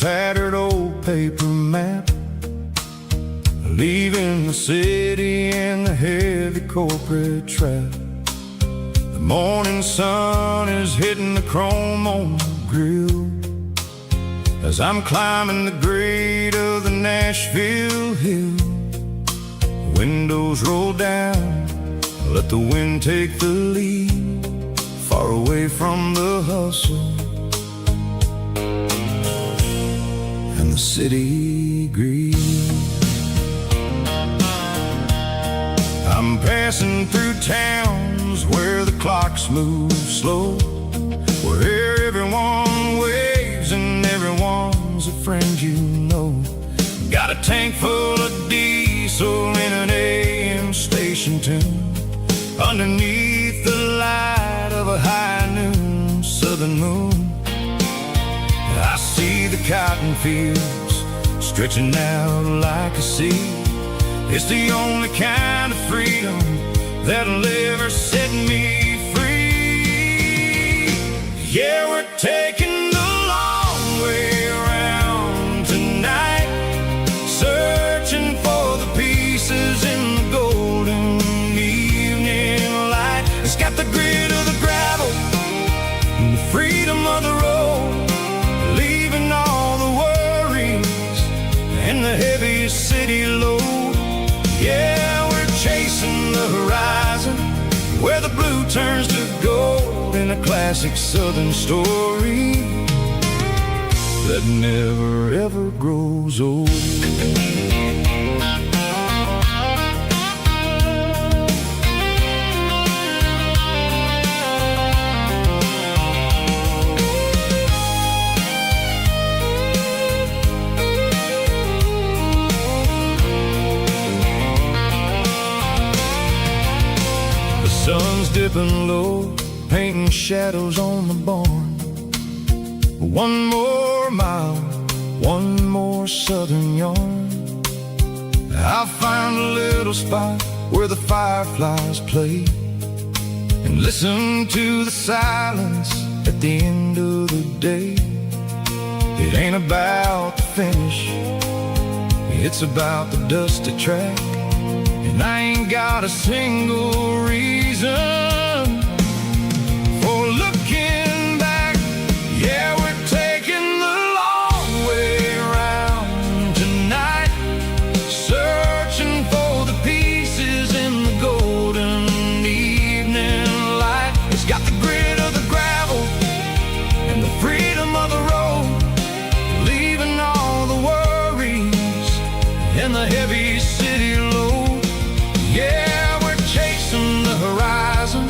tattered old paper map, leaving the city in the heavy corporate trap. The morning sun is hitting the chrome on the grill as I'm climbing the grade of the Nashville hill. The windows roll down, let the wind take the lead, far away from the hustle and the city greed. I'm passing through towns where the clocks move slow, where everyone waves and everyone's a friend you know. Got a tank full of diesel in an AM station tune, underneath the light of a high noon southern moon. I see the cotton fields stretching out like a sea. It's the only kind of freedom that'll ever set me free. Yeah, we're taking the long way around tonight, searching for the pieces in the golden evening light. It's got the grit of the gravel and the freedom of the road, leaving all the worries and the heavy city load. Yeah, we're chasing the horizon, where the blue turns to gold, in a classic southern story that never ever grows old. Sun's dipping low, painting shadows on the barn. One more mile, one more southern yarn. I'll find a little spot where the fireflies play, and listen to the silence at the end of the day. It ain't about the finish, it's about the dusty track. And I ain't got a single reason for looking back. Yeah, we're taking the long way around tonight, searching for the pieces in the golden evening light. It's got the grit of the gravel and the freedom of the road, leaving all the worries and the heavy city load. Yeah, we're chasing the horizon,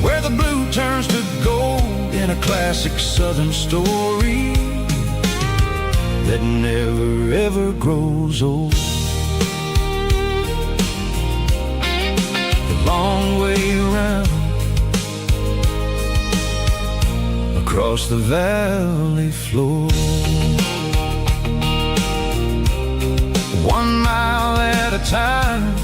where the blue turns to gold, in a classic southern story that never ever grows old. The long way around, across the valley floor, 1 mile at a time.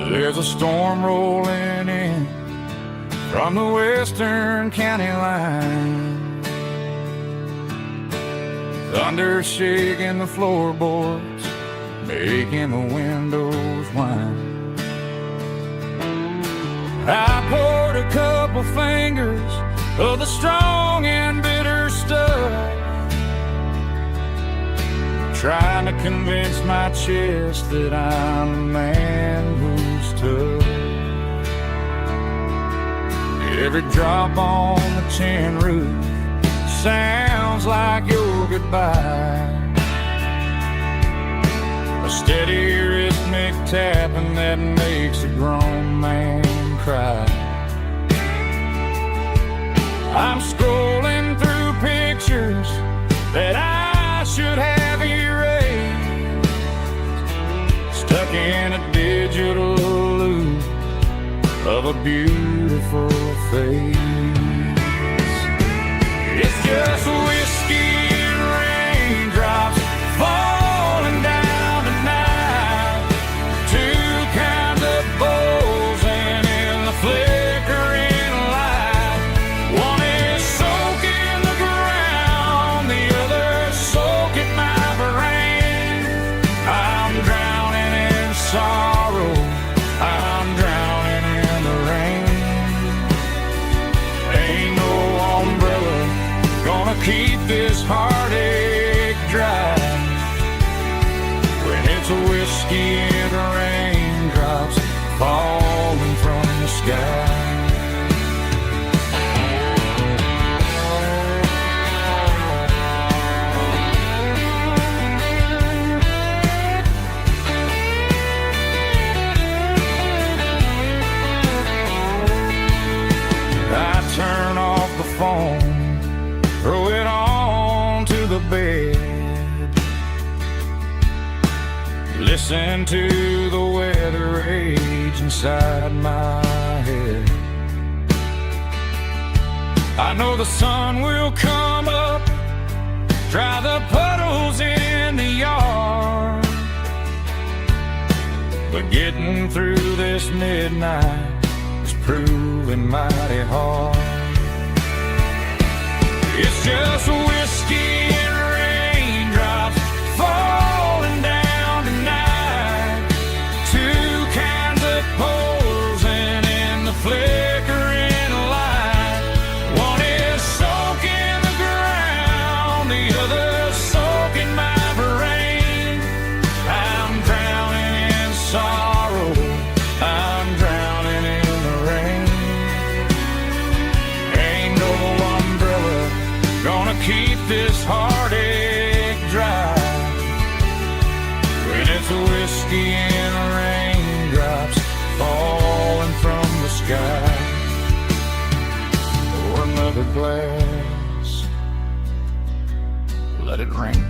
There's a storm rolling in from the western county line, thunder shaking the floorboards, making the windows whine. I poured a couple fingers of the strong and bitter stuff, trying to convince my chest that I'm a man who's tough. Every drop on the tin roof sounds like your goodbye, a steady rhythmic tapping that makes a grown man cry. I'm scrolling through pictures that I should have erased, stuck in a digital loop of a beautiful face. It's just whiskey and raindrops falling down tonight. Two kinds of bowls and in the flickering light. One is soaking the ground, the other soaking my brain. I'm drowning in sorrow, I'm drowning in the rain. Ain't no umbrella gonna keep this heartache dry when it's a whiskey and raindrops falling from the sky. I turn off the phone, throw it on to the bed, listen to the weather rage inside my head. I know the sun will come up, dry the puddles in the yard, but getting through this midnight is proving mighty hard. It's just whiskey and raindrops falling down tonight. Two kinds of poles and in the flickering light. One is soaking the ground, the other soaking my brain. I'm drowning in sorrow, I'm drowning in the rain. Ain't no umbrella gonna keep this heartache dry when it's a whiskey and raindrops falling from the sky. Pour another glass, let it rain.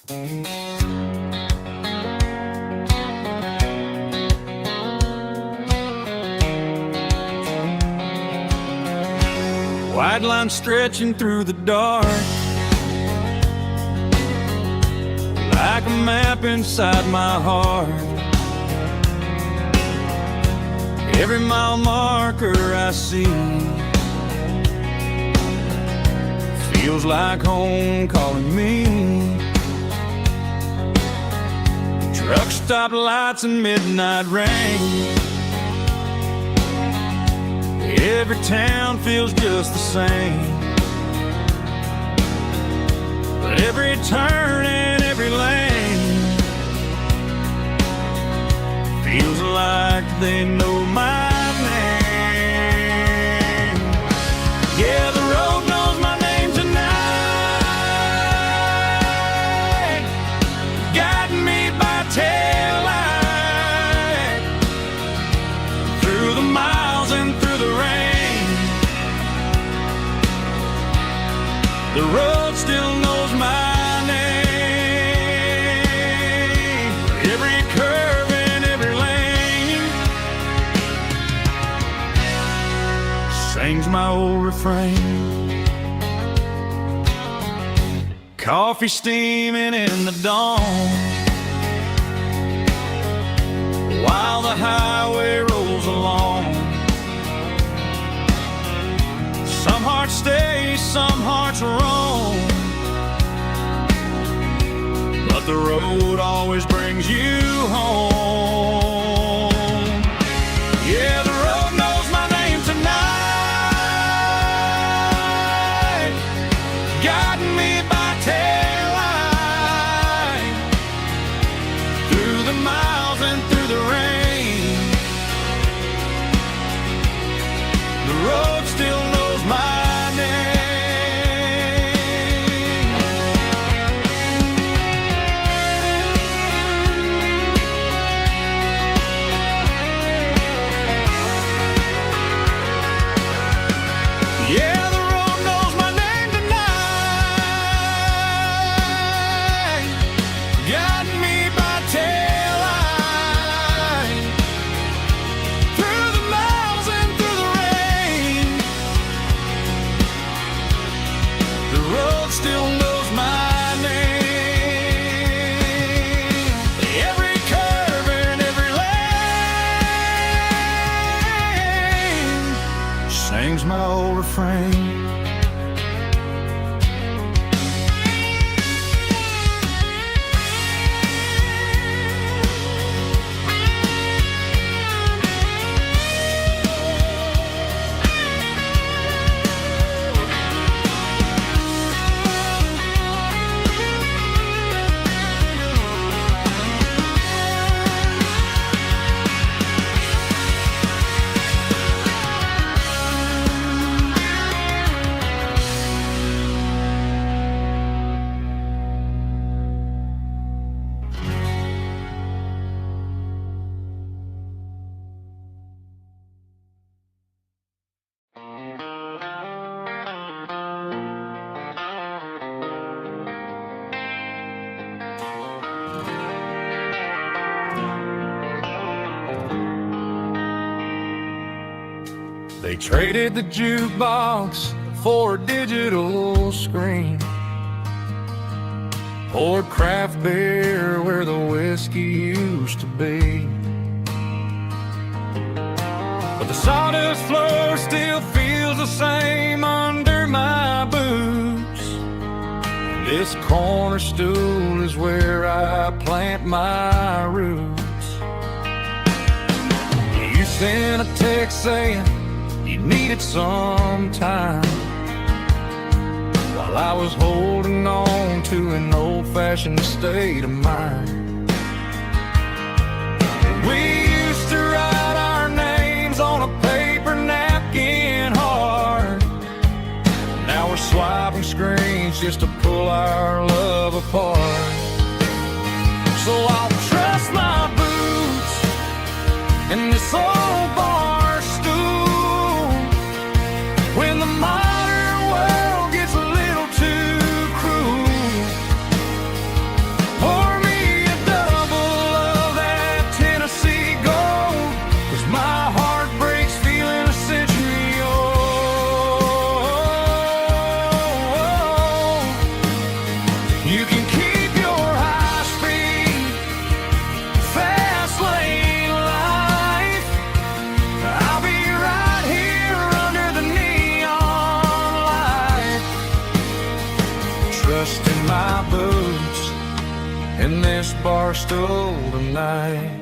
White line stretching through the dark, like a map inside my heart. Every mile marker I see feels like home calling me. Truck stop lights and midnight rain. Every town feels just the same, but every turn and every lane feels like they know my name. Yeah, the road knows my name tonight, guiding me by taillight through the miles and through the rain. The road still knows my name. Every curve and every lane sings my old refrain. Coffee steaming in the dawn, while the highway rolls along. Some hearts stay, some hearts roam, but the road always brings you home. Yeah, the road knows my name tonight, guiding me by taillight through the miles and through the rain. The road still knows my name. Yeah, the road knows my name tonight, guiding me by taillight through the miles and through the rain. The road still knows my name. Every curve and every lane sings my old refrain. They traded the jukebox for a digital screen, poured craft beer where the whiskey used to be. But the sawdust floor still feels the same under my boots. This corner stool is where I plant my roots. You sent a text saying you needed some time, while I was holding on to an old-fashioned state of mind. We used to write our names on a paper napkin hard. Now we're swiping screens just to pull our love apart. So I'll trust my boots and this old bar stool when the modern world gets a little too cruel. can keep your high-speed, fast lane life. I'll be right here under the neon light, trusting my boots in this bar stool tonight.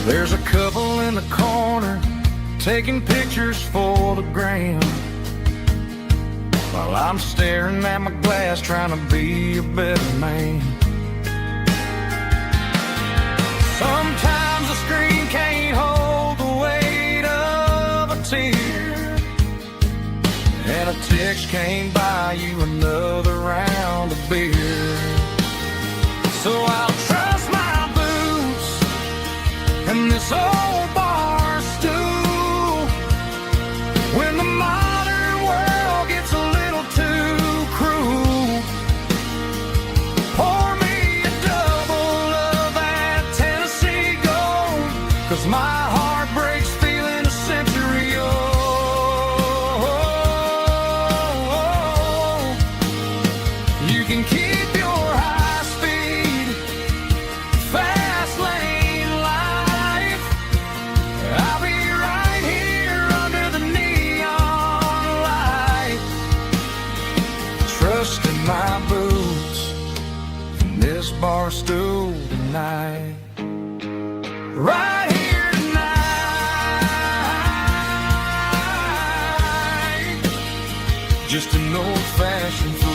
There's a couple in the corner taking pictures for the gram, while I'm staring at my glass trying to be a better man. Sometimes the screen can't hold the weight of a tear, and a text can't buy you another round of beer. So I'll trust my boots and this old bar stool when the modern world gets a little too cruel. Pour me a double of that Tennessee Gold, 'cause my heart breaks feeling a century old. You can keep your high speed, fast lane life. I'll be right here under the neon light, trusting my boots in this bar stool tonight. Right here tonight, just an old-fashioned fool.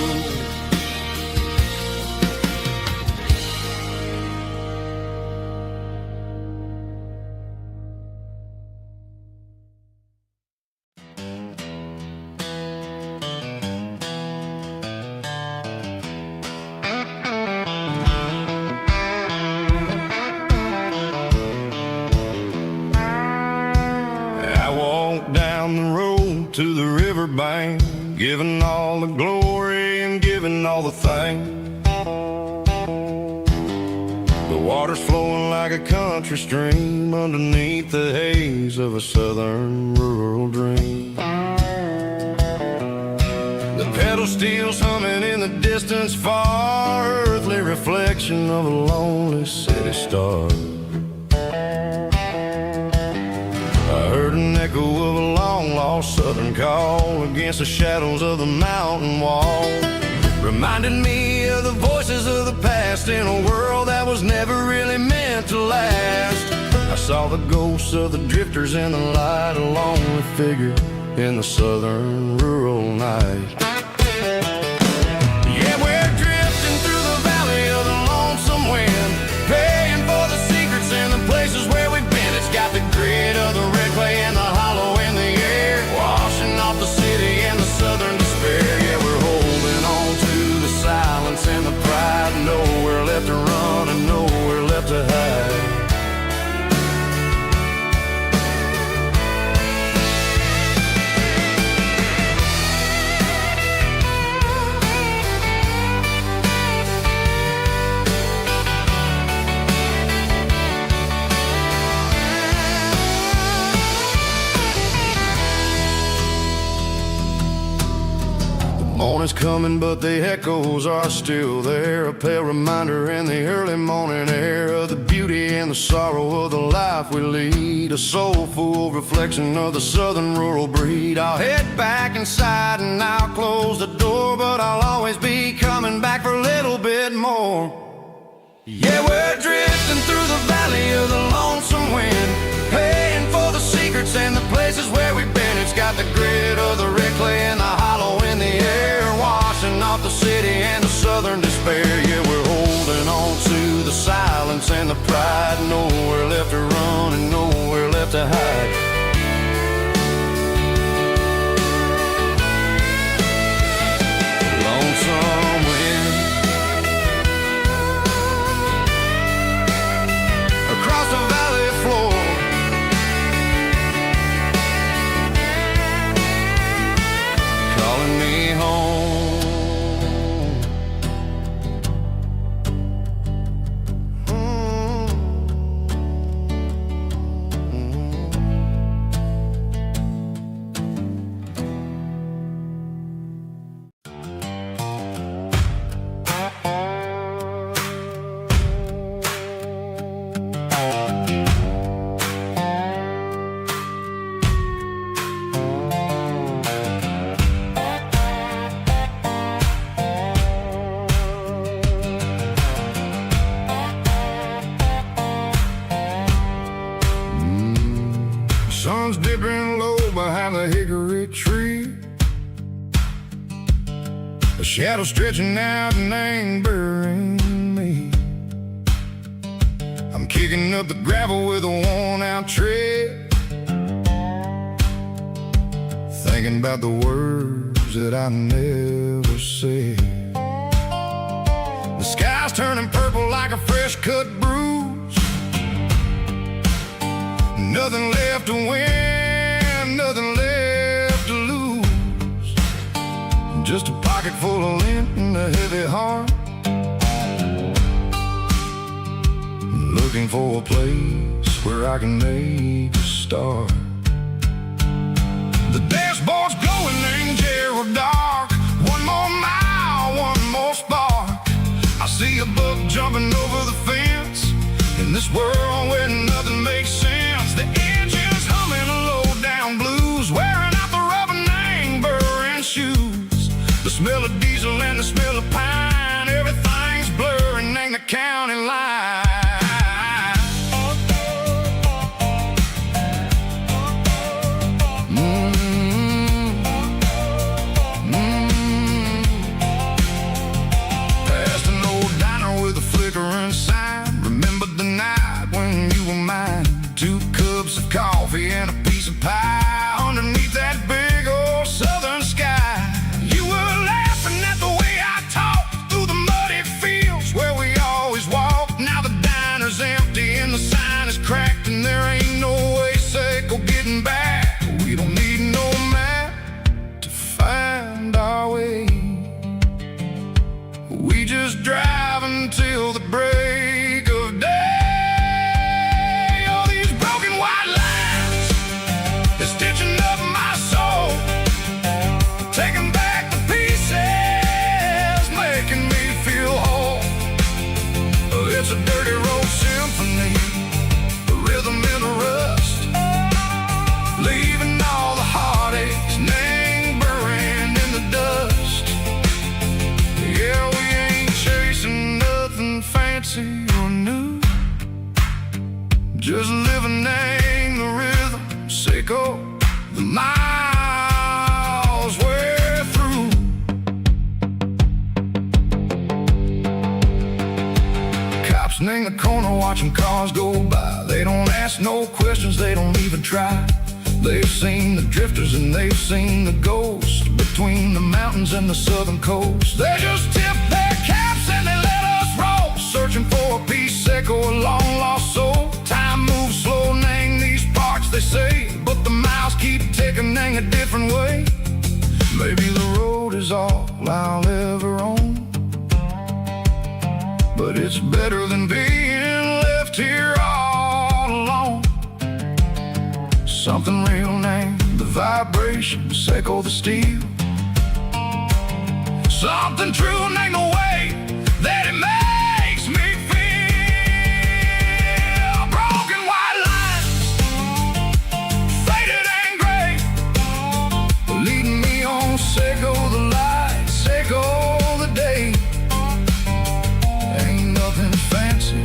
I walked down the road to the riverbank, giving all the glory and giving all the thanks. The water's flowing like a country stream underneath the haze of a southern rural dream. The pedal steel's humming in the distance far, earthly reflection of a lonely city star. I heard an echo of a long-lost southern call against the shadows of the mountain wall, reminding me of the voices of the past in a world that was never really meant to last. I saw the ghosts of the drifters in the light, a lonely figure in the southern rural night. Yeah, we're drifting through the valley of the lonesome wind, paying for the secrets and the places where we've been. It's got the grit of the red clay and the hollow in the air, washing off the city and the southern despair. Yeah, we're holding on to the silence and the pride, nowhere left to run and nowhere left to hide. Morning's coming, but the echoes are still there, a pale reminder in the early morning air of the beauty and the sorrow of the life we lead, a soulful reflection of the southern rural breed. I'll head back inside and I'll close the door, but I'll always be coming back for a little bit more. Yeah, we're drifting through the valley of the lonesome wind, paying for the secrets and the places where we've been. It's got the grit of the red clay and the hollow in the air, washing off the city and the southern despair. Yeah, we're holding on to the silence and the pride, nowhere left to run and nowhere left to hide. Lonesome wind across the valley floor, calling me home. head bent low behind the hickory tree, a shadow stretching out and angering me. I'm kicking up the gravel with a worn-out tread, thinking about the words that I never said. The sky's turning purple like a fresh-cut bruise. Nothing left to win, nothing left to lose. Just a pocket full of lint and a heavy heart, looking for a place where I can make a start. The dashboard's glowing, angel dark. One more mile, one more spark. I see a buck jumping over the fence in this world where nothing makes sense. The engine's humming a low-down blues, wearing out the rubber-name burring shoes. The smell of diesel and the smell of pine, everything's blurring, ain't the county line. Remembered the night when you were mine. 2 cups of coffee and a piece of pie underneath that big old southern sky. You were laughing at the way I talked through the muddy fields where we always walked. Now the diner's empty and the sign is cracked, and there ain't no way cycle getting back. We don't need no map to find our way. We just drive until the break of day. All these broken white lines is stitching up my soul, taking back the pieces, making me feel whole. It's a dirty road symphony, a rhythm in the rust, leaving all the heartaches, name buried in the dust. Yeah, we ain't chasing nothing fancy or new, just living in the rhythm, sicko, the miles we're through. Cops in the corner watching cars go by. They don't ask no questions, they don't even try. They've seen the drifters and they've seen the ghosts between the mountains and the southern coast. They just tip their caps and they let us roll, searching for a piece echo, a long lost soul. Time moves slow, nang these parts they say, but the miles keep ticking, nang a different way. Maybe the road is all I'll ever own, but it's better than being left here all alone. Something real, name the vibrations, echo the steel. Something true, name the way that it makes me feel. Broken white lines, faded and gray, leading me on, Seiko the light, Seiko the day. Ain't nothing fancy,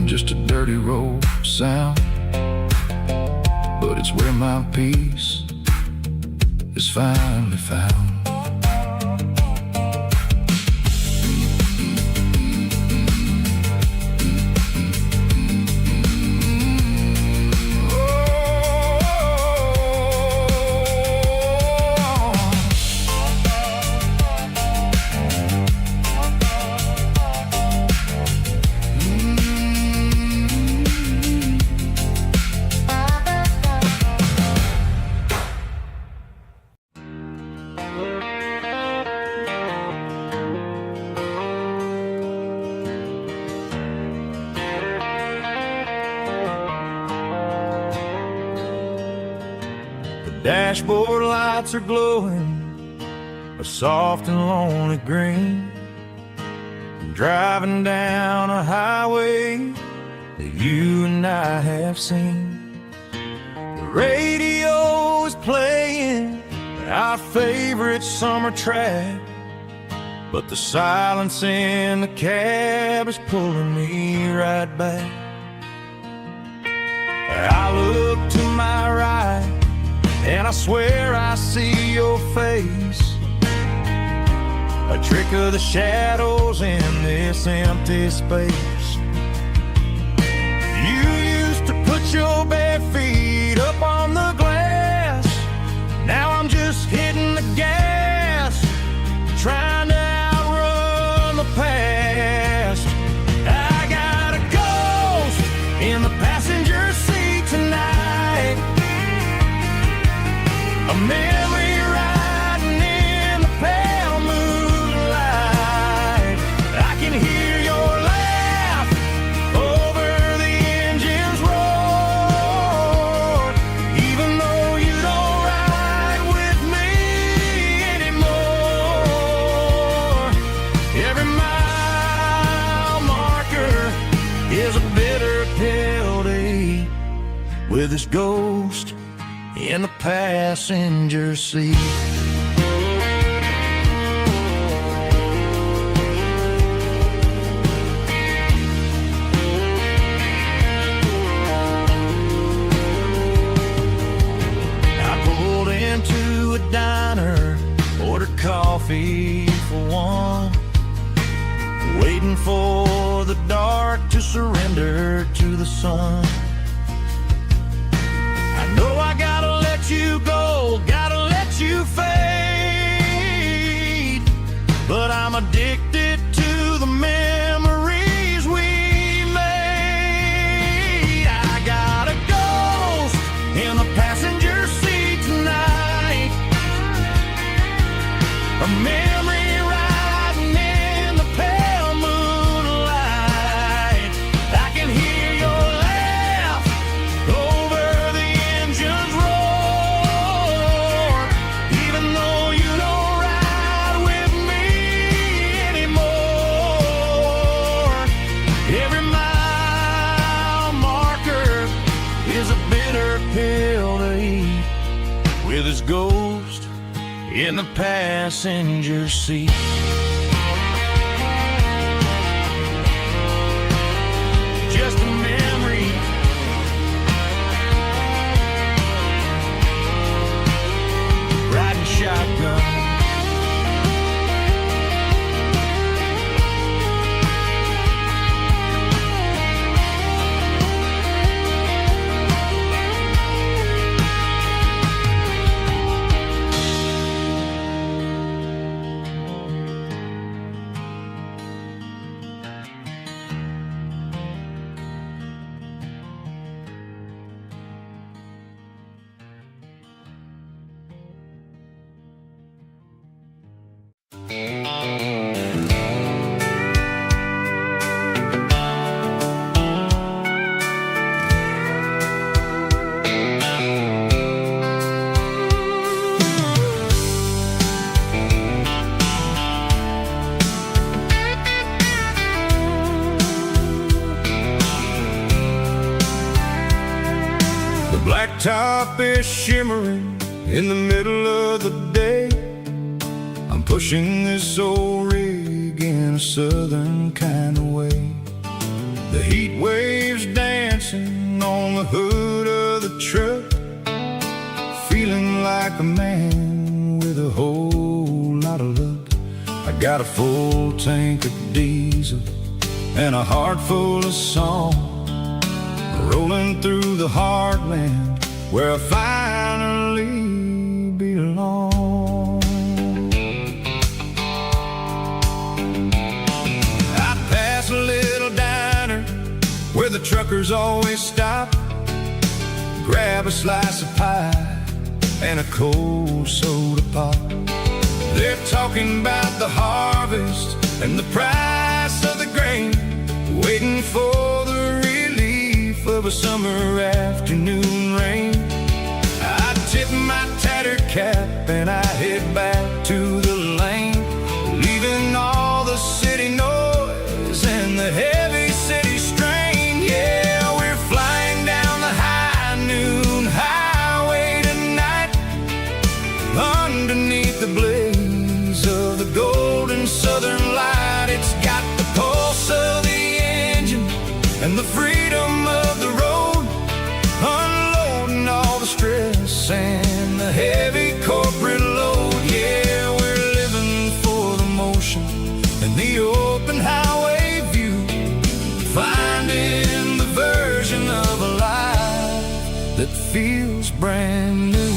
just a dirty road sound, but it's where my peace is finally found. Dashboard lights are glowing a soft and lonely green. I'm driving down a highway that you and I have seen. The radio is playing our favorite summer track, but the silence in the cab is pulling me right back. I look to my right and I swear I see your face, a trick of the shadows in this empty space. You used to put your bare feet up on the glass. Now I'm just hitting the gas, trying to outrun the past. I got a ghost in the passenger seat tonight, a memory riding in the pale moonlight. I can hear your laugh over the engine's roar, even though you don't ride with me anymore. Every mile marker is a bitter pill to eat, with this ghost in the passenger seat. I pulled into a diner, ordered coffee for one, waiting for the dark to surrender to the sun. I know I gotta let you go, gotta let you fade, but I'm addicted to the memories we made. I got a ghost in the passenger seat tonight, a memory riding in the pale moonlight. I can hear your laugh over the engine's roar, even though you don't ride with me anymore. Every mile marker is a bitter pill to eat, with his ghost in the passenger seat. Just a memory, riding shotgun. The blacktop is shimmering in the middle of the day. I'm pushing this old rig in a southern kind of way. The heat waves dancing on the hood of the truck, feeling like a man with a whole lot of luck. I got a full tank of diesel and a heart full of song, rolling through the heartland where I finally belong. I pass a little diner where the truckers always stop, grab a slice of pie and a cold soda pop. They're talking about the harvest and the price of the grain, waiting for the relief of a summer afternoon rain. I tip my tattered cap and I head back to the lane, leaving all the city noise and the heavy city strain. Yeah, we're flying down the high noon highway tonight, underneath the blaze of the golden southern light. It's got the pulse of the engine and the freedom of the road, unloading that feels brand new.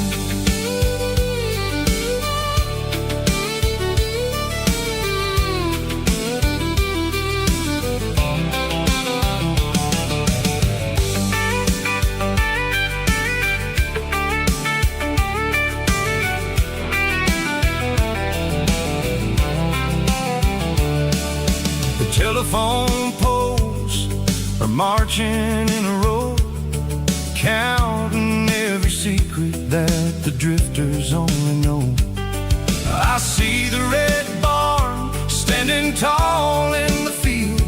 Telephone poles are marching in a row, counting every secret that the drifters only know. I see the red barn standing tall in the field,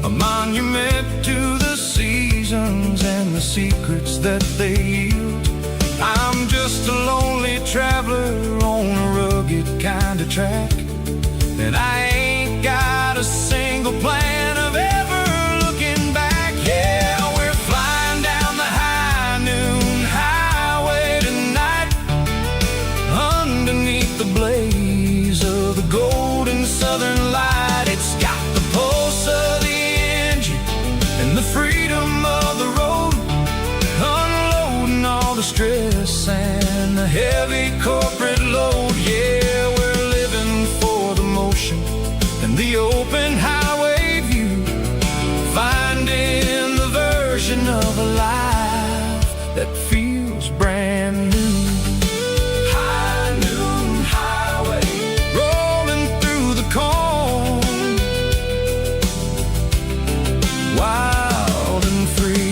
a monument to the seasons and the secrets that they yield. I'm just a lonely traveler on a rugged kind of track, and I ain't got a single plan of ever looking back. Yeah, we're flying down the high noon highway tonight, underneath the blaze of the golden southern light. It's got the pulse of the engine and the freedom of the road, unloading all the stress and the heavy corporate load. Yeah, we're living for the motion and the open highway view, finding the version of a life that feels brand new. High noon highway, rolling through the corn, wild and free.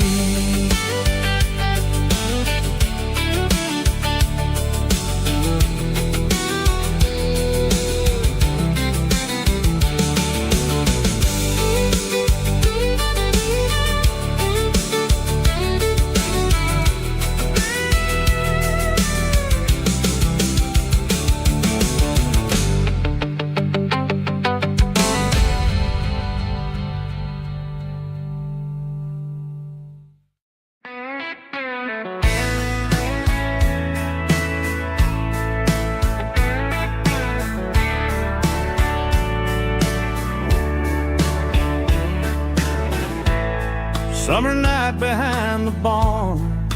Summer night behind the barn,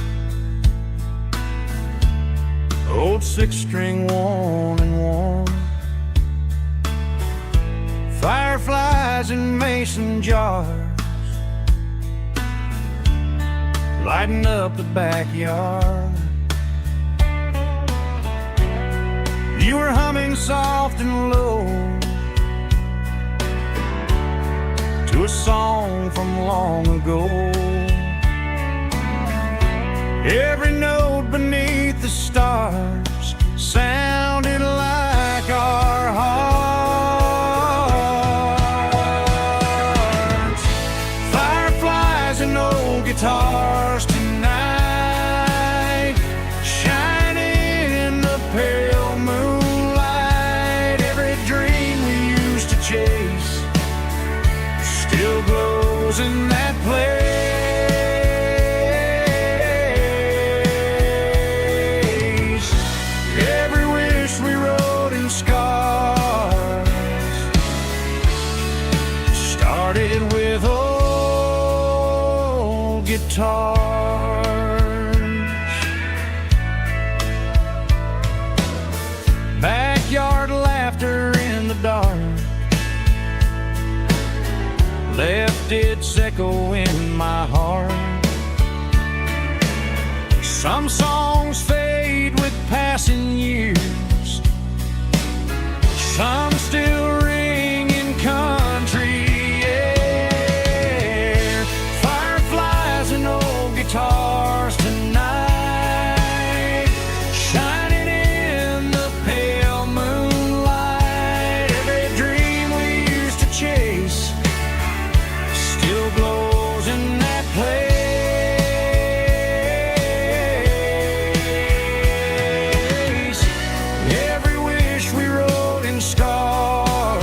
old six-string worn and worn, fireflies in mason jars, lighting up the backyard. You were humming soft and low to a song from long ago. Every note beneath the stars sounded like our hearts. Fireflies and old guitars tonight, shining in the pale moonlight. Every dream we used to chase still glows in that place. Every wish we wrote in scars started with old guitars. Backyard laughter in the dark left its echo in my heart. Some songs fade with passing years, some still ring in country air. Fireflies and old guitars tonight, shining in the pale moonlight. Every dream we used to chase still glows in that place. Every wish we wrote in scars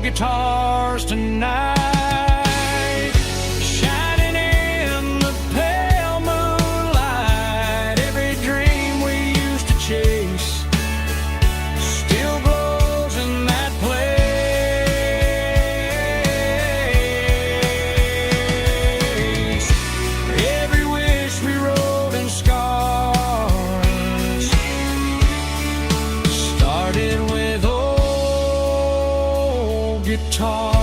guitars tonight, shining in the pale moonlight. Every dream we used to chase still glows in that place. Every wish we wrote in scars started with old guitars.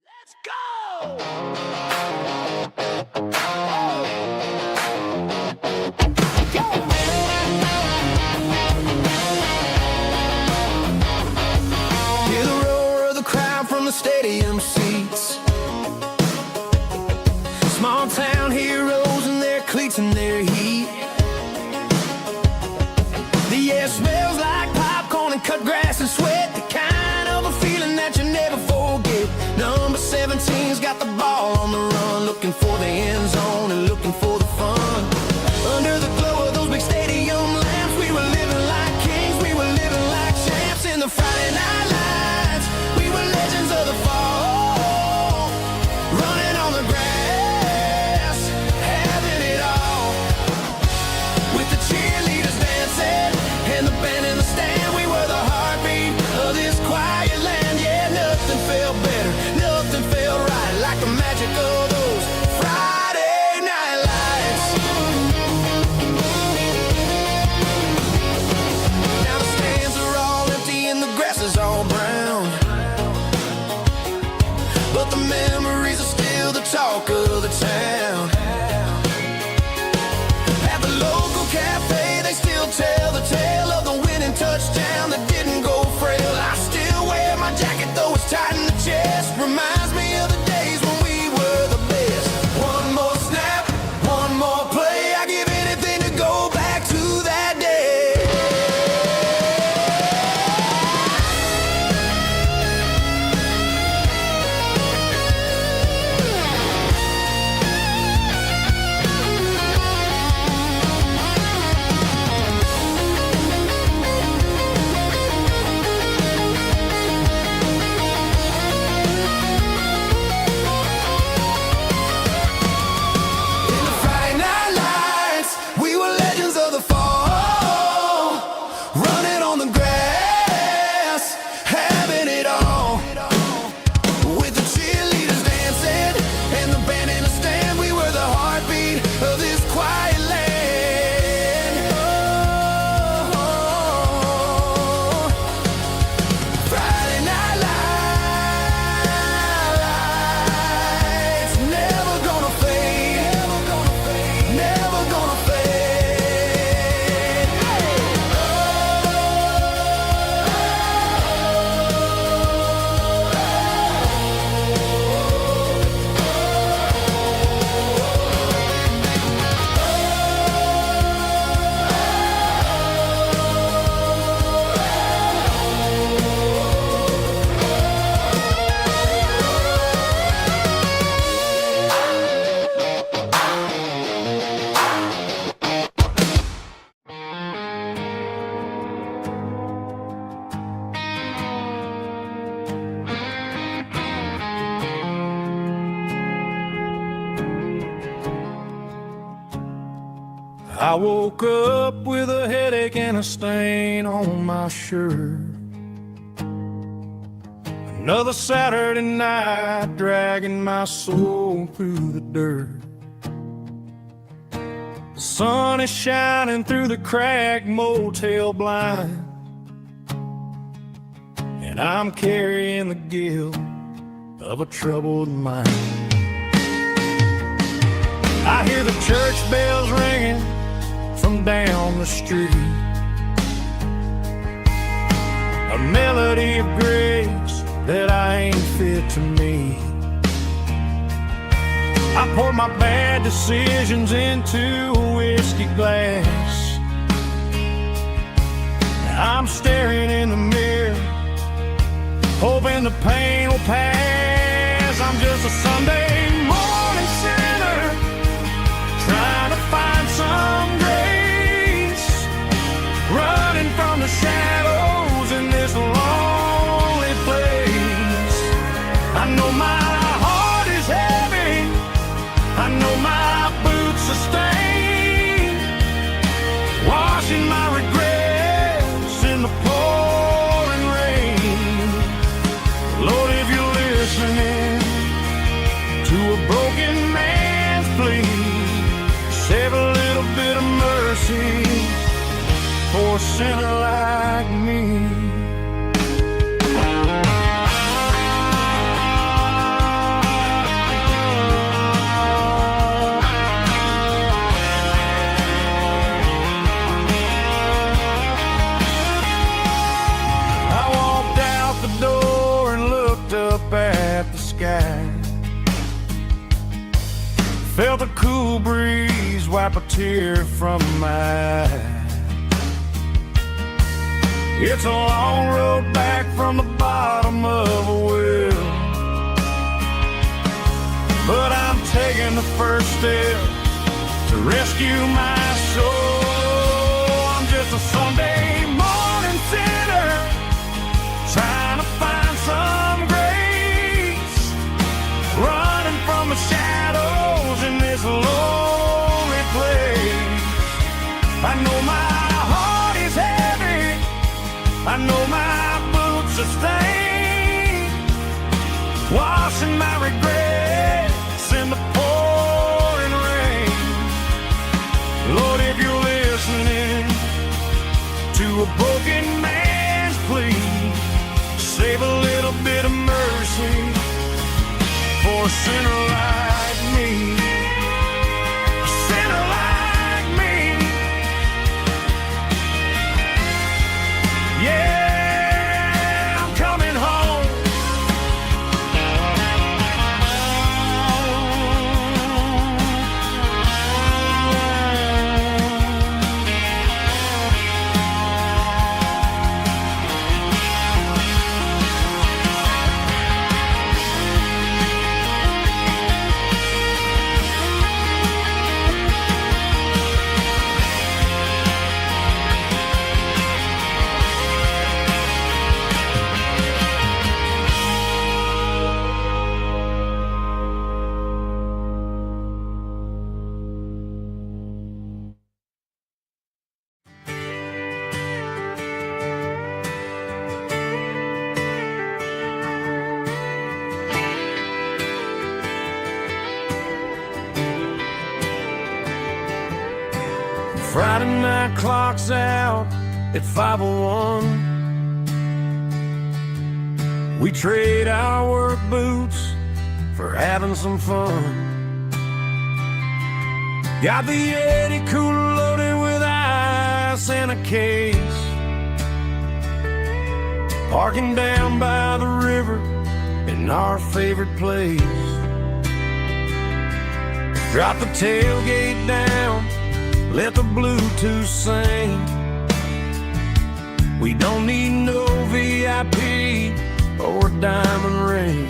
Let's go! Hear the roar of the crowd from the stadium seats. Small town heroes in their cleats and their heat. The air smells like popcorn and cut grass and sweat. The kind of a feeling that you never forget. Number 17's got the ball on the run, looking for the end zone and looking for the fun. Under the glow of those big stadium lamps, we were living like kings, we were living like champs in the Friday night lights. We were legends of the fall, running on the grass, having it all. With the cheerleaders dancing and the band in the stand, we were the heartbeat of this quiet land. Yeah, nothing felt better, nothing felt right like the magic of those Friday night lights. Now the stands are all empty and the grass is all brown, but the memories are still the talk of the town. At the local cafe, they still tell the tale of the winning touchdown that didn't go frail. I still wear my jacket though it's tight in the chest. Reminds me of the days when we were the best. One more snap, one more play. I give anything to go back to that day. In the Friday night lights, we were legends of the fall, running on the grass, having it all. With the cheerleaders dancing and the band in the stand, we were the heartbeat of this quiet land. Oh, Friday night lights, never gonna fade, never gonna fade. I woke up with a headache and a stain on my shirt. Another Saturday night dragging my soul through the dirt. The sun is shining through the cracked motel blind, and I'm carrying the guilt of a troubled mind. I hear the church bells ringing from down the street, a melody of grace that I ain't fit to meet. I poured my bad decisions into a whiskey glass, I'm staring in the mirror, hoping the pain will pass. I'm just a Sunday morning sinner, trying to find some grace, running from the shadows in this lonely place. I know my heart is heavy, I know my boots are stained, washing my regrets in the pouring rain. Lord, if you're listening to a broken man's plea, save a little bit of mercy for a sinner like me. Felt a cool breeze wipe a tear from my eye. It's a long road back from the bottom of a well, but I'm taking the first step to rescue my soul. I'm just a Sunday morning sinner, trying to find some grace, running from the shadows in this lonely place. I know my heart is heavy, I know my boots are stained, washing my regrets in the pouring rain. Lord, if you're listening to a broken man's plea, save a little bit of mercy for a sinner like me. A sinner like me. Yeah, I'm coming home. Friday night clock's out at 5:01. We trade our work boots for having some fun. Got the Yeti cooler loaded with ice and a case, parking down by the river in our favorite place. Drop the tailgate down, let the Bluetooth sing. We don't need no VIP or a diamond ring.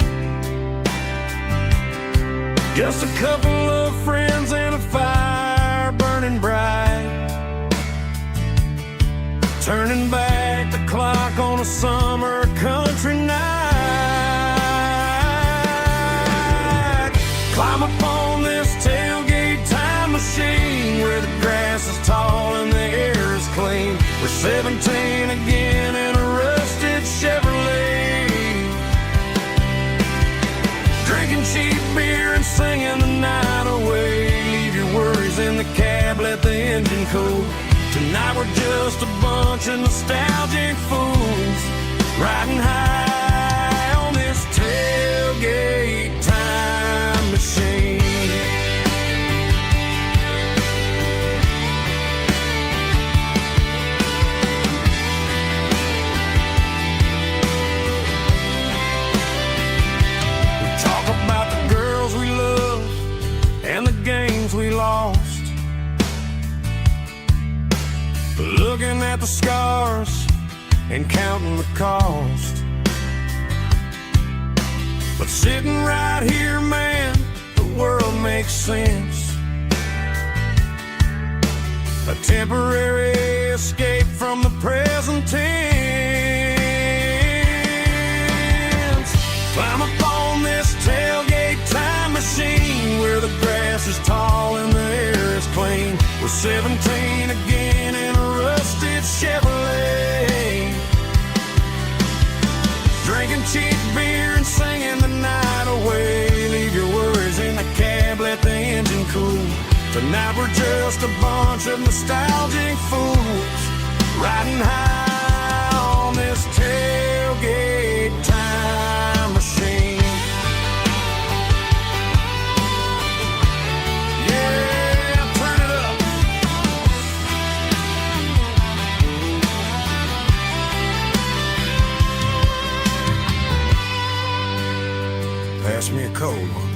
Just a couple of friends and a fire burning bright, turning back the clock on a summer country night. Climb up on this tailgate time machine where the grass is tall and the air is clean. We're 17 again in a rusted Chevrolet, drinking cheap beer and singing the night away. Leave your worries in the cab, let the engine cool. Tonight we're just a bunch of nostalgic fools, riding high on this tailgate time machine. Looking at the scars and counting the cost. But sitting right here, man, the world makes sense. A temporary escape from the present tense. Climb up on this tailgate time machine, where the grass is tall and the air is clean. We're 17 again in a rusted Chevrolet, drinking cheap beer and singing the night away. Leave your worries in the cab, let the engine cool. Tonight we're just a bunch of nostalgic fools, riding high on this tailgate time machine. Yeah, turn it up. Pass me a cold one.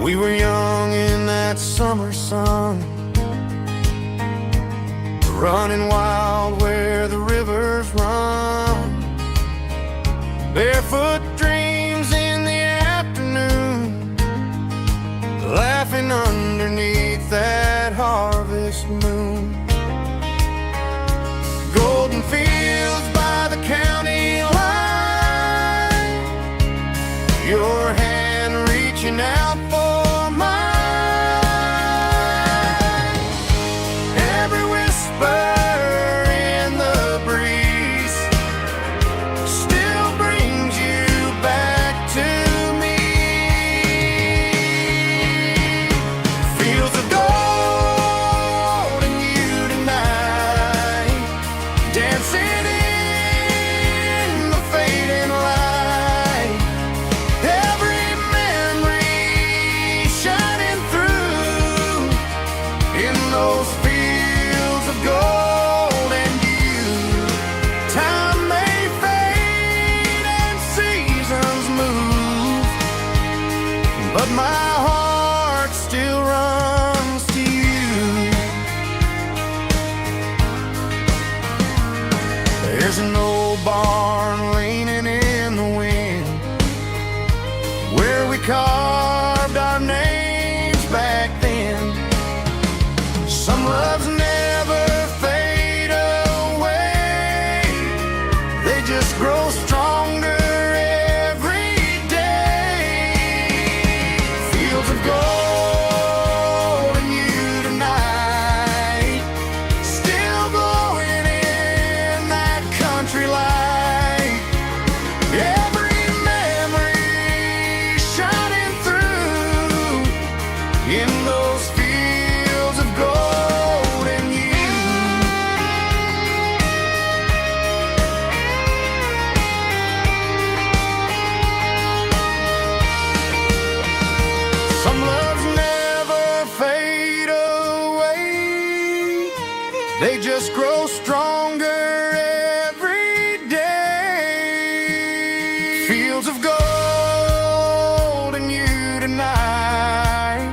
We were young in that summer sun, running wild where the rivers run. Barefoot dreams in the afternoon, laughing underneath that harvest moon. Golden fields by the county line, your hand reaching out for carved our names back then. Some loves never fade away, they just grow stronger every day. Fields of gold and you tonight, still glowing in that country light. Every memory shining through in those fields of gold and you. Some loves never fade away, they just grow stronger every day. Fields of gold and you tonight,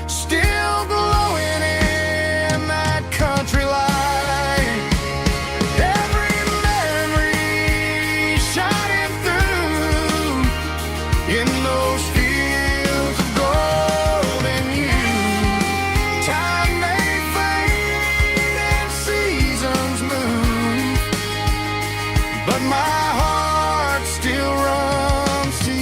still glowing in that country light. Every memory shining through in those fields of gold and you. Time may fade and seasons move, but my heart still runs to you.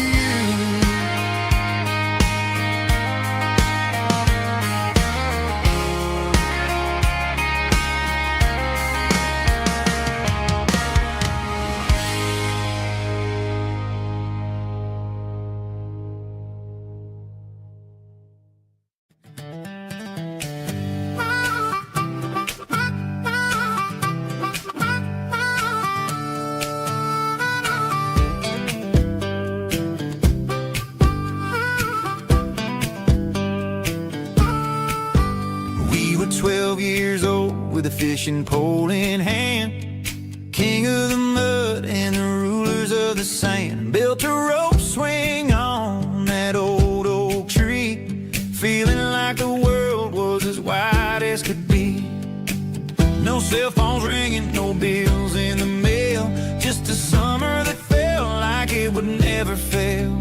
fishing pole in hand, king of the mud and the rulers of the sand. Built a rope swing on that old oak tree, feeling like the world was as wide as could be. No cell phones ringing, no bills in the mail, just a summer that felt like it would never fail.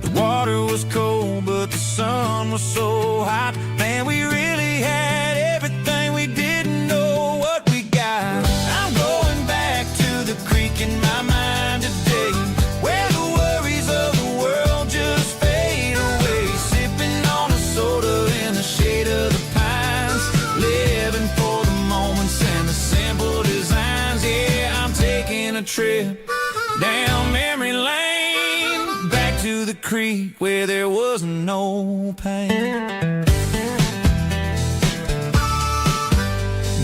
The water was cold, but the sun was so hot. Man, we really had everything, we didn't know what we got. I'm going back to the creek in my mind today, where the worries of the world just fade away. Sipping on a soda in the shade of the pines, living for the moments and the simple designs. Yeah, I'm taking a trip down memory lane, back to the creek where there was no pain.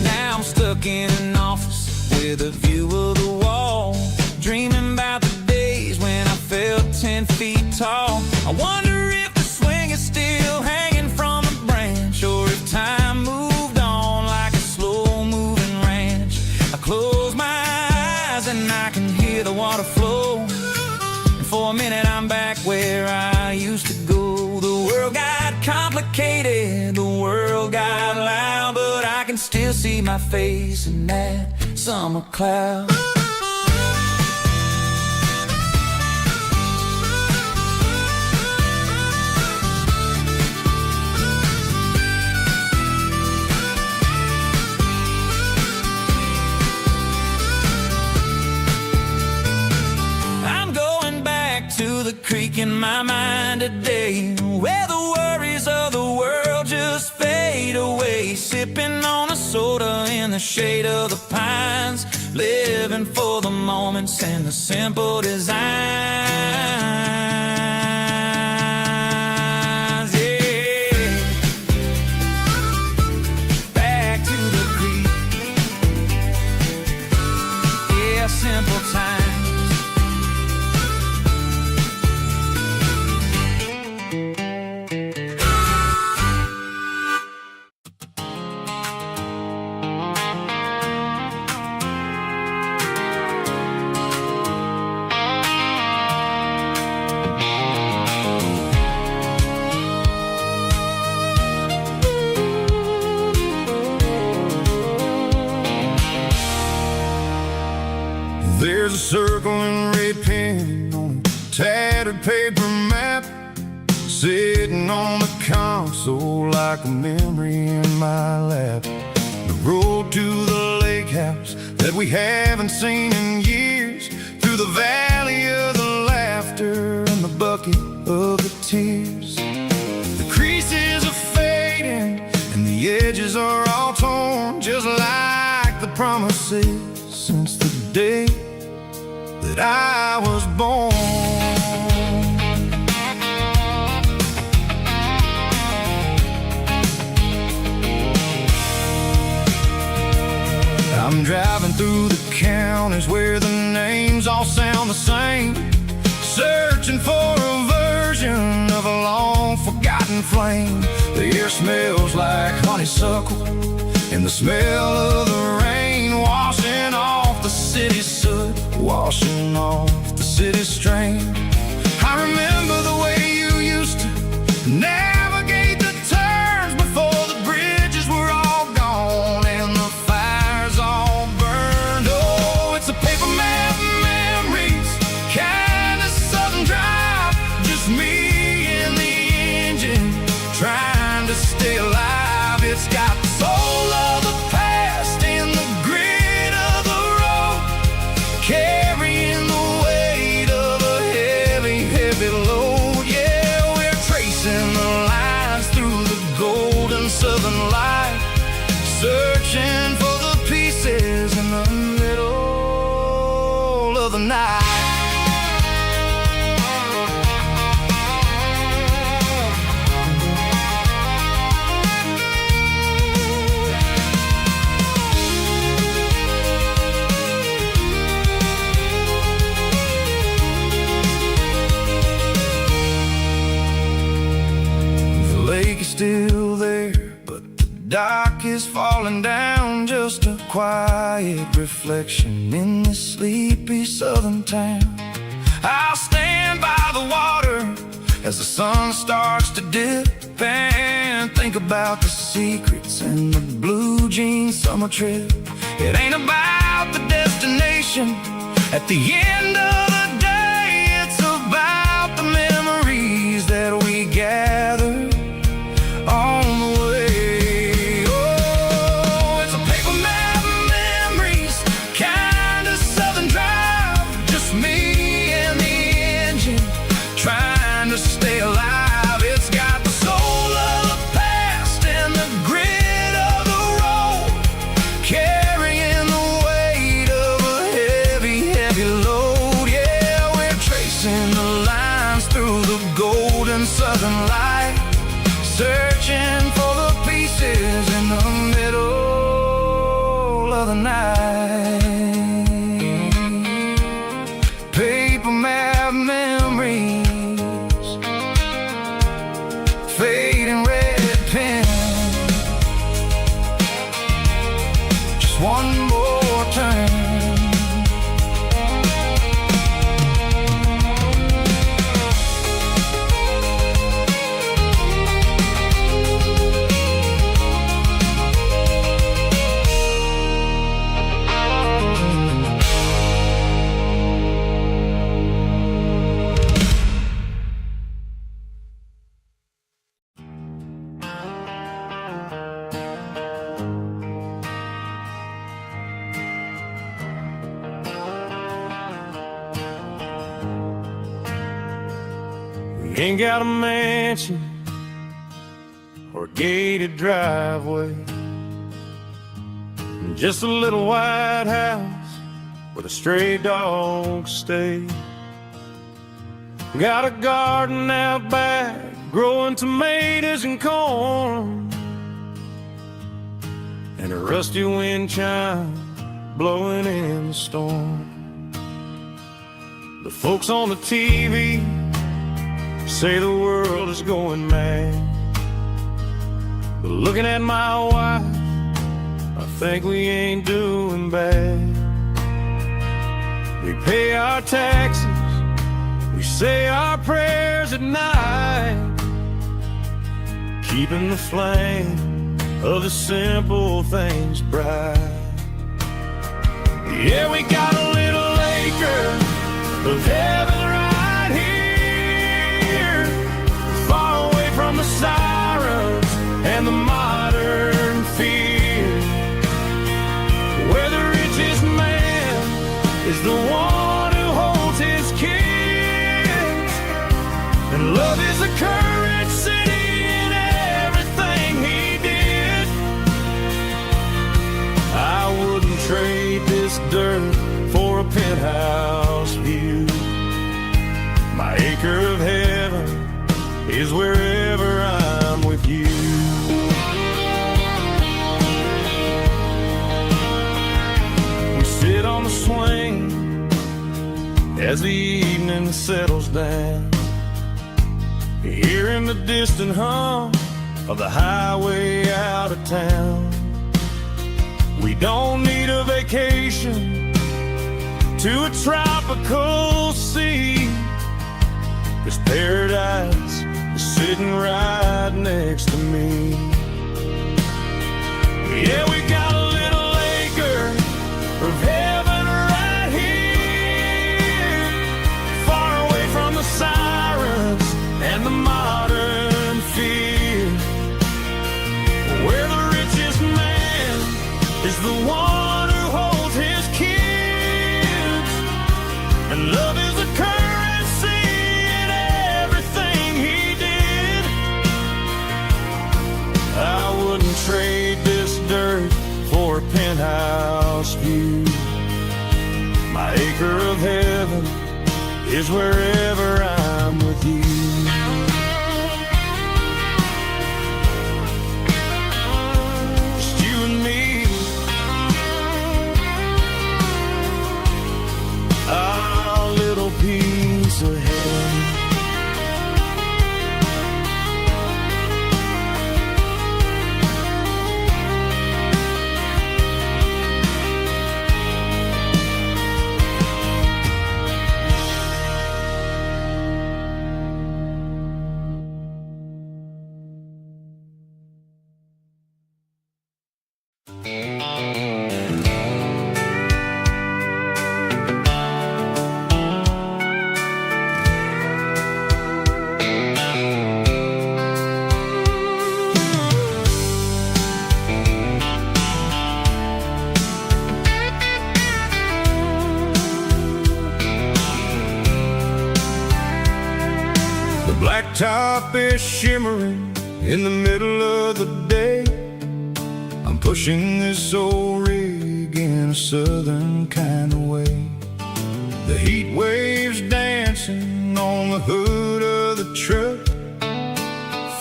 Now I'm stuck in an office with a view of the wall, dreaming about the days when I felt 10 feet tall. I wonder if the swing is still hanging from the branch, or if time moved on like a slow-moving ranch. I close my eyes and I can hear the water flow, and for a minute I'm back where I used to go. The world got complicated, the world got loud, but I can still see my face in that summer cloud. To the creek in my mind today, where the worries of the world just fade away. Sipping on a soda in the shade of the pines, living for the moments and the simple designs. Yeah, back to the creek. Yeah, simple times. There's a circle and red pen on a tattered paper map, sitting on the console like a memory in my lap. The road to the lake house that we haven't seen in years, through the valley of the laughter and the bucket of the tears. The creases are fading and the edges are all torn, just like the promises since the day that I was born. I'm driving through the counties where the names all sound the same, searching for a version of a long forgotten flame. The air smells like honeysuckle and the smell of the rain, washing off the city's soot, washing off the city's strain. I remember the way you used to navigate the turns before the bridges were all gone and the fires all burned. Oh, it's a paper map memories, kind of sudden drive, just me and the engine trying to stay alive. It's got the soul of the past and the grit of the road, carrying the weight of a heavy, heavy load. dock is falling down, just a quiet reflection in this sleepy southern town. I'll stand by the water as the sun starts to dip and think about the secrets and the blue jean summer trip. It ain't about the destination at the end of the day, it's about the memories that we gather on the way. Oh, it's a paper map of memories, kind of southern drive, just me and the engine trying to stay alive. It's got the soul of the past and the grit of the road, carrying the weight of a heavy, heavy load. Yeah, we're tracing the lines through the golden southern light, searching for the pieces in the middle of the night. Paper map memories, fading red pen, just one more turn. Ain't got a mansion or a gated driveway, just a little white house where the stray dogs stay. Got a garden out back, growing tomatoes and corn, and a rusty wind chime blowing in the storm. The folks on the TV say the world is going mad, but looking at my wife, I think we ain't doing bad. We pay our taxes, we say our prayers at night, keeping the flame of the simple things bright. Yeah, we got a little acre of heaven right here, far away from the sirens and the modern fear, where the richest man is the one who holds his kids, and love is the currency in everything he did. I wouldn't trade this dirt for a penthouse view. My acre of heaven is wherever I'm with you. We sit on the swing as the evening settles down, hearing the distant hum of the highway out of town. We don't need a vacation to a tropical sea, 'cause paradise is sitting right next to me. Yeah, we got a little acre of heaven right here, far away from the sirens and the modern fear, where the richest man is the one who holds his kids, and love is a currency in everything he did. I wouldn't trade this dirt for a penthouse view. My acre of heaven is wherever I'm with you. Just you and me, our little piece of heaven. The blacktop is shimmering in the middle of the day. I'm pushing this old rig in a southern kind of way. The heat waves dancing on the hood of the truck,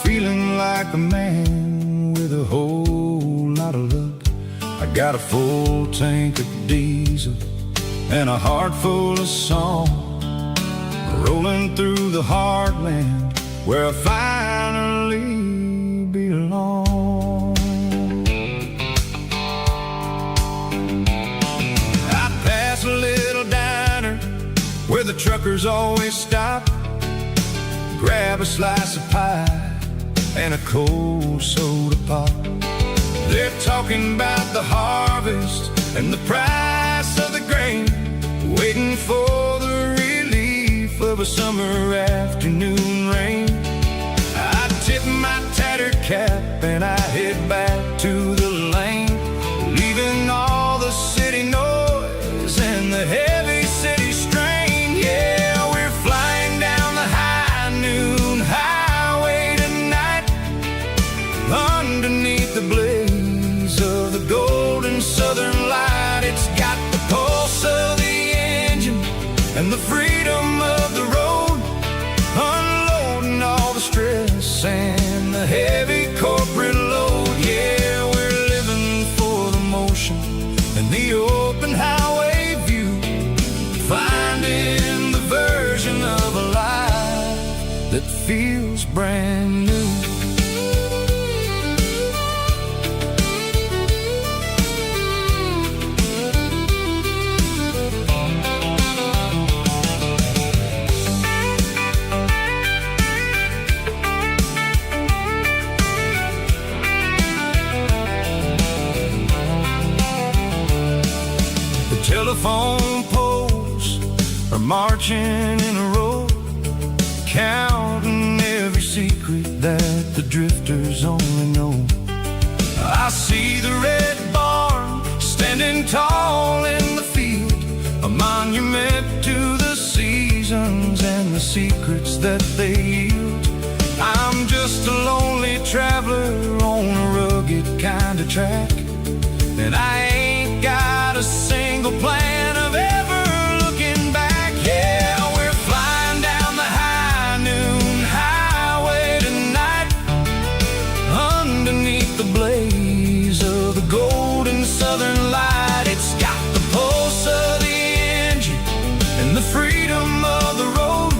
feeling like a man with a whole lot of luck. I got a full tank of diesel and a heart full of song, rolling through the heartland where I finally belong. I pass a little diner where the truckers always stop, grab a slice of pie and a cold soda pop. They're talking about the harvest and the price of the grain, waiting for the relief of a summer afternoon rain. I tip my tattered cap and I head back to the lane, leaving all the city noise and the heavy city strain. Yeah, we're flying down the high noon highway tonight, underneath the blaze of the golden southern light. It's got the pulse of the engine and the freedom of the road, unloading all the stress and the heavy corporate load. Yeah, we're living for the motion and the open highway view, finding the version of a life that feels brand new. Telephone poles are marching in a row, counting every secret that the drifters only know. I see the red barn standing tall in the field, a monument to the seasons and the secrets that they yield. I'm just a lonely traveler on a rugged kind of track, and I ain't got a single plan of ever looking back. Yeah, we're flying down the high noon highway tonight, underneath the blaze of the golden southern light. It's got the pulse of the engine and the freedom of the road,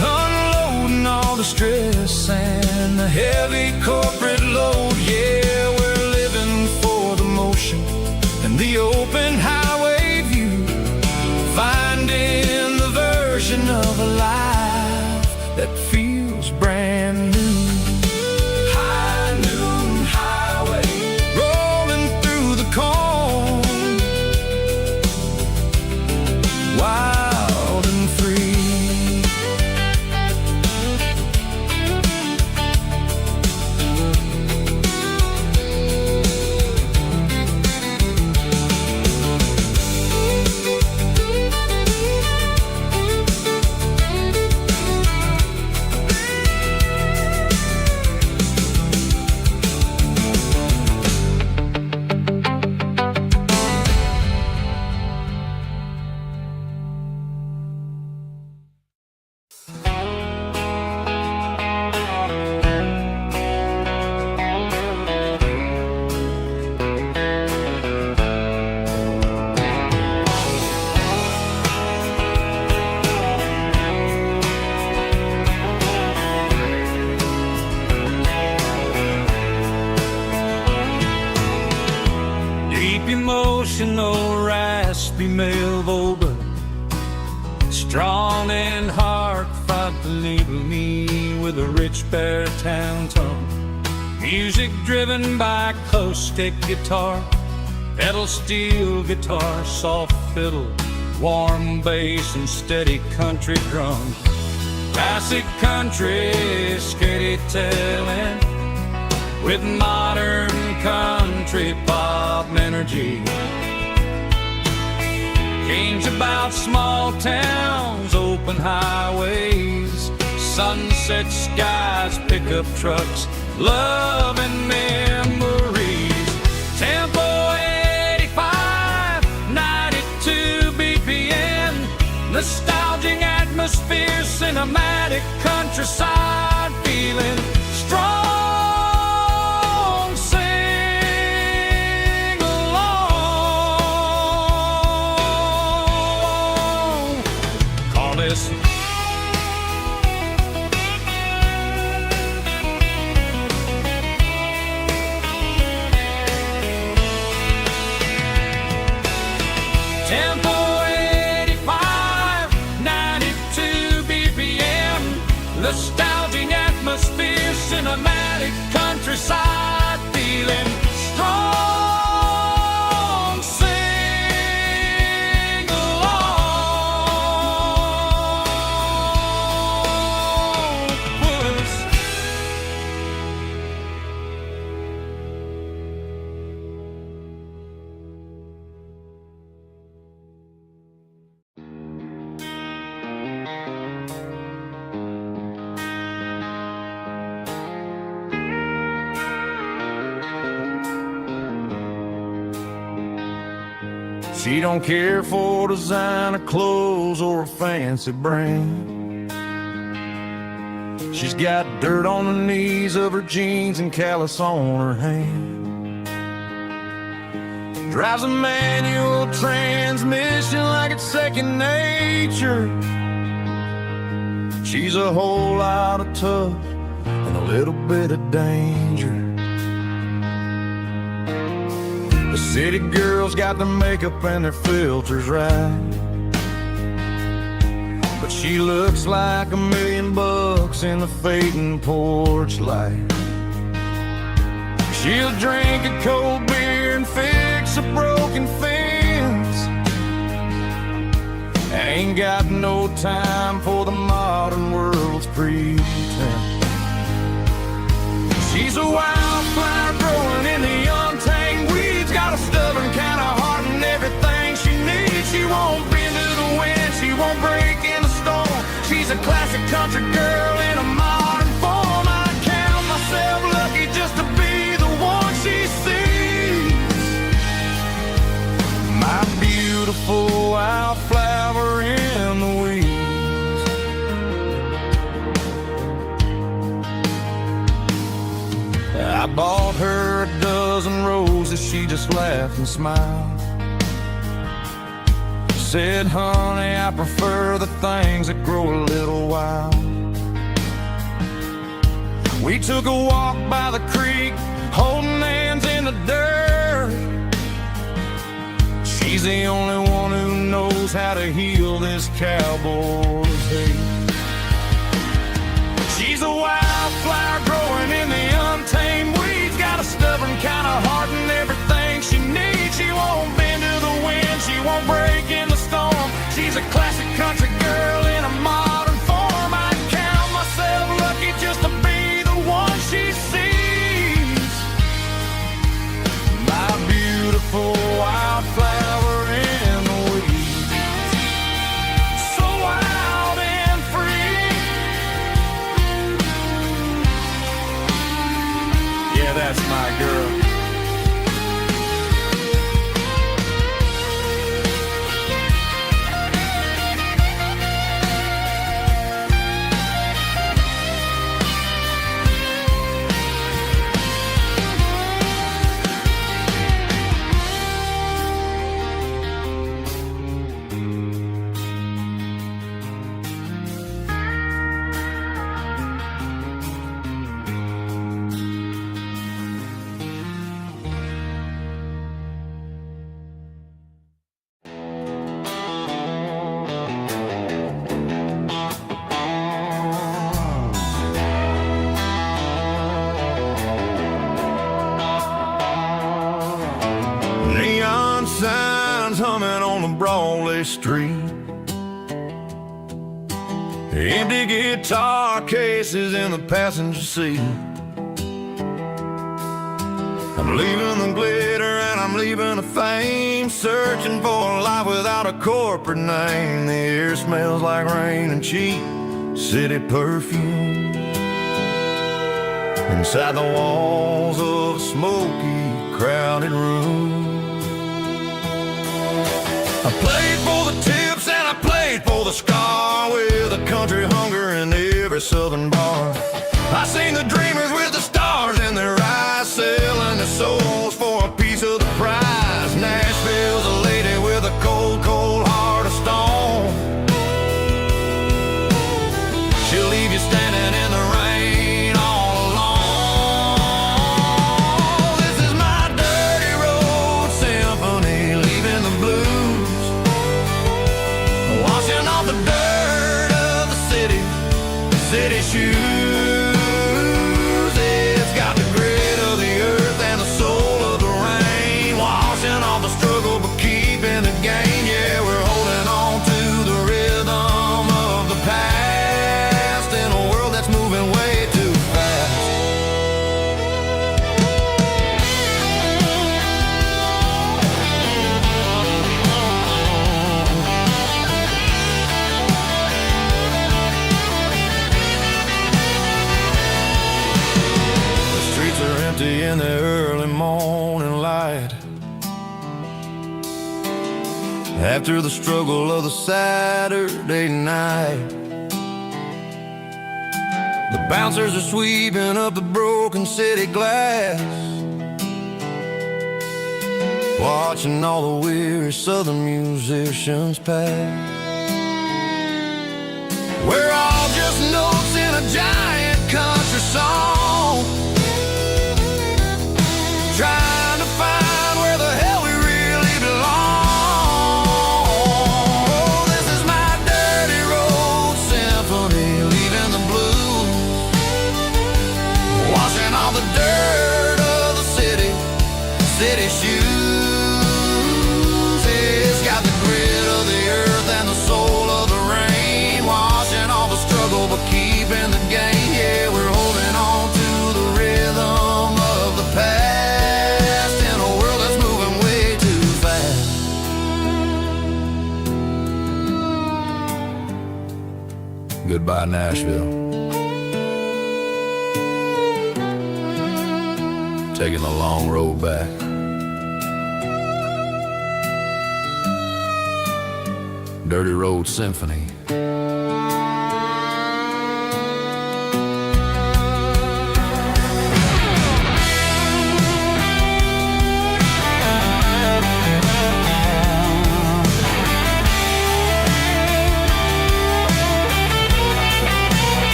unloading all the stress and the heavy corporate load. Yeah, we're living for the motion and the open highway view, finding the version of a life that feels brand new. High noon highway, rolling through the corn, wild and free. Emotional, raspy male vulgar, strong and heartfelt to label me with a rich baritone tone. Music driven by acoustic guitar, pedal steel guitar, soft fiddle, warm bass and steady country drums. Classic country storytelling with modern country pop energy. Kings about small towns, open highways, sunset skies, pickup trucks, love and memories. Tempo 85, 92 BPM, nostalgic atmosphere, cinematic countryside feeling strong. Sing along. Call this Tempo 85, 92 BPM, nostalgic atmosphere, cinematic countryside feeling strong. Sing along. Puss. She don't care for designer clothes or a fancy brand. She's got dirt on the knees of her jeans and callus on her hand. Drives a manual transmission like it's second nature. She's a whole lot of tough and a little bit of danger. The city girls got their makeup and their filters right, but she looks like $1 million in the fading porch light. She'll drink a cold beer and fix a broken fence. Ain't got no time for the modern world's pretense. She's a wildflower growing in the untamed weeds. Got a stubborn kind of heart and everything she needs. She won't bend to the wind, she won't break in the storm. She's a classic country girl in a modern form. I count myself lucky just to be the one she sees. My beautiful wildflower in the weeds. I bought her a dozen roses, she just laughed and smiled. Said, honey, I prefer the things that grow a little wild. We took a walk by the creek, holding hands in the dirt. She's the only one who knows how to heal this cowboy's hate. She's a wildflower growing in the untamed weeds. Got a stubborn kind of heart and everything she needs. She won't bend to the wind, she won't break in the storm. She's a classic country girl in a modern form. I count myself lucky just to be the one she sees. My beautiful wildflower in the weeds. So wild and free. Yeah, that's my girl. Neon signs humming on the Broadway street. Empty guitar cases in the passenger seat. I'm leaving the glitter and I'm leaving the fame, searching for a life without a corporate name. The air smells like rain and cheap city perfume inside the walls of a smoky, crowded room. I played for the tips and I played for the scar, with a country hunger in every southern bar. I seen the dreamers with the stars in their eyes, selling their souls for a piece of the prize. Nashville's a lady with a cold, cold heart of stone. She'll leave you standing in the rain all alone. This is my dirty road symphony, leaving the blues, washing off the dirt of the city shoes. It's got the grit of the earth and the soul of the rain, washing off the struggle but keeping the gain. Yeah, we're holding on to the rhythm of the past in a world that's moving way too fast. In the early morning light, after the struggle of the Saturday night, the bouncers are sweeping up the broken city glass, watching all the weary southern musicians pass. We're all just notes in a giant country song, trying to find where the hell we really belong. Oh, this is my dirty road symphony, leaving the blues, washing all the dirt of the city shoes. It's got the grit of the earth and the soul of the rain, washing all the struggle but keeping the gain. Yeah, we're holding on to the rhythm of the past. Goodbye, Nashville. Taking the long road back. Dirty Road Symphony.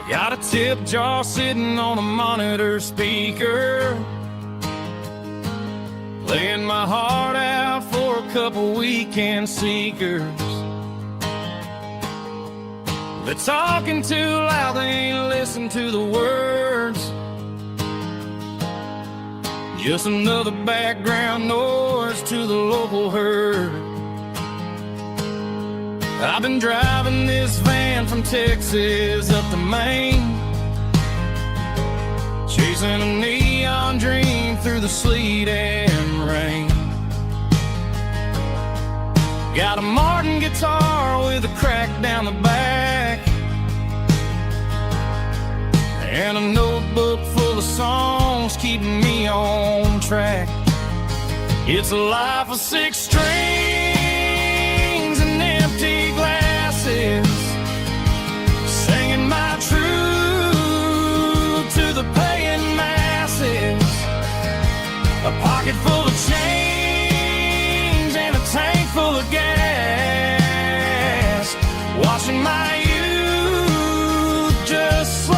Got a tip jar sitting on a monitor speaker, playing my heart out for a couple weekend seekers. They're talking too loud, they ain't listen to the words. Just another background noise to the local herd. I've been driving this van from Texas up to Maine, chasing a neon dream through the sleet and rain. Got a Martin guitar with a crack down the back, and a notebook full of songs keeping me on track. It's a life of 6 strings and empty glasses, singing my truth to the paying masses. A pocket full of change and a tank full of gas, watching my youth just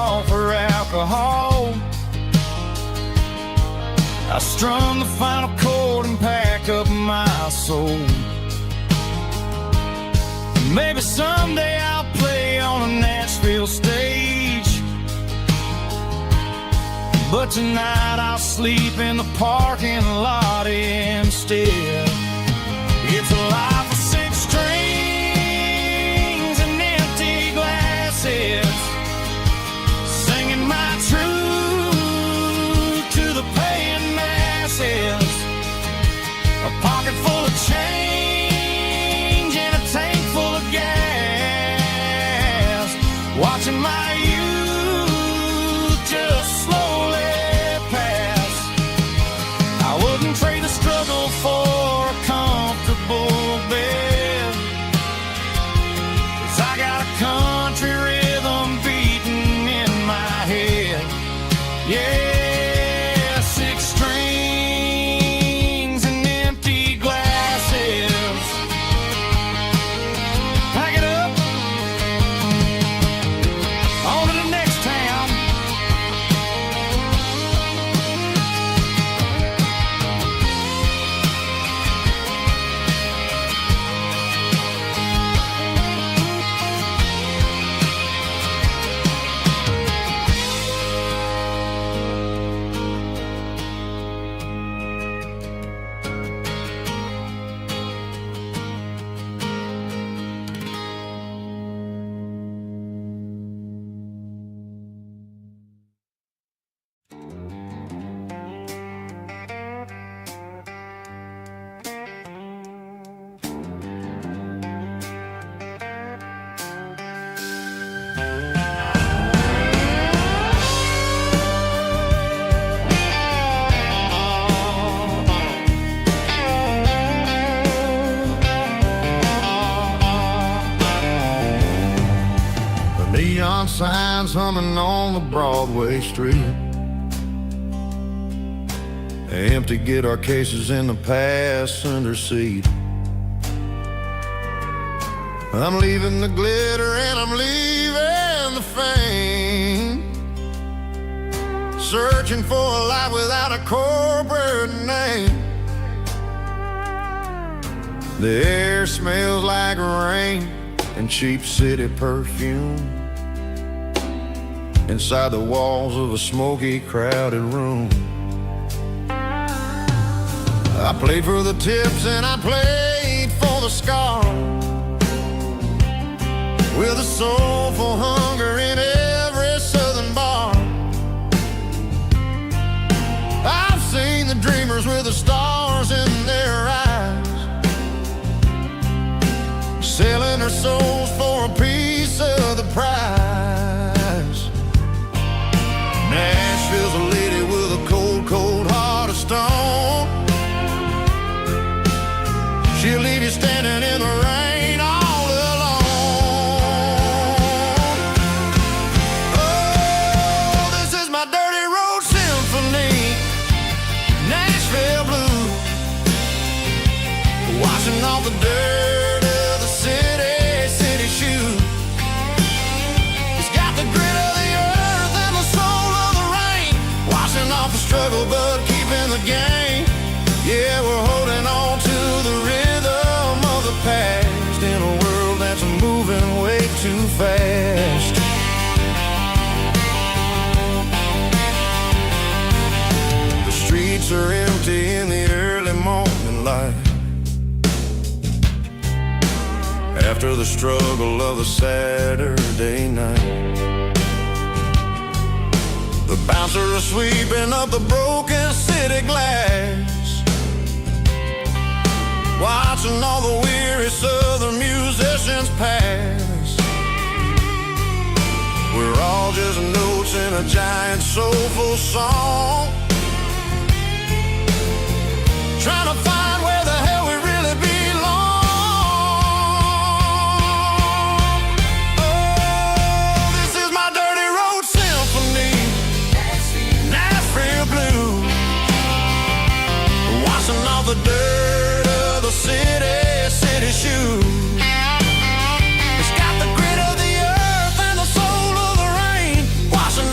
off her alcohol. I strummed the final chord and packed up my soul. Maybe someday I'll play on a Nashville stage, but tonight I'll sleep in the parking lot instead. It's a life of 6 strings and empty glasses, singing my truth to the paying masses. A pocket full of change and a tank full of gas, watching my youth just slowly pass. I wouldn't trade the struggle for a comfortable bed, 'cause I got a country rhythm beating in my head. Yeah, 6 strings and empty glasses. Pack it up, on to the next town. Neon signs humming on the Broadway street, empty guitar cases in the passenger seat. I'm leaving the glitter and I'm leaving the fame, searching for a life without a corporate name. The air smells like rain and cheap city perfume inside the walls of a smoky, crowded room. I played for the tips and I played for the scars, with a soulful hunger in every southern bar. I've seen the dreamers with the stars in their eyes, selling their souls for a piece of the prize. Nashville's a lady with a cold, cold heart of stone. She'll leave you standing in the rain all alone. Oh, this is my dirty road symphony, Nashville blues, washing off the dirt of the city shoes. It's got the grit of the earth and the soul of the rain, washing off the struggle but keeping the game. Yeah, we're holding on to the rhythm of the past in a world that's moving way too fast. The streets are empty in the early morning light, after the struggle of the Saturday night. The bouncers are sweeping up the broken city glass, watching all the weary southern musicians pass. We're all just notes in a giant soulful song, trying to find where the hell we really belong. Oh, this is my dirty road symphony, Nashville blues, washing off the dirt of the city shoes. It's got the grit of the earth and the soul of the rain, washing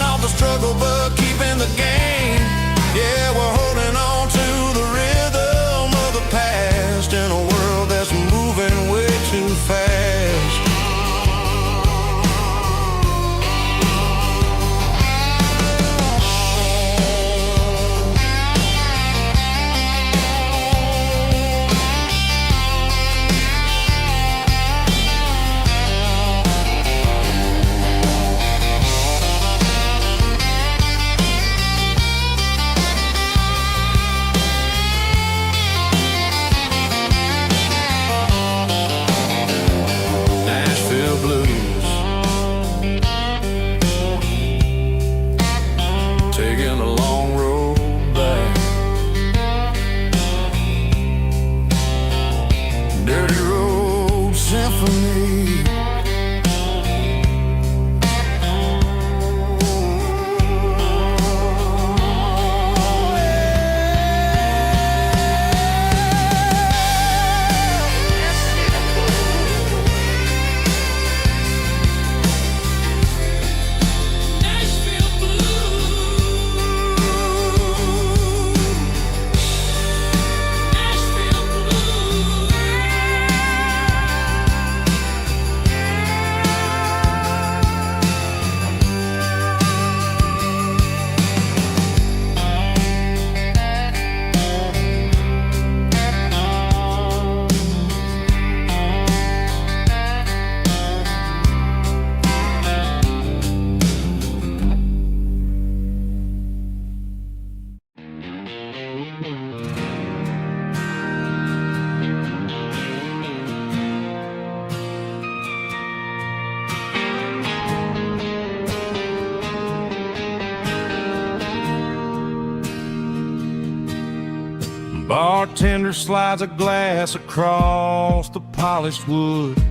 bartender slides a glass across the polished wood.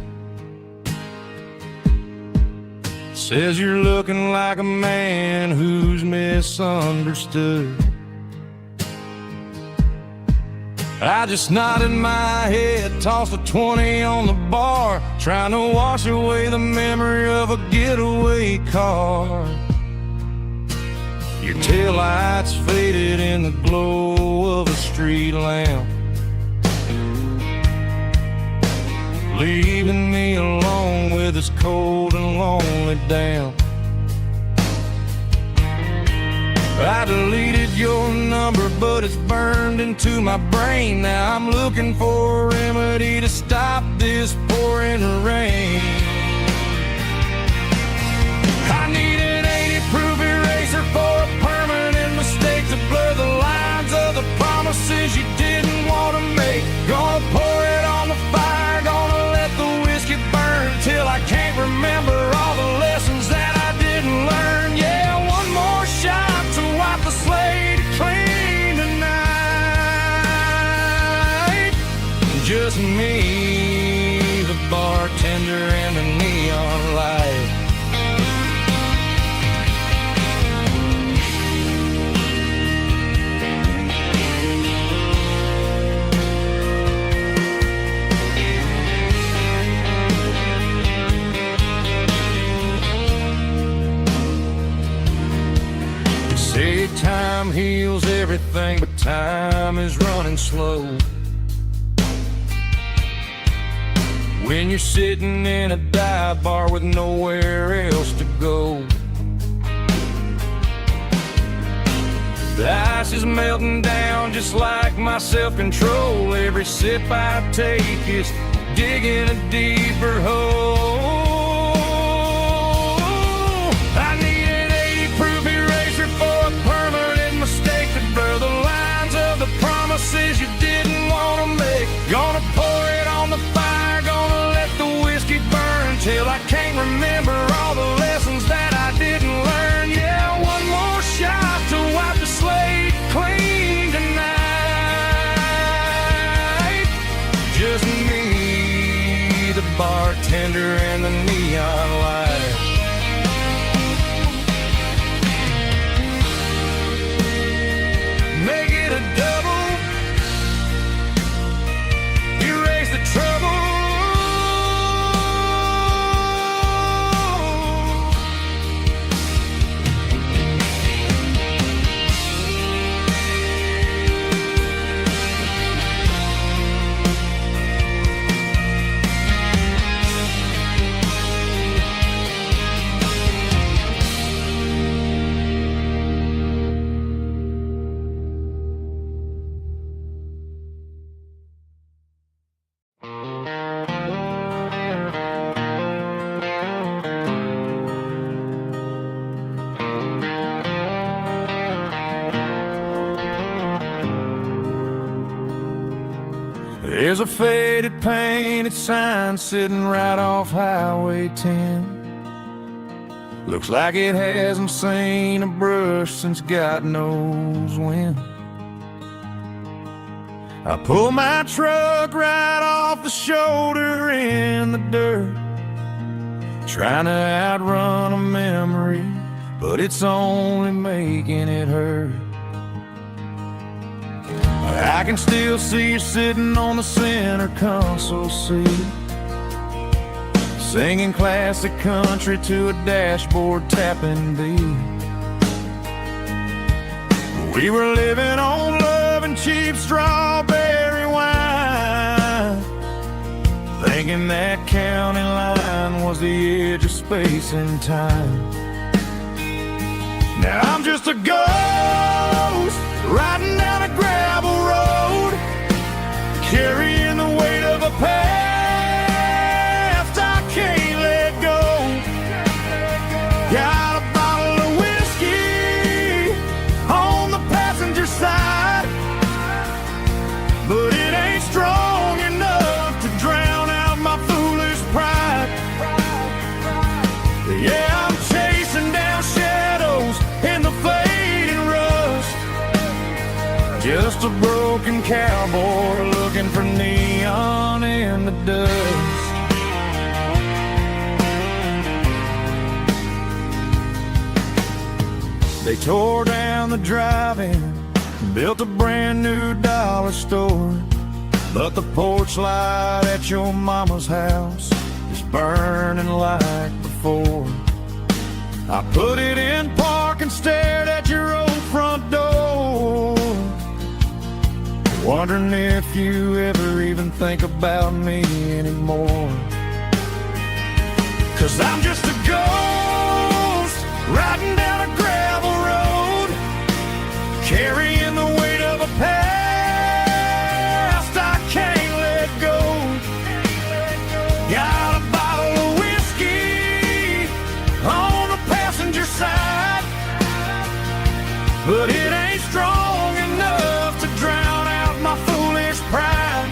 Says you're looking like a man who's misunderstood. I just nodded my head, tossed a 20 on the bar, trying to wash away the memory of a getaway car. Your taillights faded in the glow of a street lamp, leaving me alone with this cold and lonely damp. I deleted your number, but it's burned into my brain. Now I'm looking for a remedy to stop this pouring rain. I need an 80-proof eraser for a permanent mistake, to blur the lines of the promises you didn't want to make. Gonna pour it on the fire, gonna let the whiskey burn till I can't remember all the lessons that I didn't learn. Yeah, one more shot to wipe the slate clean tonight. Just me, the bartender, and the neon light. Say time heals everything, but time is running slow. When you're sitting in a dive bar with nowhere else to go, the ice is melting down just like my self-control. Every sip I take is digging a deeper hole. I need an 80-proof eraser for a permanent mistake, to blur the lines of the promises you didn't want to make. Gonna pour it on the fire, gonna let the whiskey burn till I can't remember all the lessons that I didn't learn. Yeah, one more shot to wipe the slate clean tonight. Just me, the bartender, and the neon light. Make it a double, erase the trouble. There's a faded painted sign sitting right off Highway 10. Looks like it hasn't seen a brush since God knows when. I pull my truck right off the shoulder in the dirt, trying to outrun a memory, but it's only making it hurt. I can still see you sitting on the center console seat, singing classic country to a dashboard tapping beat. We were living on love and cheap strawberry wine, thinking that county line was the edge of space and time. Now I'm just a ghost riding down a gravel road, carrying the weight of a past I can't let go. Got a bottle of whiskey on the passenger side, but it ain't strong enough to drown out my foolish pride. Yeah, I'm chasing down shadows in the fading rust, Just a broken cowboy looking for neon in the dust. They tore down the drive-in, built a brand new dollar store, but the porch light at your mama's house is burning like before. I put it in park and stared at your old front door, wondering if you ever even think about me anymore. 'Cause I'm just a ghost riding down a gravel road, carrying the weight of a past I can't let go. Got a bottle of whiskey on the passenger side, but it ain't strong enough to drown out my foolish pride.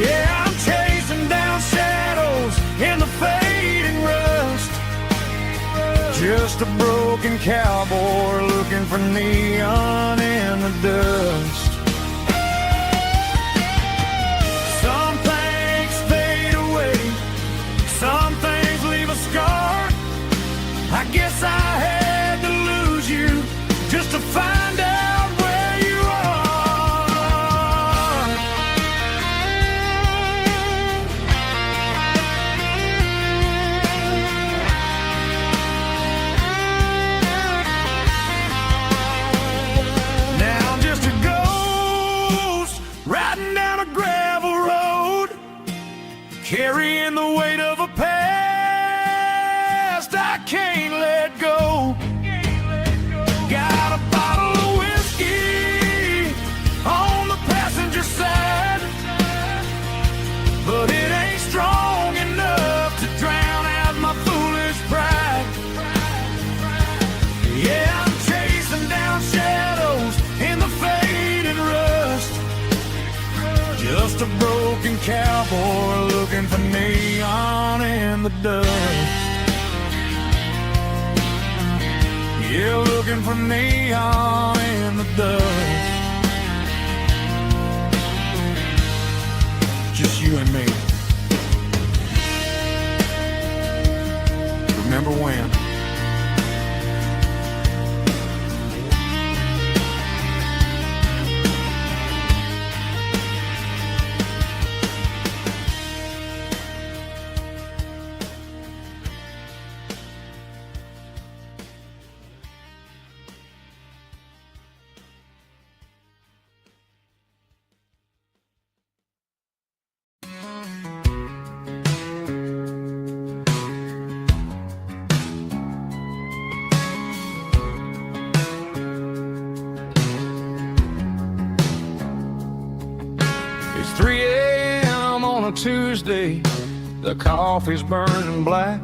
Yeah, I'm chasing down shadows in the fading rust, just a broken cowboy looking for neon in the dust. Some things fade away, some things leave a scar. I guess I had to lose you just to find out where you are. Now I'm just a ghost riding down a gravel road, carrying the weight of a past I can't let go. Got a bottle of whiskey on the passenger side, but it ain't strong enough to drown out my foolish pride. Yeah, I'm chasing down shadows in the fading rust, just a broken cowboy looking for neon in the dust. Yeah, looking for neon in the dust. Just you and me. Remember when? It's 3 a.m. on a Tuesday, the coffee's burning black.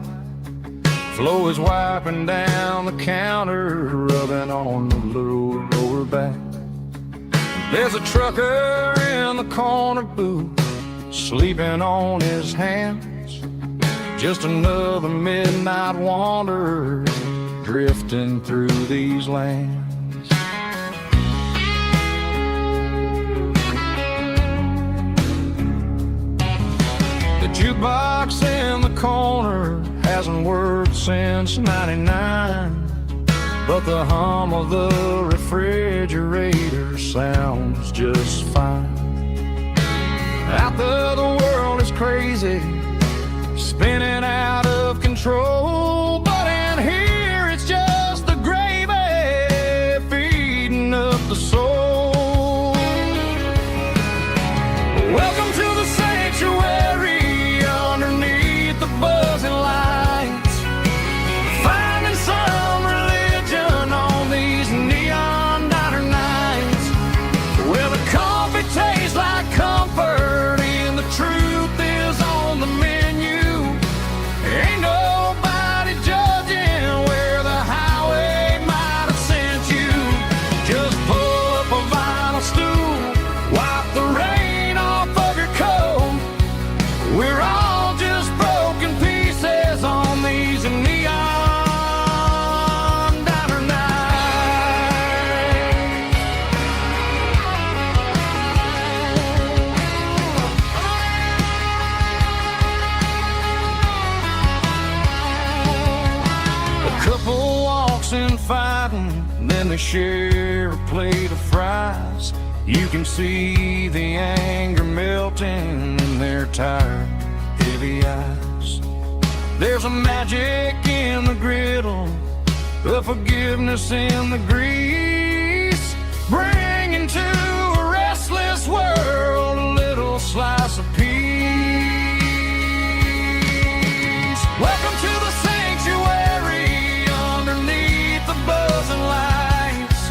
Flo is wiping down the counter, rubbing on the little lower back. There's a trucker in the corner booth, sleeping on his hands. Just another midnight wanderer, drifting through these lands. The jukebox in the corner hasn't worked since '99, but the hum of the refrigerator sounds just fine. Out there the world is crazy, spinning out of control, but in here it's just the gravy feeding up the soul. Welcome to the sanctuary underneath the buzzing lights, finding some religion on these neon diner nights, where the coffee tastes like comfort and the truth is on the menu. Ain't nobody fighting, then they share a plate of fries. You can see the anger melting in their tired, heavy eyes. There's a magic in the griddle, a forgiveness in the grease, bringing to a restless world a little slice of peace. Welcome to the sanctuary underneath the buzzing lights,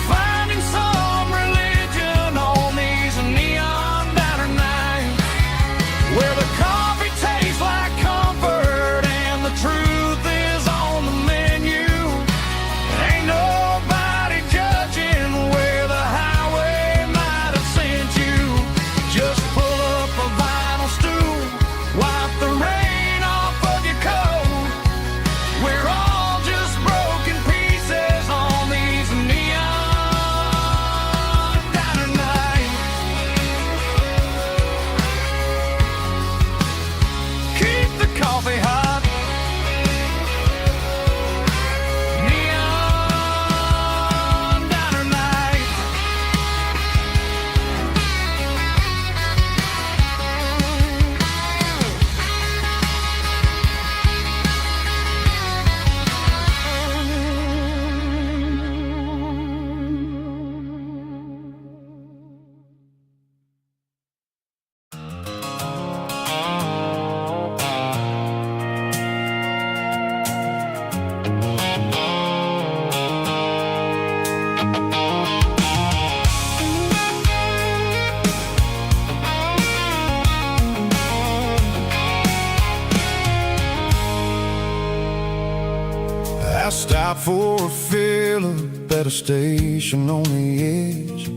finding some religion on these neon diner nights, where the coffee tastes like comfort and the truth is on the menu. Ain't nobody judging where the highway might have sent you. Just pull up a vinyl stool, wipe the rain off of your coat. We're all just broken pieces on these neon diner nights. Keep the coffee hot. Neon diner nights. I stopped for a fill-up at a station on the edge.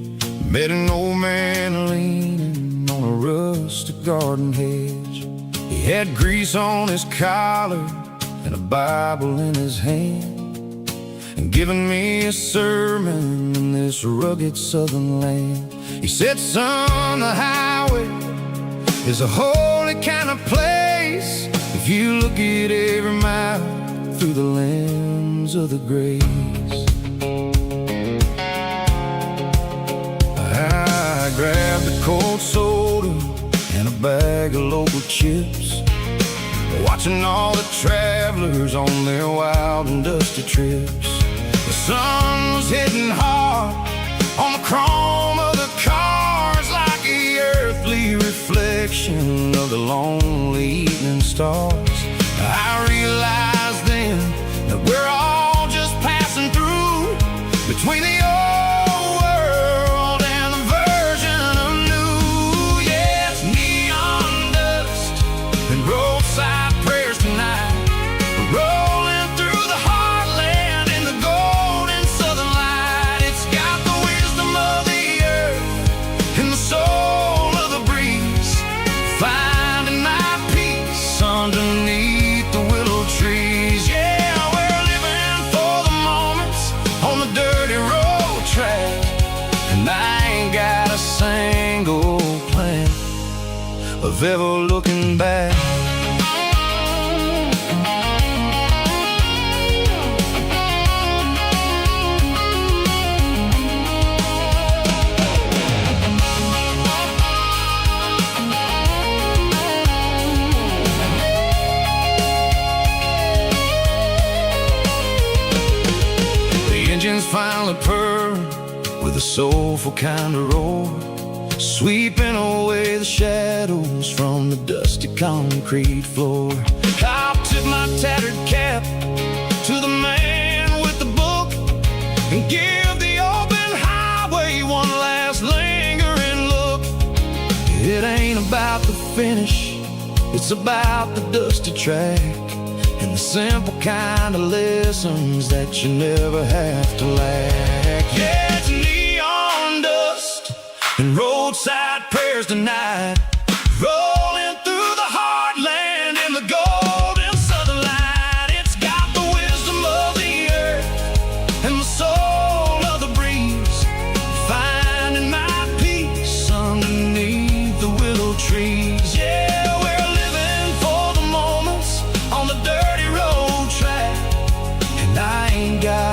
Met an old man leaning on a rustic garden hedge. He had grease on his collar and a Bible in his hand, and giving me a sermon in this rugged southern land. He said, son, the highway is a holy kind of place if you look at every mile through the lens of the grace. I grabbed a cold soda and a bag of local chips, watching all the travelers on their wild and dusty trips. The sun was hitting hard on the chrome of the cars, like the earthly reflection of the lonely evening stars. I realized then that we're all just passing through between the old world and the version of new. Yeah, it's neon dust and roadside prayers tonight, rolling through the heartland in the golden southern light. It's got the wisdom of the earth and the soul of the breeze, finding my peace underneath the willow trees. Yeah, we're living for the moments on the dirty road track, and I ain't got a single plan of ever looking back. Engines finally purr with a soulful kind of roar, sweeping away the shadows from the dusty concrete floor. I'll tip my tattered cap to the man with the book and give the open highway one last lingering look. It ain't about the finish, it's about the dusty track and the simple kind of lessons that you never have to lack. Yeah, it's neon dust and roadside prayers tonight, rolling through the heartland in the golden southern light. It's got the wisdom of the earth and the soul of the breeze, finding my peace underneath the willow trees. Yeah, we're living for the moments on the dirty road track, and I ain't got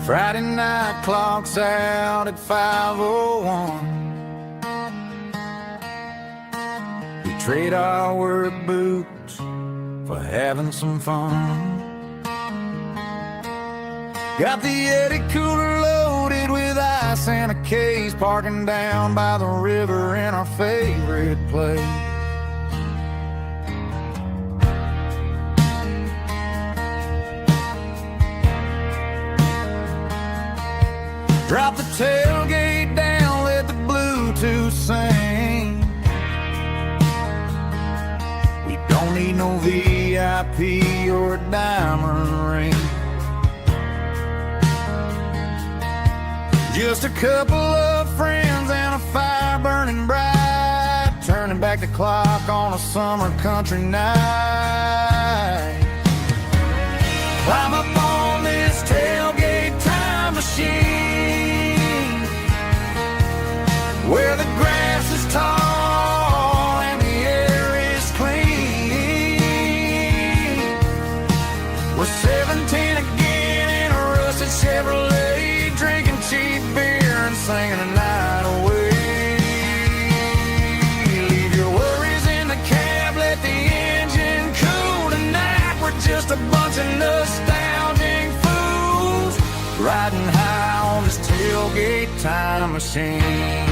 Friday night clocks out at 5:01. We trade our work boots for having some fun. Got the Yeti cooler loaded with ice and a case, parking down by the river in our favorite place. Drop the tailgate down, let the Bluetooth sing. We don't need no VIP or a diamond ring. Just a couple of friends and a fire burning bright, turning back the clock on a summer country night. Climb up on this tailgate time machine, where the grass is tall and the air is clean. We're 17 again in a rusted Chevrolet, drinking cheap beer and singing the night away. Leave your worries in the cab, let the engine cool tonight. We're just a bunch of nostalgic fools, riding high on this tailgate time machine.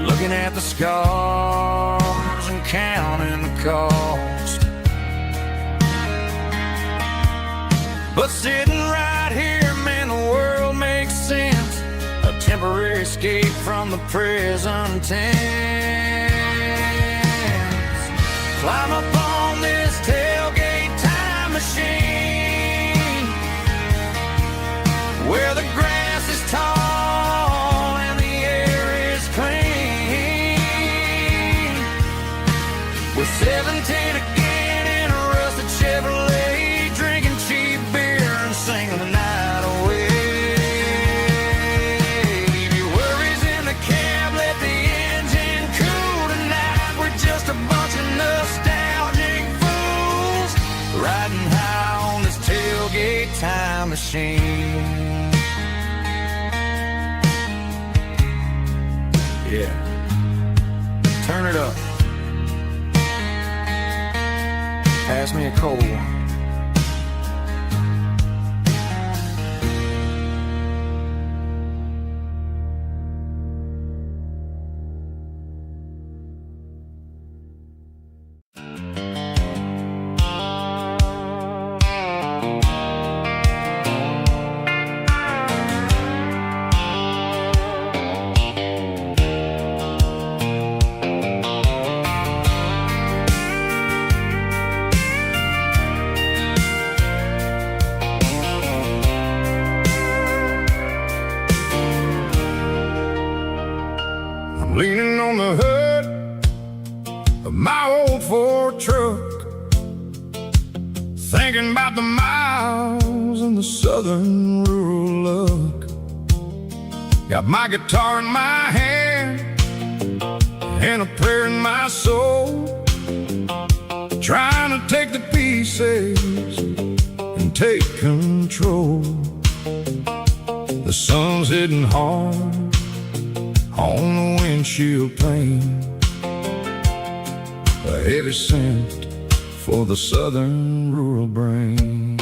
Looking at the scars and counting the cost, but sitting right here, man, the world makes sense. A temporary escape from the present tense. Climb up on this tailgate time machine, where the grass is tall and the air is clean. We're 17 again in a rusted Chevrolet, drinking cheap beer and singing the night away. Leave your worries in the cab, let the engine cool tonight. We're just a bunch of nostalgic fools, riding high on this tailgate time machine. Yeah, turn it up. Pass me a cold one. Leaning on the hood of my old Ford truck, thinking about the miles and the southern rural look. Got my guitar in my hand and a prayer in my soul, trying to take the pieces and take control. The sun's hitting hard on the windshield pane, a heavy scent for the southern rural brain.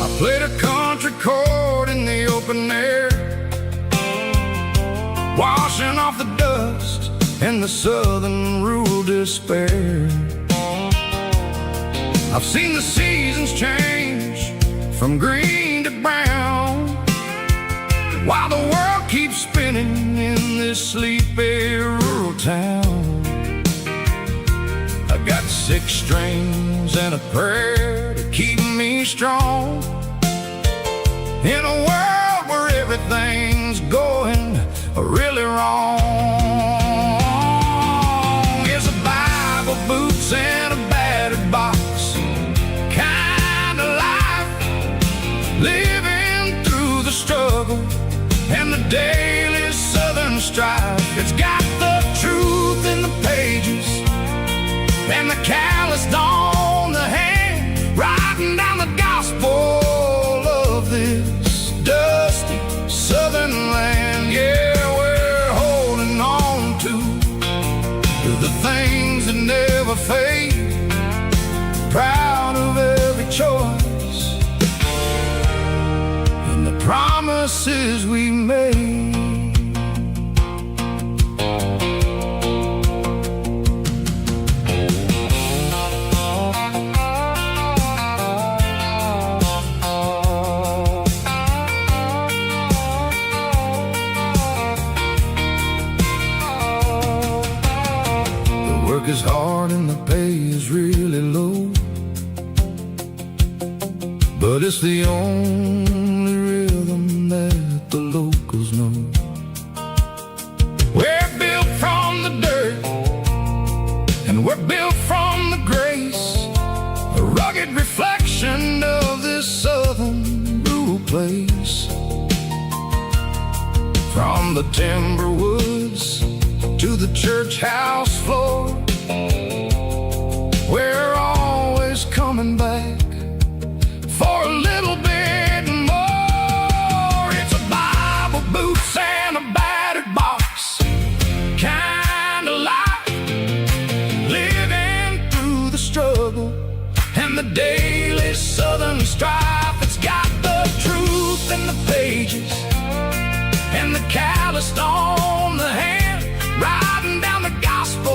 I played a country chord in the open air, washing off the dust and the southern rural despair. I've seen the seasons change from green to brown, while the world keeps spinning in this sleepy rural town. I got 6 strings and a prayer to keep me strong, in a world where everything's going are really wrong. It's a Bible, boots, and a battered box kind of life, living through the struggle and the daily southern strife. It's got the truth in the pages and the calloused on the hand, writing down the gospel of this dusty southern land. Yeah, we're holding on to the things that never fade, proud of every choice and the promises we made. Work is hard and the pay is really low, but it's the only rhythm that the locals know. We're built from the dirt and we're built from the grace, a rugged reflection of this southern rural place. From the timber woods to the church house floor, we're always coming back for a little bit more. It's a Bible, boots, and a battered box kind of life, living through the struggle and the daily southern strife. It's got the truth in the pages and the calloused on the hand, writing down the gospel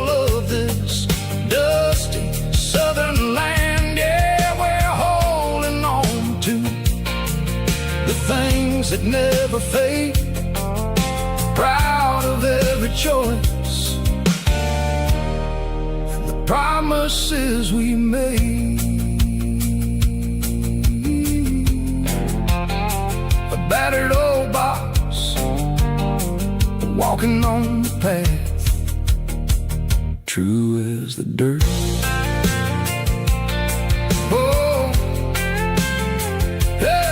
of this dusty southern land. Yeah, we're holding on to the things that never fade, proud of every choice and the promises we made. A battered old box, walking on the path, true as the dirt. Oh, hey.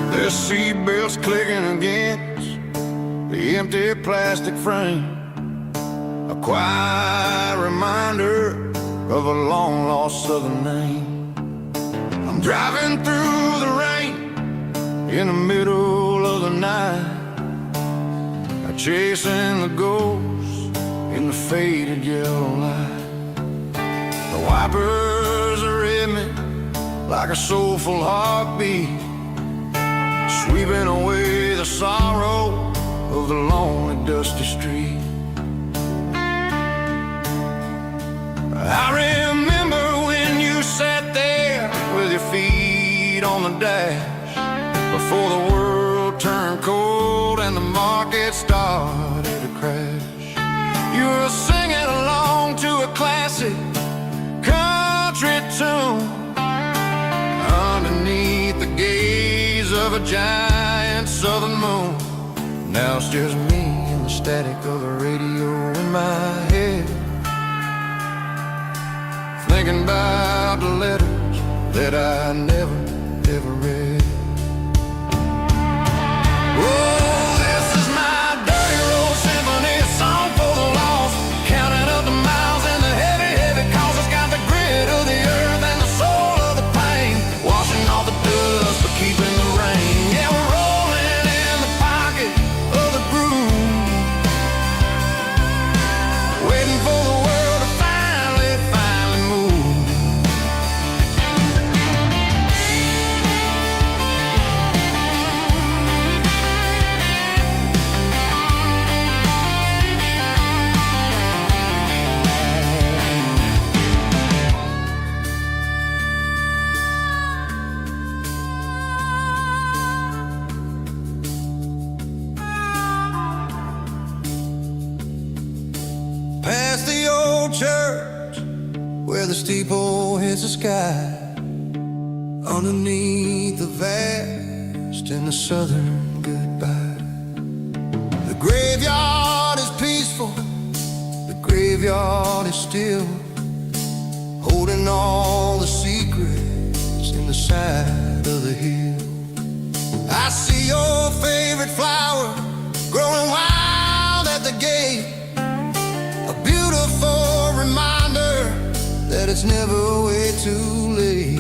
The seatbelt's clicking against the empty plastic frame, a quiet reminder of a long-lost southern name. I'm driving through the rain in the middle of the night, chasing the ghosts in the faded yellow light. The wipers are in me like a soulful heartbeat, sweeping away the sorrow of the lonely dusty street. I remember when you sat there with your feet on the dash, before the world turned cold and the market started to crash. You were singing along to a classic country tune underneath the gaze of a giant southern moon. Now it's just me and the static of the radio in my head, thinking about the letters that I never, ever read. Oh, this is my dirty road symphony, a song for the lost, counting up the miles and the heavy, heavy calls. It's got the grit of the earth and the soul of the pain, washing off the dust but keeping the rain. Yeah, we're rolling in the pocket of the groove, old church where the steeple hits the sky, underneath the vast and the southern goodbye. The graveyard is peaceful, the graveyard is still, holding all the secrets in the side of the hill. I see your favorite flower growing wild at the gate, a beautiful reminder that it's never way too late.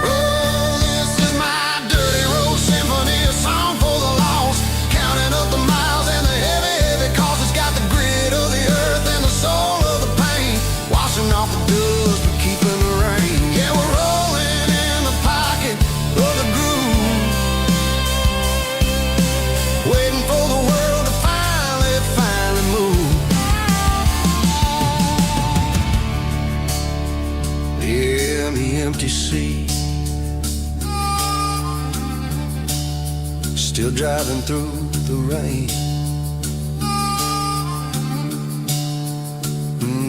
Oh, this is my dirty road symphony, a song for the lost, counting up the miles and the heavy, heavy cost. It's got the grit of the earth and the soul of the pain, washing off the dust but keeping the rain. Yeah, we're rolling in the pocket of the groove, waiting for the world to finally move. Yeah, the empty sea, still driving through the rain.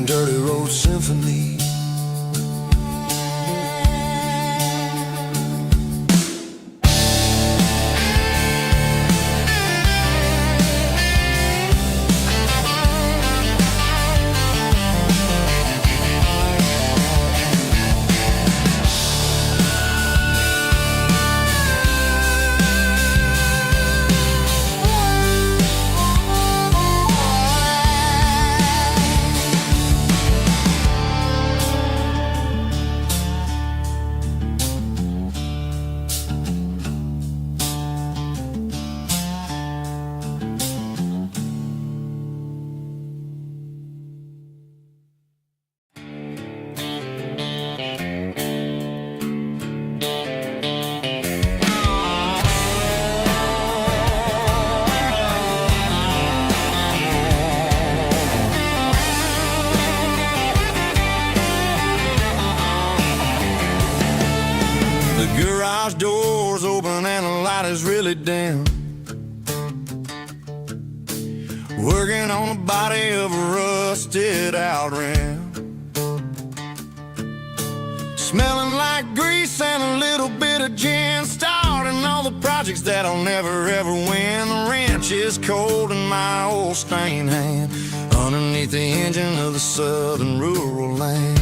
Dirty road symphony. Garage doors open and the light is really dim, working on the body of a rusted out rim, smelling like grease and a little bit of gin, starting all the projects that'll never ever win. The wrench is cold in my old stained hand, underneath the engine of the southern rural land.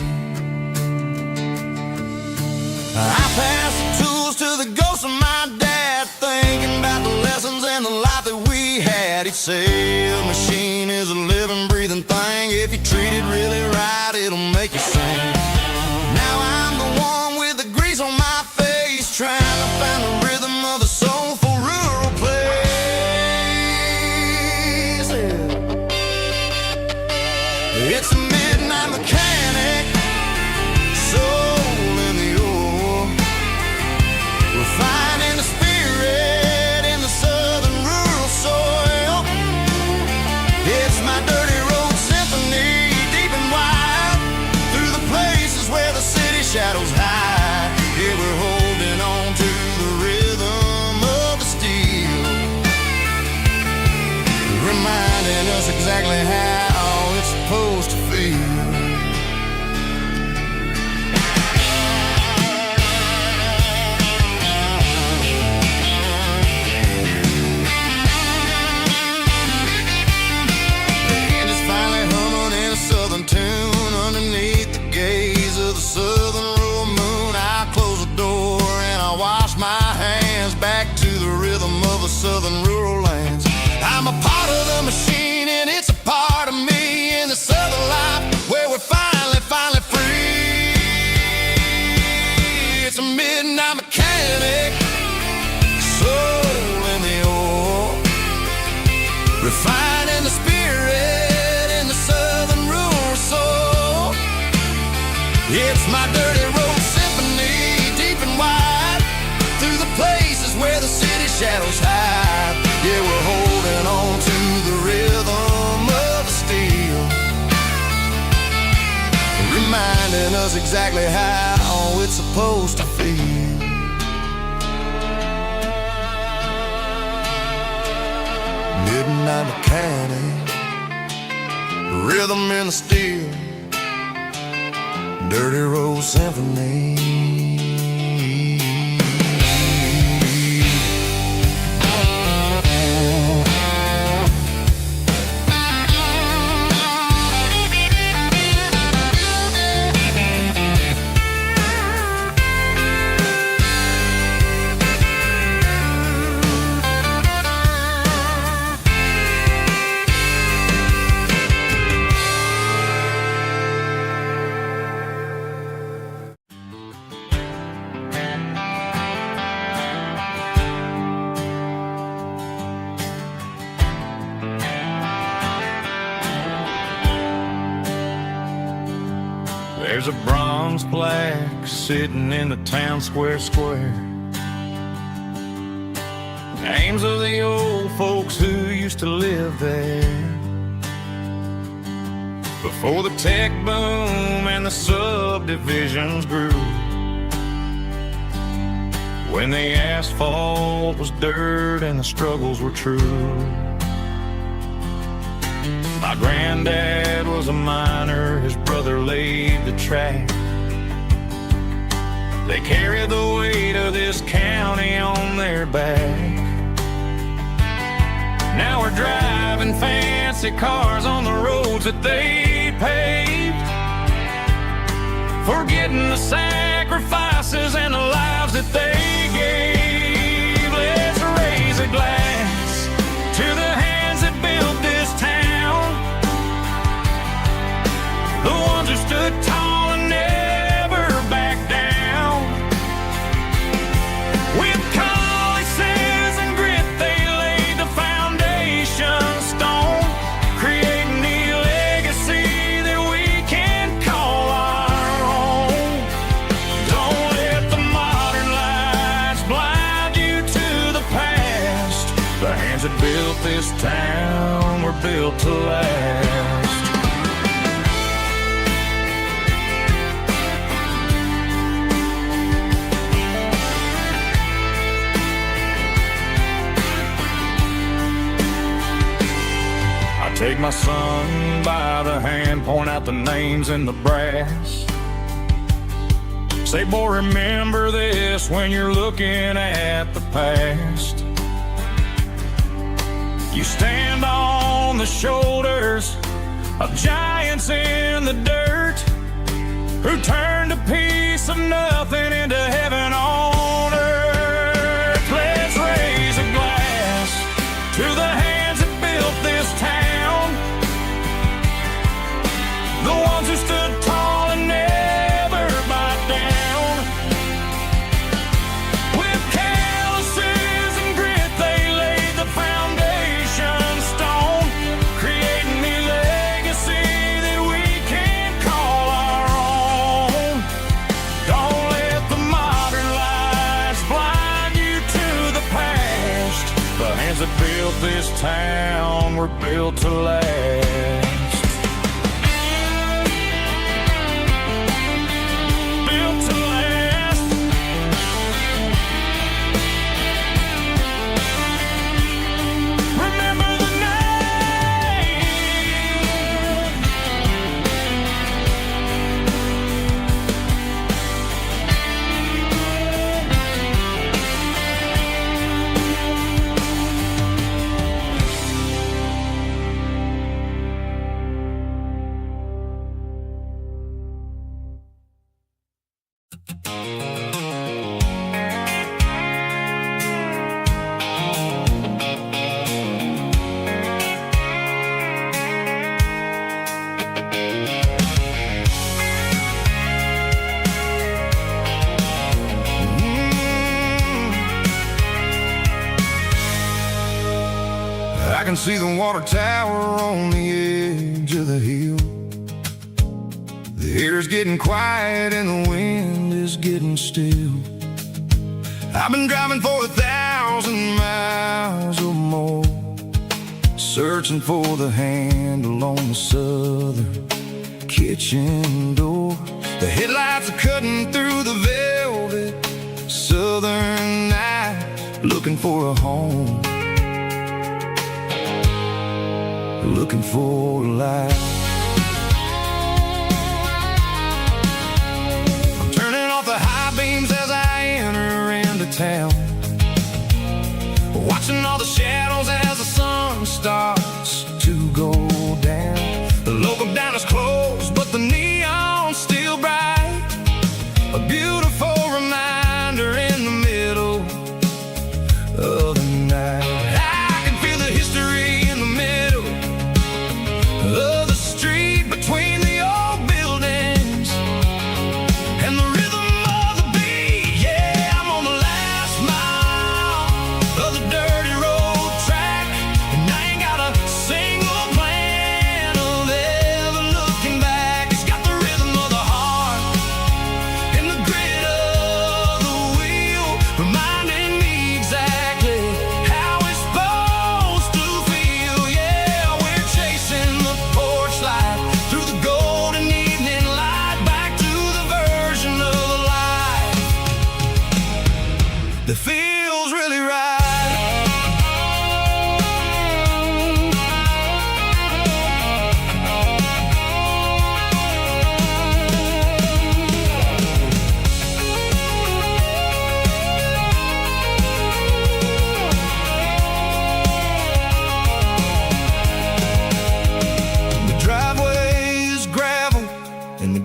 I pass the tools to the ghost of my dad, thinking about the lessons and the life that we had. He'd say a machine is a living, breathing thing. If you treat it really right, it'll make you sing. Now I'm the one with the grease on my face, trying to find the rhythm of the soulful rural place. It's a midnight mechanic, soul in the ore, refining the spirit in the southern rural soil. It's my dirty road symphony, deep and wide, through the places where the city shadows hide. Yeah, we're holding on to the rhythm of the steel, reminding us exactly how it's supposed to feel. Tune underneath the gaze of the southern rural moon. I close the door and I wash my hands, back to the rhythm of the southern rural lands. I'm a part of the machine and it's a part of me in the southern life where we're finally free. It's a midnight mechanic, soul in the ore, refining the spirit in the southern rural soul. It's my dirty road symphony, deep and wide, through the places where the city shadows hide. Yeah, we're holding on to the rhythm of the steel, reminding us exactly how it's supposed to feel. Midnight mechanic, rhythm in the steel, dirty road symphony. There's a bronze plaque sitting in the town square. Names of the old folks who used to live there before the tech boom and the subdivisions grew, when the asphalt was dirt and the struggles were true. My granddad was a miner, his brother laid the track. They carried the weight of this county on their back. Now we're driving fancy cars on the roads that they paved, forgetting the sacrifices and the lives that they gave. Let's raise a glass to the hands that built this town, the ones who stood tall and never backed down. With calluses and grit, they laid the foundation stone, creating the legacy that we can call our own. Don't let the modern lights blind you to the past. The hands that built this town were built to last. Take my son by the hand, point out the names in the brass. Say, boy, remember this when you're looking at the past. You stand on the shoulders of giants in the dirt, who turned a piece of nothing into heaven on earth. Let's raise a glass to the hands that built this town, the ones who stood tall and never backed down. With calluses and grit, they laid the foundation stone, creating the legacy that we can call our own. Don't let the modern lights blind you to the past. The hands that built this town were built to last. I can see the water tower on the edge of the hill. The air's getting quiet and the wind is getting still. I've been driving for 1,000 miles or more, searching for the handle on the southern kitchen door. The headlights are cutting through the velvet southern night, looking for a home, looking for a life.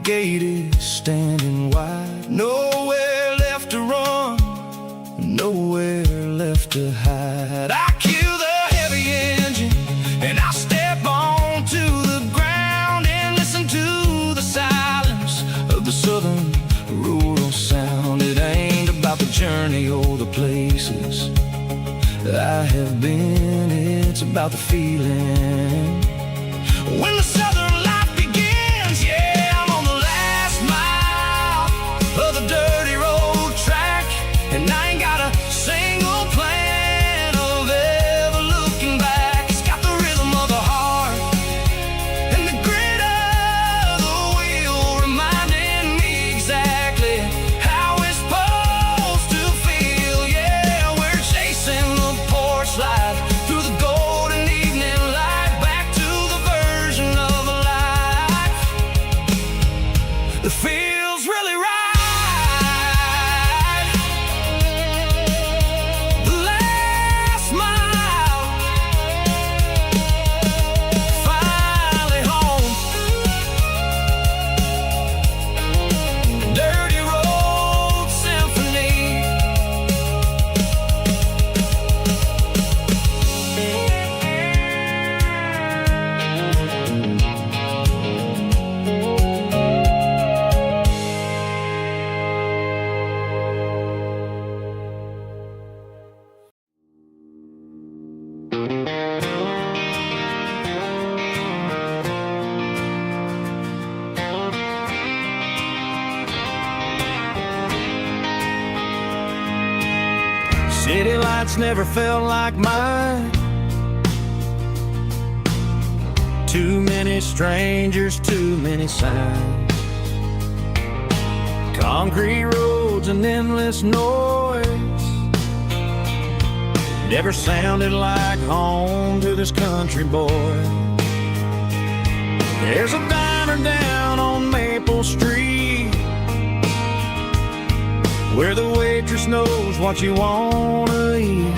gate is standing wide. Nowhere left to run, nowhere left to hide. I kill the heavy engine and I step onto the ground and listen to the silence of the southern rural sound. It ain't about the journey or the places I have been, it's about the feeling. When the southern life begins, yeah, I'm on the last mile of the dirty road track, and I ain't got a single plan of ever looking back. It's got the rhythm of the heart and the grit of the wheel, reminding me exactly how it's supposed to feel. Yeah, we're chasing the porch light through the golden evening light, back to the version of a life that feels really right. The last mile, finally home. Dirty road symphony. City lights never felt like mine. Too many strangers, too many signs. Concrete roads and endless noise never sounded like home to this country boy. There's a diner down on Maple Street where the waitress knows what you wanna eat,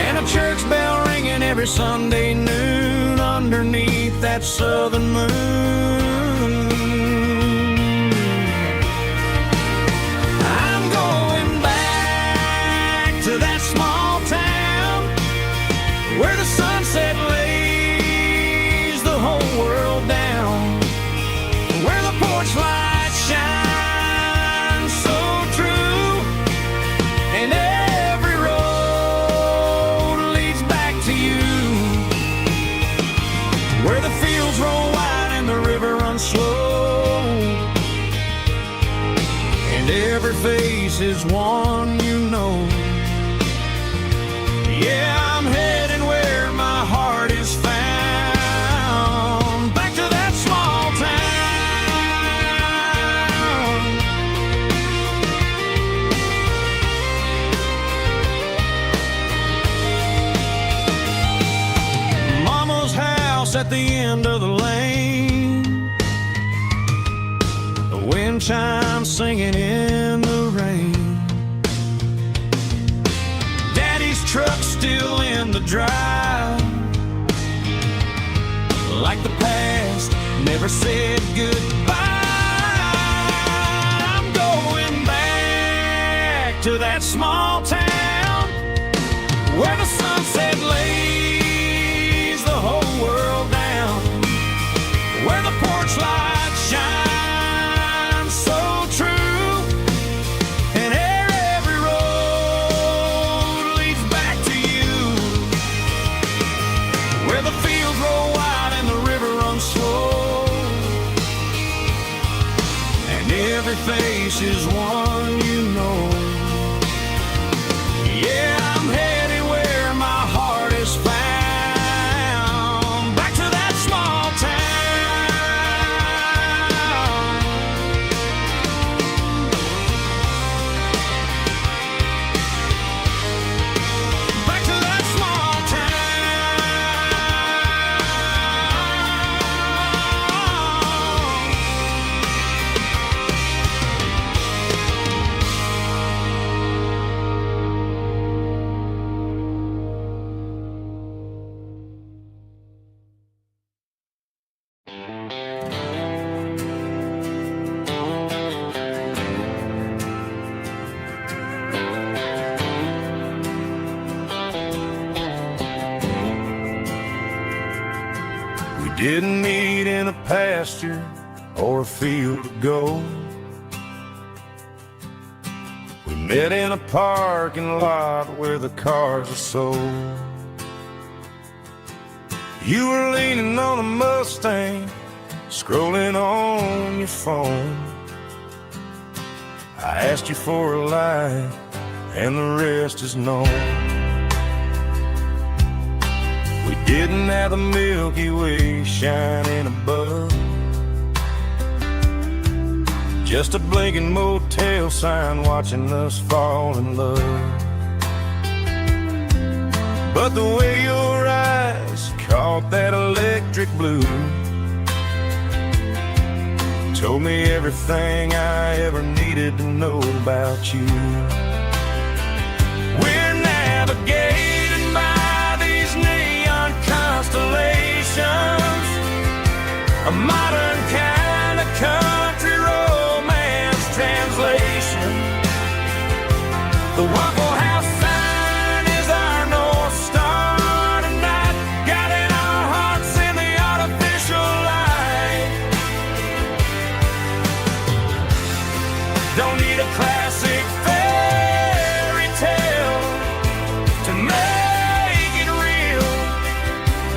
and a church bell ringing every Sunday noon underneath that southern moon. I'm going back to that small town where the sunset lays the whole world down, where the porch lights shine so true, and every road leads back to you, where the fields roll wide and the river runs slow, and every face is one you know. Yeah, I'm heading where my heart is found, back to that small town. Mama's house at the end of the lane, the wind chimes singing in the rain. Daddy's truck still in the drive, like the past never said goodbye. I'm going back to that small town where the sunset lays the whole world down, where the porch lights shine so true, and every road leads back to you, where the fields roll wide and the river runs slow, and every face is one you know. Yeah, I'm heading where my heart is found, back to that small town, back to that small town. We didn't meet in a pasture or a field of gold. We met in a parking lot where the cars are sold. You were leaning on a Mustang, scrolling on your phone. I asked you for a light, and the rest is known. We didn't have the Milky Way shining above, just a blinking motel sign watching us fall in love. But the way your eyes caught that electric blue told me everything I ever needed to know about you. We're navigating by these neon constellations, a modern kind of country romance translation. The Waffle House sign is our North Star tonight, guiding our hearts in the artificial light. Don't need a classic fairy tale to make it real,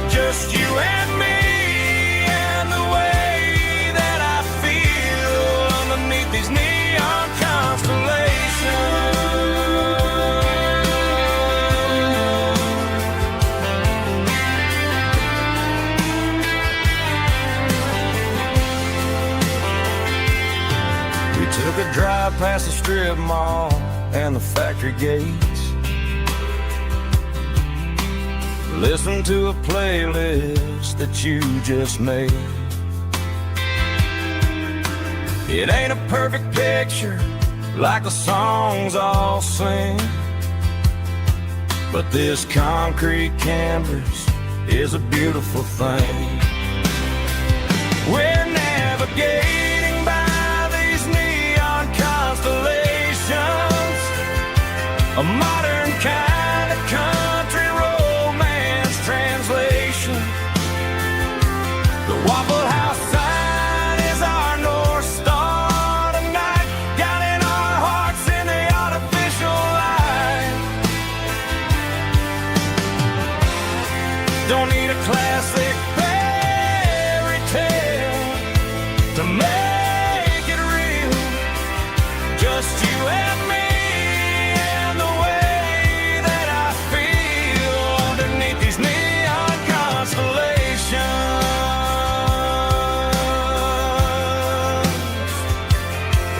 just you and me and the way that I feel underneath these neon constellations. We took a drive past the strip mall and the factory gates, listened to a playlist that you just made. It ain't a perfect picture like the songs all sing, but this concrete canvas is a beautiful thing. We're navigating by these neon constellations, a modern kind of country romance translation. The Waffle House sign is our North Star tonight, guiding our hearts in the artificial light. Don't need a classic fairy tale to make it real, just you and me and the way that I feel underneath these neon constellations.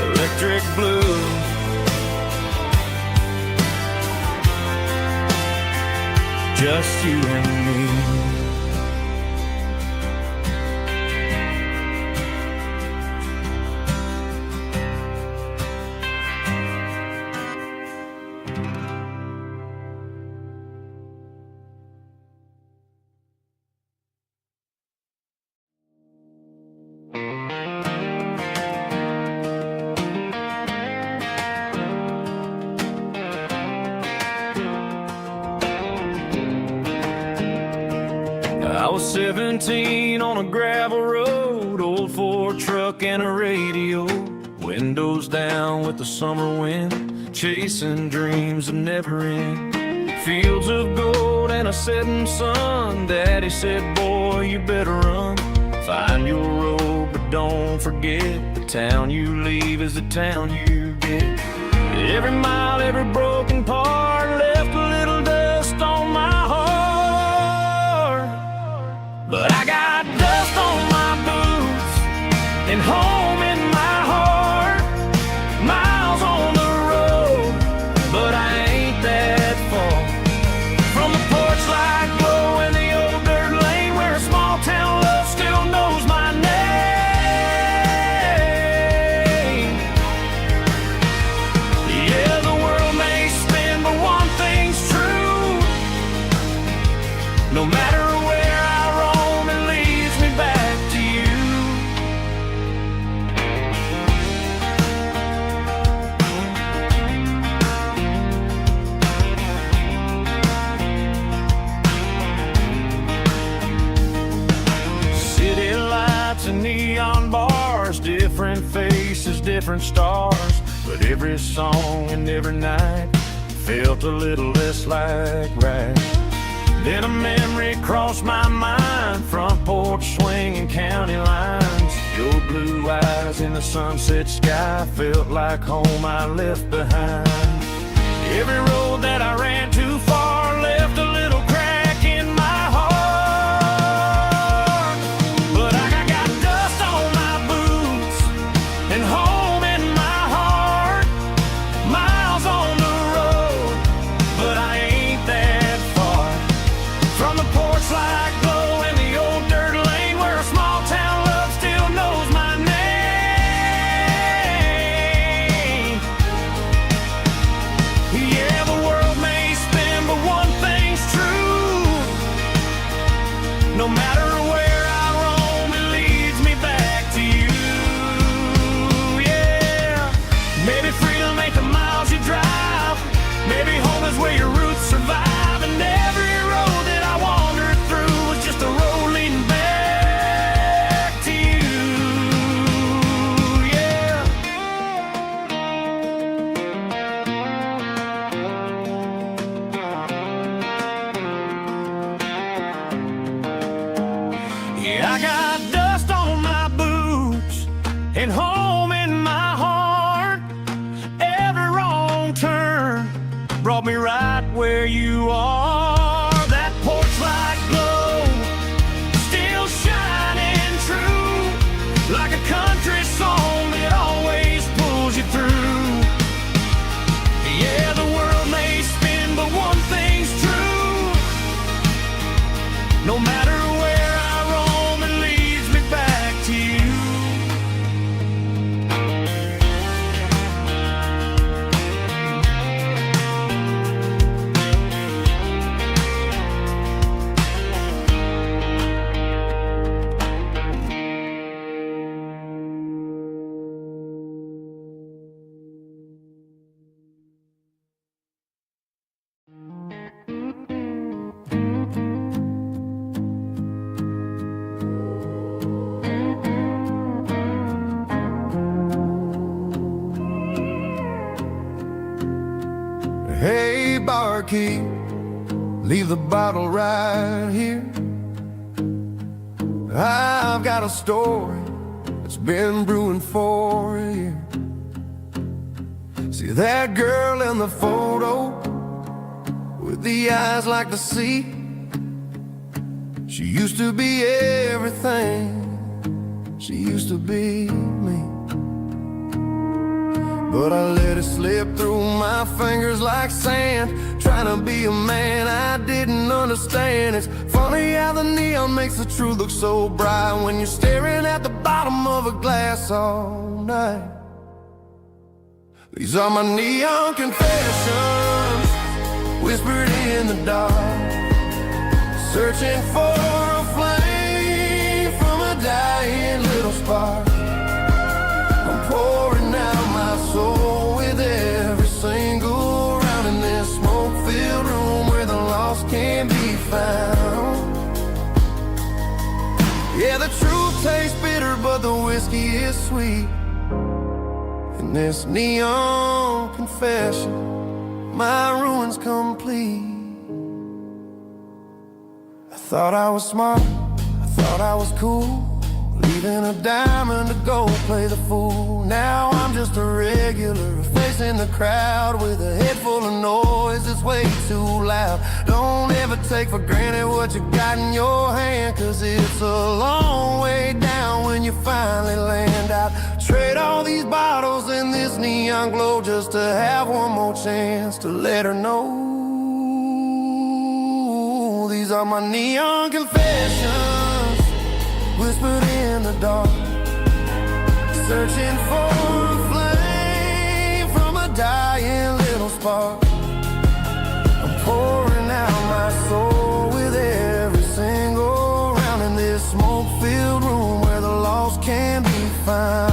Electric blue, just you and me. I was 17 on a gravel road, old Ford truck and a radio, windows down with the summer wind, chasing dreams that never end. Fields of gold and a setting sun, Daddy said, boy, you better run. Find your road, but don't forget, the town you leave is the town you get. Every mile, every broken part left a little dust on my heart, but I got dust on my boots and home in my heart. Miles on the road, but I ain't that far from the porch light glow in the old dirt lane where a small town love still knows my name. Yeah, the world may spin, but one thing's true. No matter where I roam, it leads me back to you. different stars, but every song and every night felt a little less like right. Then a memory crossed my mind, front porch swinging county lines. Your blue eyes in the sunset sky felt like home I left behind. Every road that I ran too far left a little crack in my heart. But I got dust on my boots and home in my heart. Miles on the road, but I ain't that far from the porch light glow and the old dirt lane where a small town love still knows my name. Yeah, the world may spin, but one thing's true. No matter where I roam, it leads me back to you. Yeah, maybe freedom ain't the miles you drive. Maybe home is where your roots survive. And every road that I wandered through was just a road leading back to you. Yeah. Yeah, I got dust on my boots and home in my heart. Every wrong turn brought me right where you are. That porch light glow still shining true, like a country song that always pulls you through. Yeah, the world may spin, but one thing's true. No matter where I roam, it leads me back to you. Hey, barkeep, leave the bottle right here. I've got a story that's been brewing for a year. See that girl in the photo with the eyes like the sea? She used to be everything, she used to be me. But I let it slip through my fingers like sand, trying to be a man I didn't understand. It's funny how the neon makes the truth look so bright when you're staring at the bottom of a glass all night. These are my neon confessions, whispered in the dark, searching for a flame from a dying little spark. I'm pouring out my soul with every single round in this smoke-filled room where the lost can be found. Yeah, the truth tastes bitter, but the whiskey is sweet. In this neon confession, my ruin's complete. I thought I was smart, I thought I was cool, leaving a diamond to go play the fool. Now I'm just a regular, facing the crowd with a head full of noise that's way too loud. Don't ever take for granted what you got in your hand, cause it's a long way down when you finally land out. Trade all these bottles and this neon glow just to have one more chance to let her know. These are my neon confessions, whispered in the dark, searching for a flame from a dying little spark. I'm pouring out my soul with every single round in this smoke-filled room where the lost can be found.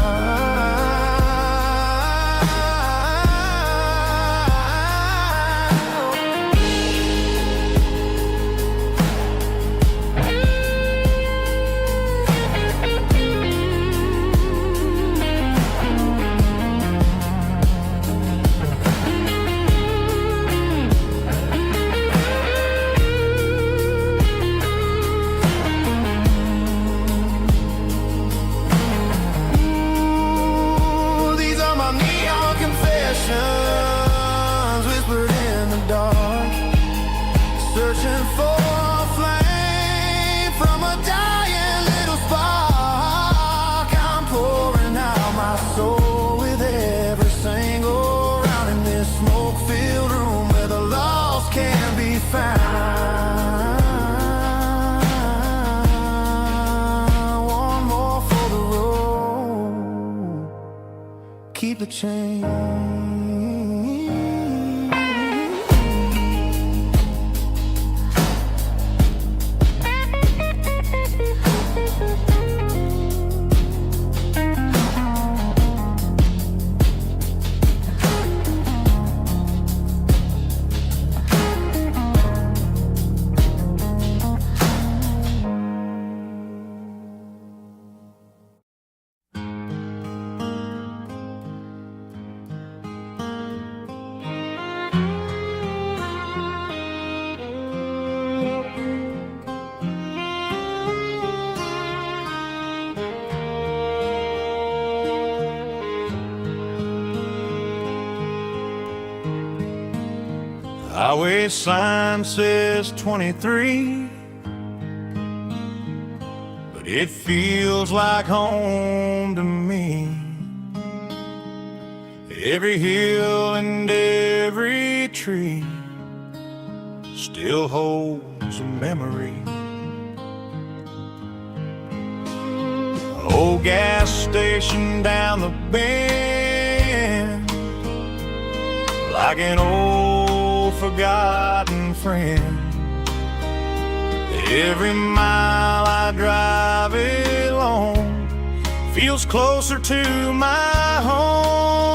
change. Highway sign says 23, but it feels like home to me. Every hill and every tree still holds a memory. An old gas station down the bend, like an old forgotten friend. Every mile I drive it along feels closer to my home.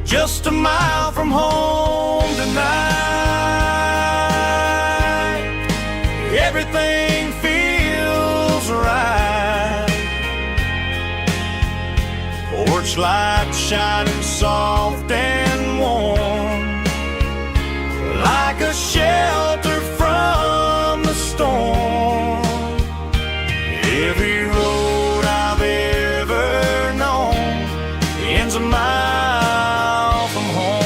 Just a mile from home tonight, everything feels right. Porch light shining soft and warm, like a shelter from the storm. Every road I've ever known ends a mile from home.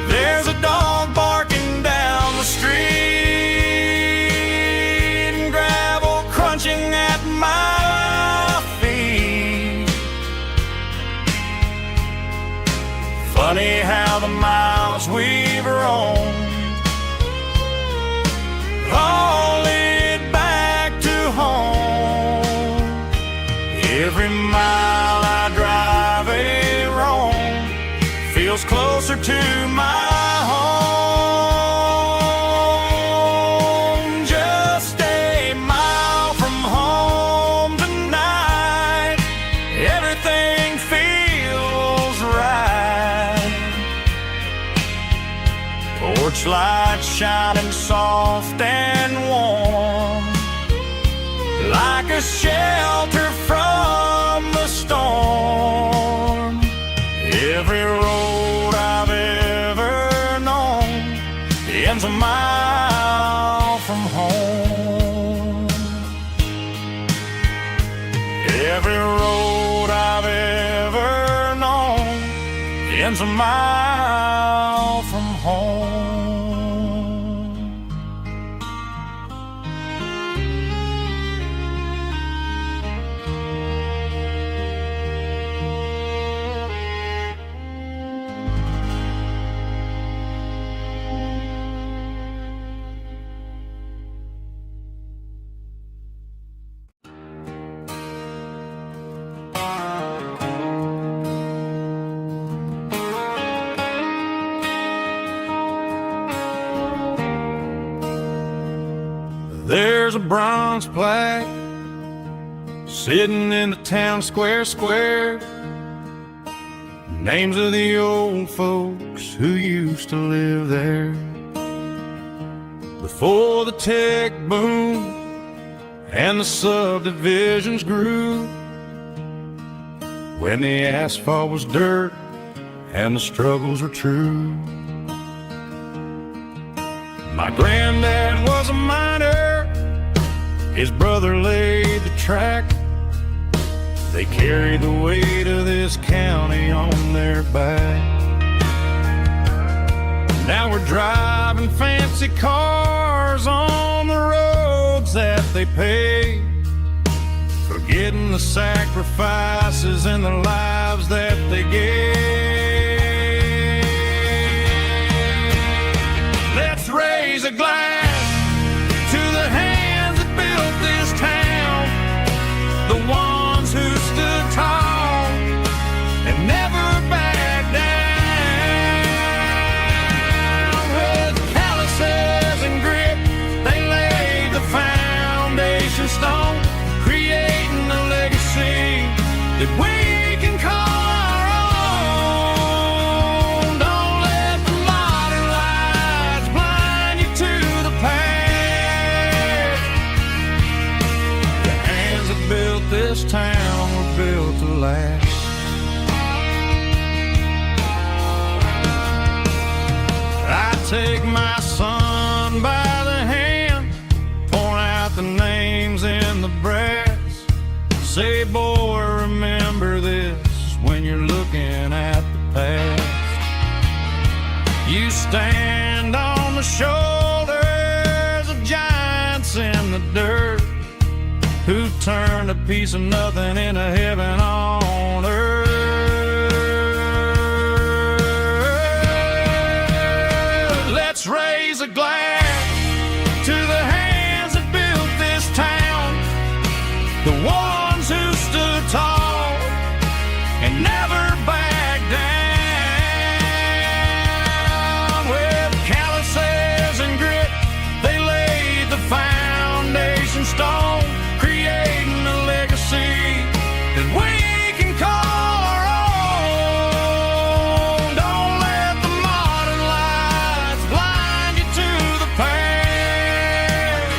There's a dog barking down the street, and gravel crunching at my feet. Funny how the miles we've roamed all lead back to home. Every mile I drive a roam feels closer to my home. Just a mile from home tonight, everything feels right. Porch light shining soft and warm, like a shelter from the storm. Every road I've ever known ends a mile from home. Every road I've ever known ends a mile from home. There's a bronze plaque sitting in the town square. Names of the old folks who used to live there before the tech boom and the subdivisions grew, when the asphalt was dirt and the struggles were true. My granddad was a miner, his brother laid the track. They carried the weight of this county on their back. Now we're driving fancy fancy cars on the roads that they paved, forgetting the sacrifices and the lives that they gave. Let's raise a glass to the hands that built this town, the ones who stood tall and never backed down. With calluses and grit, they laid the foundation stone, creating a legacy that we can call our own. Don't let the modern lights blind you to the past. The hands that built this town were built to last. I take my son by the hand, point out the names in the brass, say, boy, remember this when you're looking at the past. You stand on the shoulders of giants in the dirt, who turned a piece of nothing into heaven on earth. Let's raise a glass to the hands that built this town, the ones who stood tall and never backed down. With calluses and grit, they laid the foundation stone, creating a legacy that we can call our own. Don't let the modern lights blind you to the past.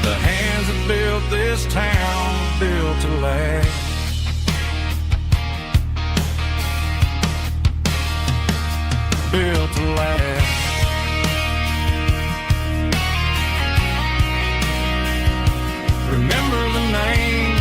The hands that built this town built to last. Built to last. Remember the names.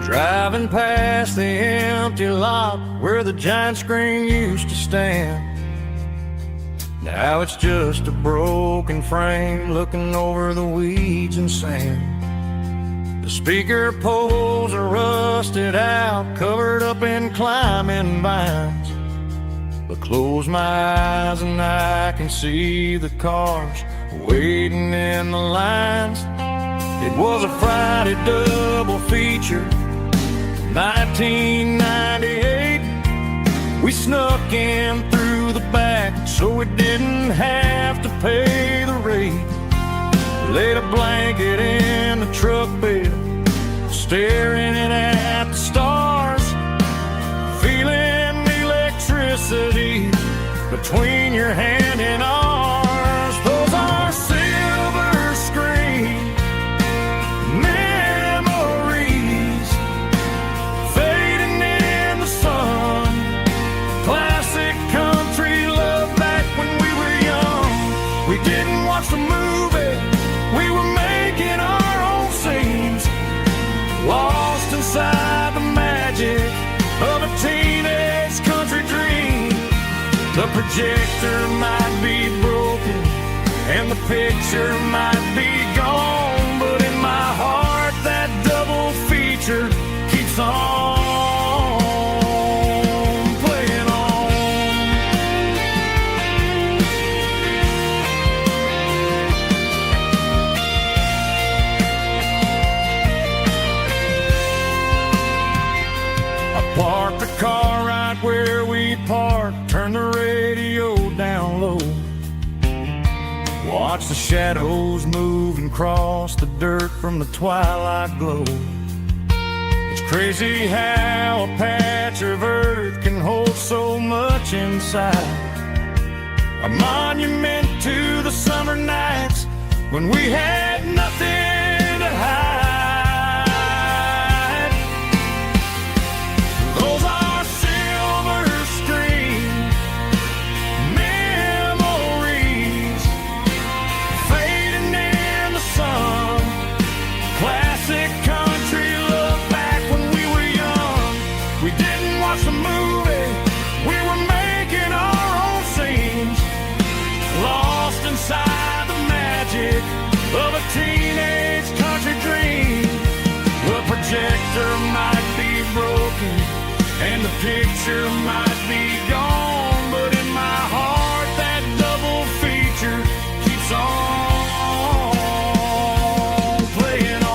Driving past the empty lot where the giant screen used to stand, now it's just a broken frame looking over the weeds and sand. The speaker poles are rusted out, covered up in climbing vines, but close my eyes and I can see the cars waiting in the lines. It was a Friday double feature, 1998. We snuck in through the back so we didn't have to pay the rate. Laid a blanket in the truck bed, staring at the stars, feeling the electricity between your hand and ours. Those are silver screen memories fading in the sun. Classic country love back when we were young. We didn't watch the movie, we were making our own scenes, lost inside the magic of a teenage country dream. The projector might be broken and the picture might be gone, but in my heart that double Watch the shadows move and cross the dirt from the twilight glow. It's crazy how a patch of earth can hold so much inside. A monument to the summer nights when we had nothing to hide. Those are silver screen memories fading in the sun. Classic country look back when we were young. We didn't watch the movie, we were making our own scenes, lost inside the magic of a teenage country dream. The projector might be broken and the picture might be gone, but in my heart that double feature keeps on playing on.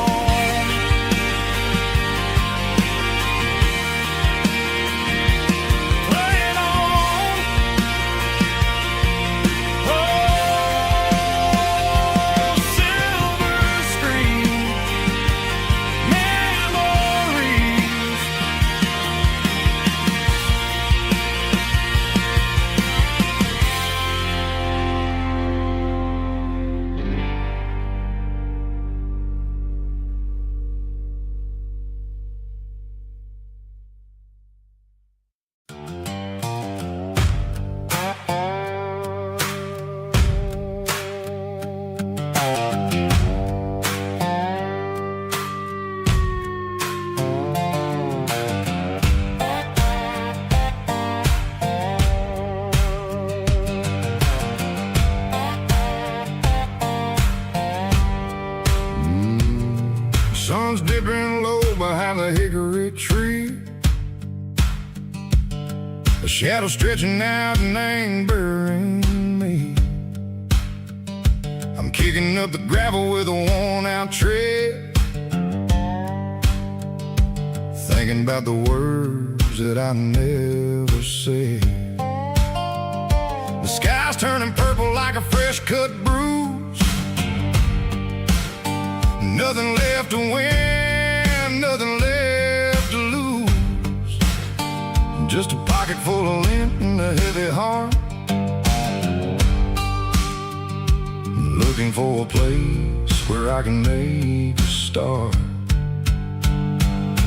Playing on. Oh, silver screen memories. Sun's dipping low behind the hickory tree. A shadow stretching out and angering me. I'm kicking up the gravel with a worn-out tread, thinking about the words that I never said. The sky's turning purple like a fresh-cut bruise. Nothing left to win, nothing left to lose. Just a pocket full of lint and a heavy heart, looking for a place where I can make a start.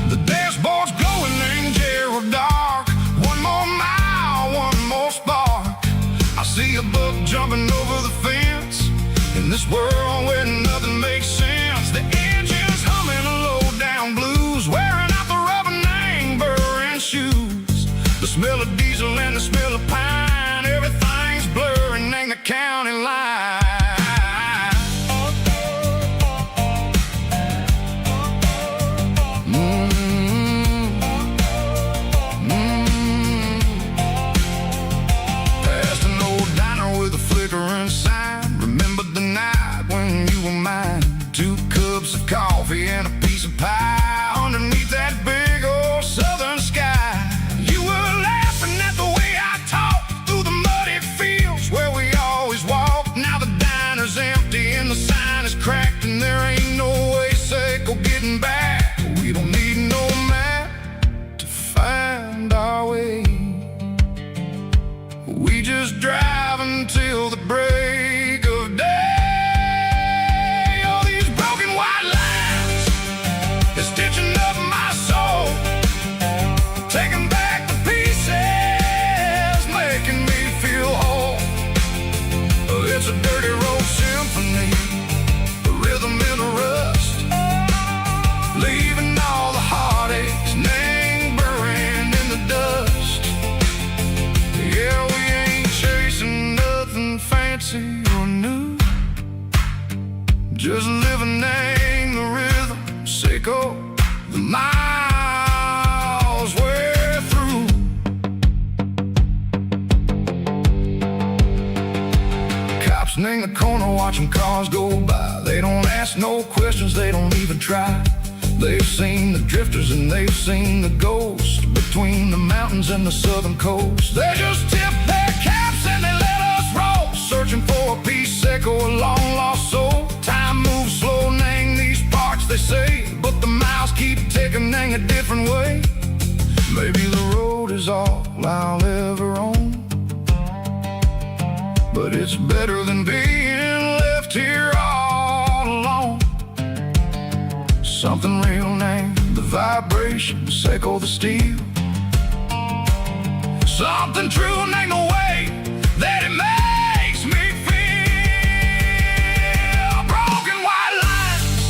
The dashboard's glowing in Gerald dark. One more mile, one more spark. I see a buck jumping over the fence in this world where nothing makes sense. The engine's humming a low-down blues, wearing out the rubber name, burring shoes. The smell of diesel and the smell of pine, everything's blurring, ain't the county line. Past an old diner with a flickering sign. Remember the night when you were mine. 2 cups of coffee and a piece of pie underneath that big old southern sky. You were laughing at the way I talked through the muddy fields where we always walked. Now the diner's empty and the sign is cracked, and there ain't no way safe of getting back. We don't need no map to find our way. We just drive until the break of day. Stitching up my soul, taking back the pieces, making me feel whole. It's a dirty road symphony, a rhythm in a rust, leaving all the heartaches lingering in the dust. Yeah, we ain't chasing nothing fancy or new, just living in the rhythm, sicko. The miles we're through. Cops in the corner watching cars go by. They don't ask no questions, they don't even try. They've seen the drifters and they've seen the ghosts between the mountains and the southern coast. They just tip their caps and they let us roll, searching for a piece, echo, a different way. Maybe the road is all I'll ever own, but it's better than being left here all alone. Something real named the vibrations echo the steel. Something true named the way that it makes me feel. Broken white lines,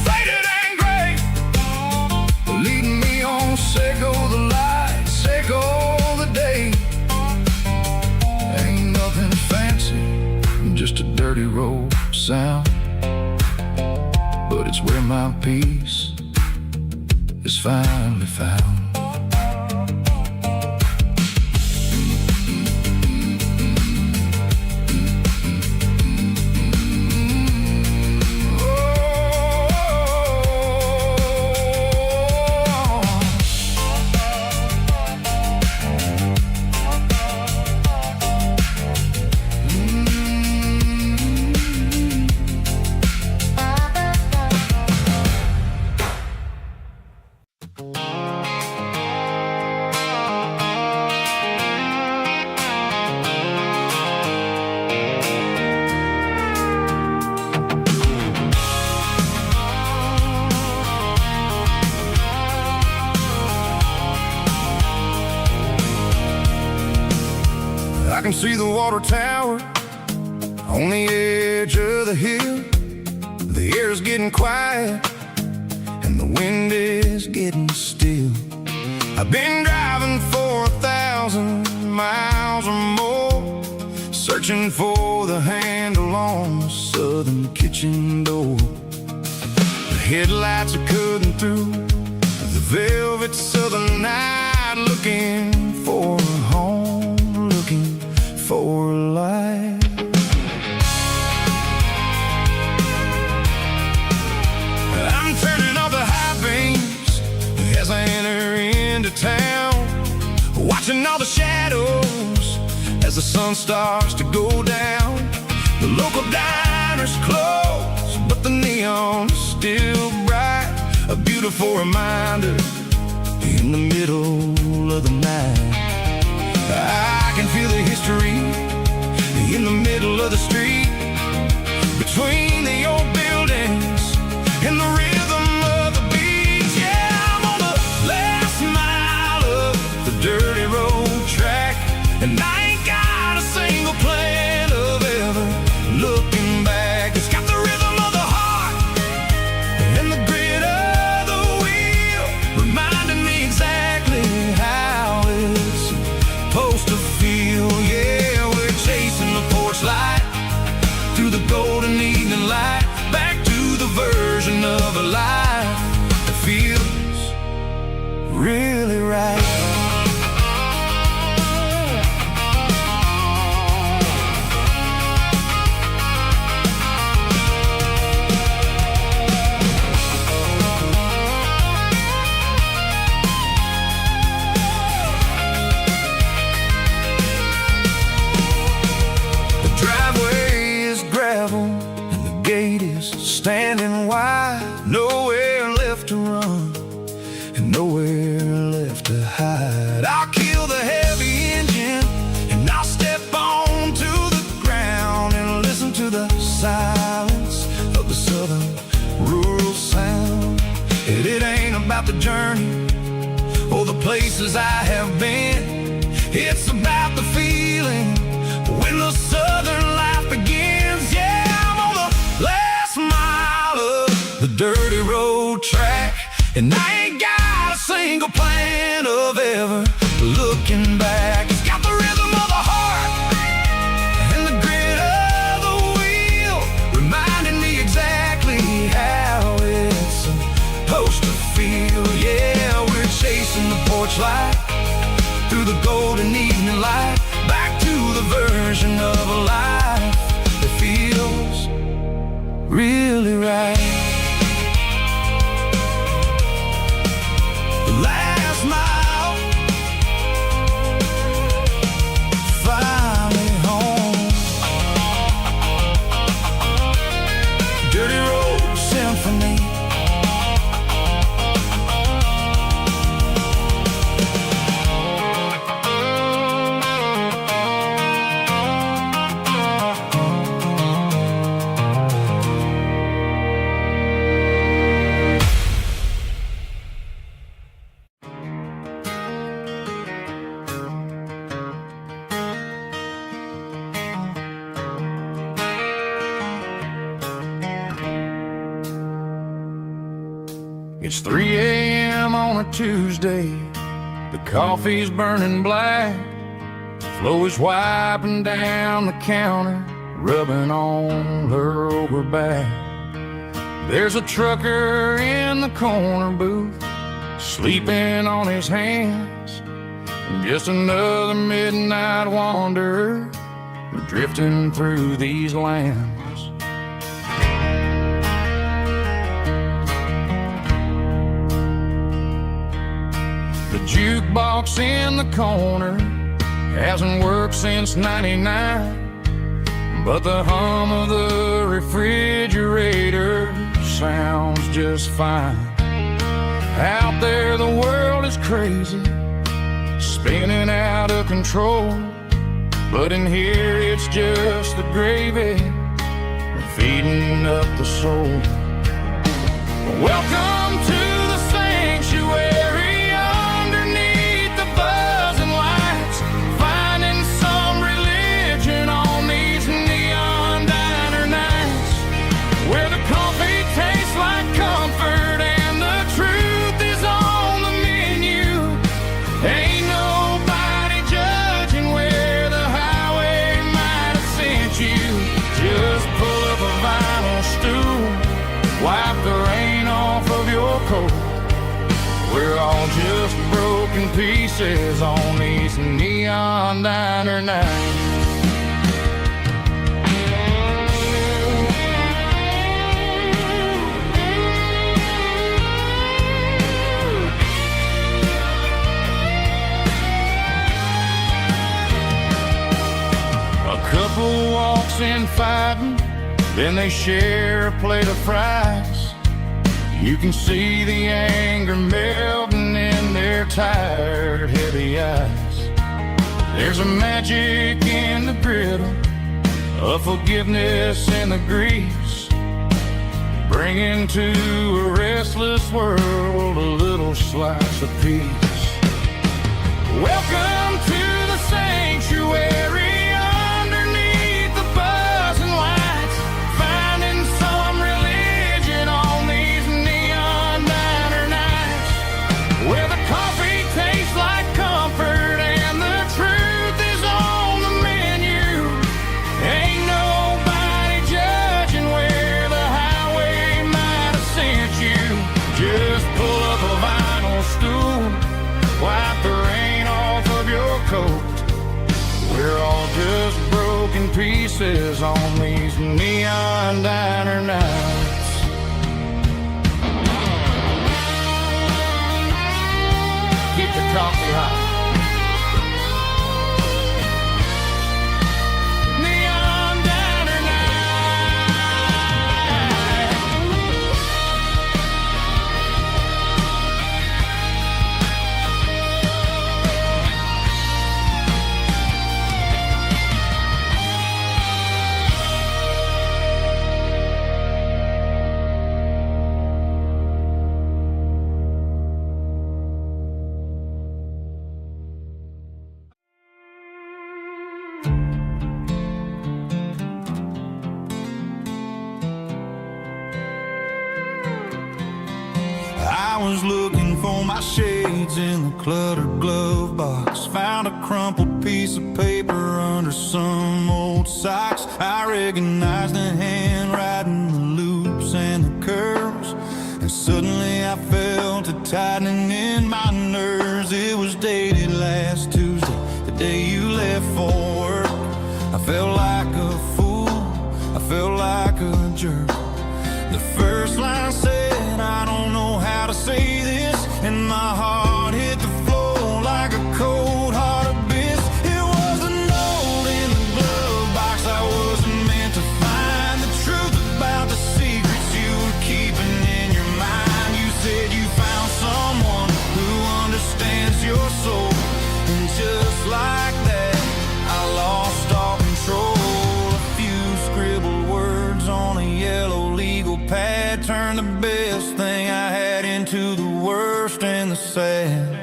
faded and gray, leading me on, echo the light, echo the day. Ain't nothing fancy, just a dirty road sound, but it's where my peace is finally found. I can see the water tower on the edge of the hill. The air's getting quiet and the wind is getting still. I've been driving for 1,000 miles or more, searching for the handle on the southern kitchen door. The headlights are cutting through the velvet southern night, looking for a home, looking for life. I'm turning off the high beams as I enter into town, watching all the shadows as the sun starts to go down. The local diner's closed, but the neon's still bright, a beautiful reminder in the middle of the night. I can feel the history in the middle of the street, between the old buildings and the rhythm of the beats. Yeah, I'm on the last mile of the dirty road track, and I ain't got a single plan of ever looking back. It's got the rhythm of the heart and the grit of the wheel, reminding me exactly how it's supposed to feel. Yeah, we're chasing the porch light through the golden evening light, back to the version of a life that feels really right. Standing wide, nowhere left to run and nowhere left to hide. I'll kill the heavy engine and I'll step onto the ground and listen to the silence of the southern rural sound. It ain't about the journey or the places I have been, it's about the feeling when the southern life begins. Yeah, I'm on the last mile of the dirty road track, and I ain't got a single plan of ever looking back. It's got the rhythm of the heart and the grit of the wheel, reminding me exactly how it's supposed to feel. Yeah, we're chasing the porch light through the golden evening light, back to the version of a life that feels really right. The last mile, finally home. Dirty road symphony, It's 3 a.m. on a Tuesday. The coffee's burning black. Flo is wiping down the counter, rubbing on her over back. There's a trucker in the corner booth, sleeping on his hands. Just another midnight wanderer, drifting through these lands. The jukebox in the corner hasn't worked since '99, but the hum of the refrigerator sounds just fine. Out there the world is crazy, spinning out of control, but in here it's just the gravy feeding up the soul. Welcome to the sanctuary, underneath the buzzing lights, finding some religion on these neon diner nights, where the coffee tastes like comfort and the truth is on the menu. Ain't nobody judging where the highway might have sent you. Just pull up a vinyl stool, wipe the rain off of your coat. We're all just broken pieces on these neon diner nights. A couple walks in fighting, then they share a plate of fries. You can see the anger melting in their tired, heavy eyes. There's a magic in the griddle, a forgiveness in the grease, bringing to a restless world a little slice of peace. Welcome to the sanctuary, underneath the buzzing lights, finding some religion on these neon diner nights, where the coffee tastes like comfort and the truth is on the menu. Ain't nobody judging where the highway might have sent you. Just pull up a vinyl stool, wipe the rain off of your coat. We're all just broken pieces on these neon diner nights. Keep the coffee hot. Neon diner night. I was looking for my shades in the cluttered glove box, found a crumpled piece of paper under some old socks. I recognized the handwriting, the loops and the curves, and suddenly I felt a tightening in my nerves. It was dated last Tuesday, the day you left for work. I felt like a fool, I felt like a jerk. The first line said, I don't know how to say this, and my heart hit the floor like a cold heart abyss. It was a note in the glove box I wasn't meant to find, the truth about the secrets you were keeping in your mind. You said you found someone who understands your soul, and just like that I lost all control. A few scribbled words on a yellow legal pad turned the best thing I had into the worst and the sad.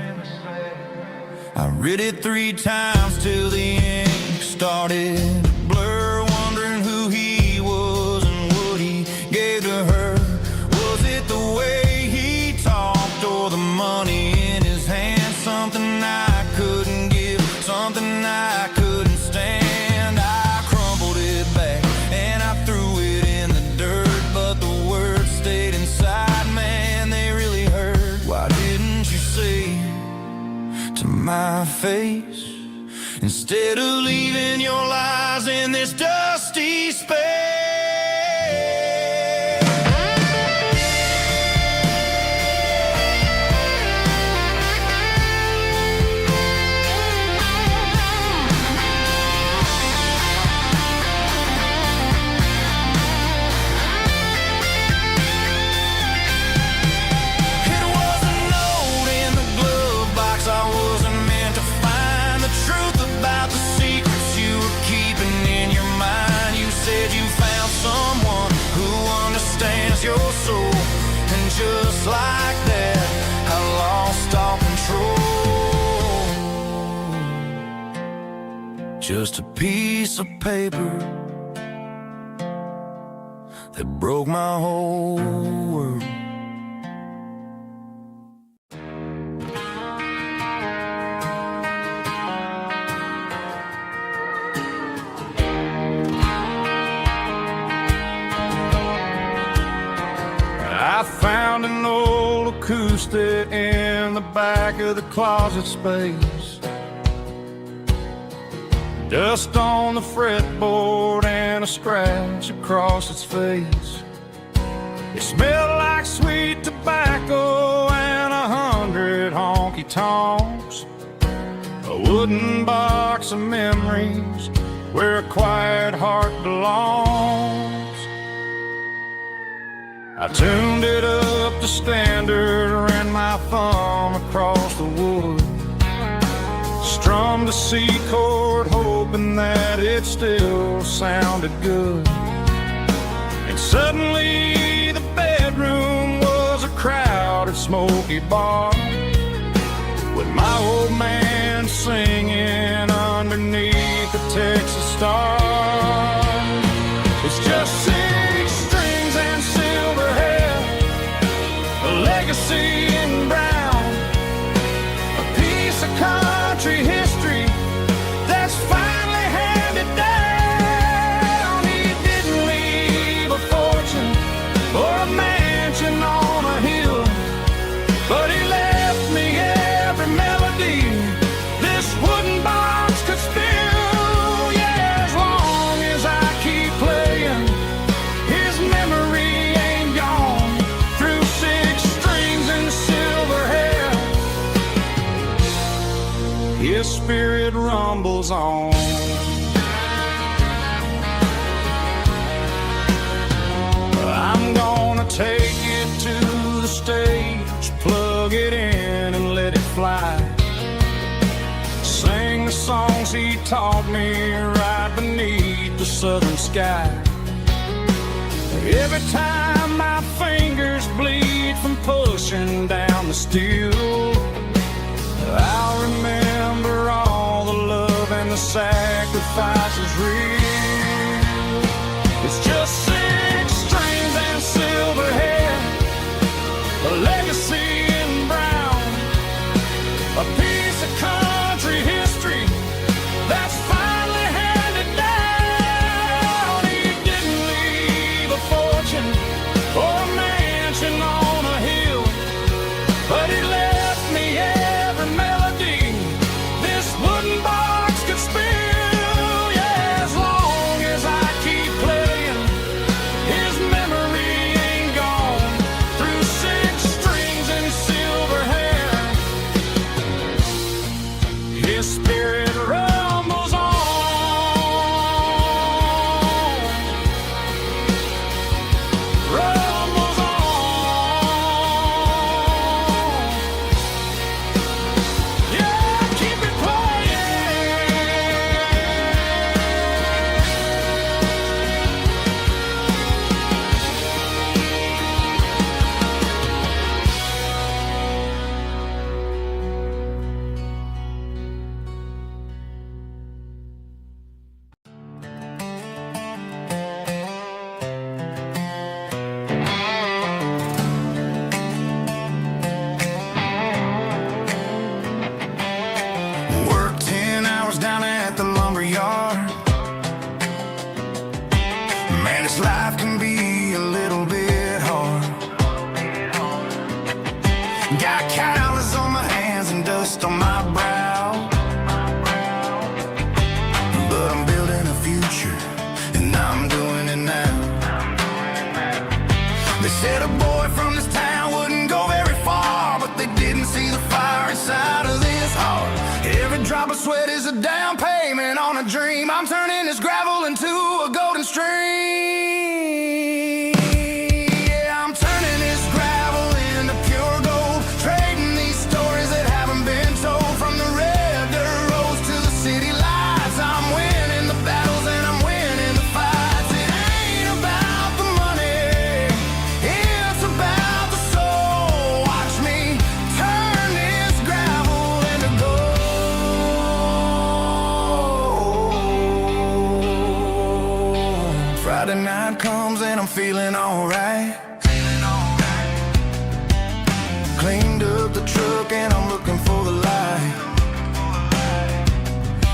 I read it 3 times till the ink started to blur, wondering who he was and what he gave to her. Was it the way he talked? my face, instead of leaving your lies in this dusty space. Your soul, and just like that, I lost all control. Just a piece of paper that broke my whole world. I found an old acoustic in the back of the closet space. Dust on the fretboard and a scratch across its face. It smelled like sweet tobacco and 100 honky-tonks. A wooden box of memories where a quiet heart belongs. I tuned it up to standard, ran my thumb across the wood, strummed a C chord, hoping that it still sounded good. And suddenly the bedroom was a crowded, smoky bar, with my old man singing underneath the Texas stars. It's just six strings and silver hair, a legacy in brown, a piece of country history that's finally handed down. He didn't leave a fortune or a mansion on a hill, but he left me every melody this wooden box could spill. Yeah, as long as I keep playing, his memory ain't gone. Through six strings and silver hair, his spirit rumbles on. I'm gonna take it to the stage, plug it in and let it fly. Sing the songs he taught me right beneath the southern sky. Every time my fingers bleed from pushing down the steel, I'll remember all the love and the sacrifices real. It's just six strings and silver hair, a legacy in brown, a piece of country history that's finally handed down. He didn't leave a fortune or a mansion on a hill, but he left me every melody this wooden box could spill. Yeah, as long as I keep playing, his memory ain't gone. Through six strings and silver hair, his spirit rumbles on. Rumbles on. Yeah, keep it Worked 10 hours down at the lumber yard. Man, this life can be a little bit hard. Got calluses on my hands and dust on my brow. is a down payment on a dream. I'm turning this gravel into a golden stream. Yeah, I'm turning this gravel into pure gold, trading these stories that haven't been told. From the red dirt roads to the city lights, I'm winning the battles and I'm winning the fights. It ain't about the money, it's about the soul. Watch me turn this gravel into gold. Friday night comes and I'm feeling alright. Cleaned up the truck and I'm looking for the light.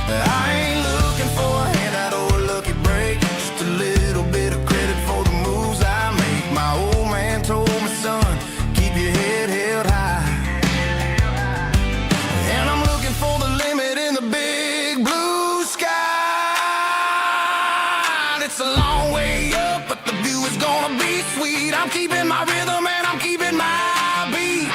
I ain't looking for a handout or a lucky break, just a little bit of credit for the moves I make. My old man told me, son, keep your head held high. And I'm looking for the limit in the big blue sky. It's a long way up, but the view is gonna be sweet. I'm keeping my rhythm and I'm keeping my beat.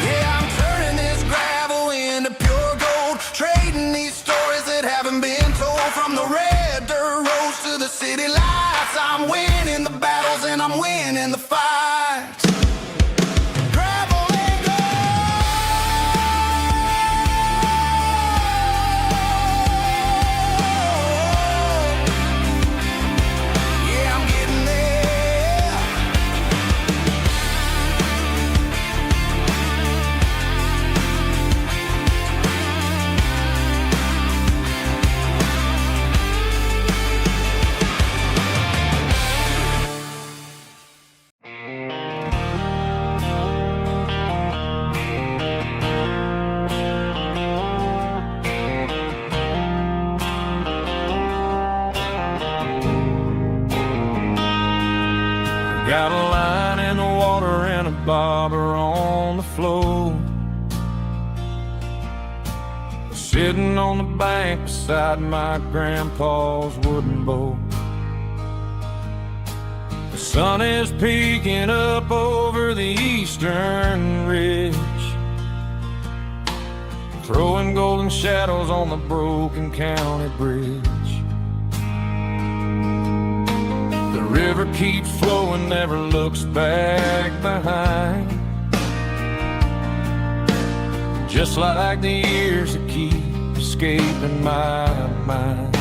Yeah, I'm turning this gravel into pure gold, trading these stories that haven't been told. From the red dirt roads to the city lights, I'm winning the battles and I'm winning the fights. Gravel and gold. Yeah, I'm getting there. Got a line in the water and a bobber on the floor, sitting on the bank beside my grandpa's wooden boat. The sun is peeking up over the eastern ridge, throwing golden shadows on the broken county bridge. The river keeps flowing, never looks back behind, just like the years that keep escaping my mind.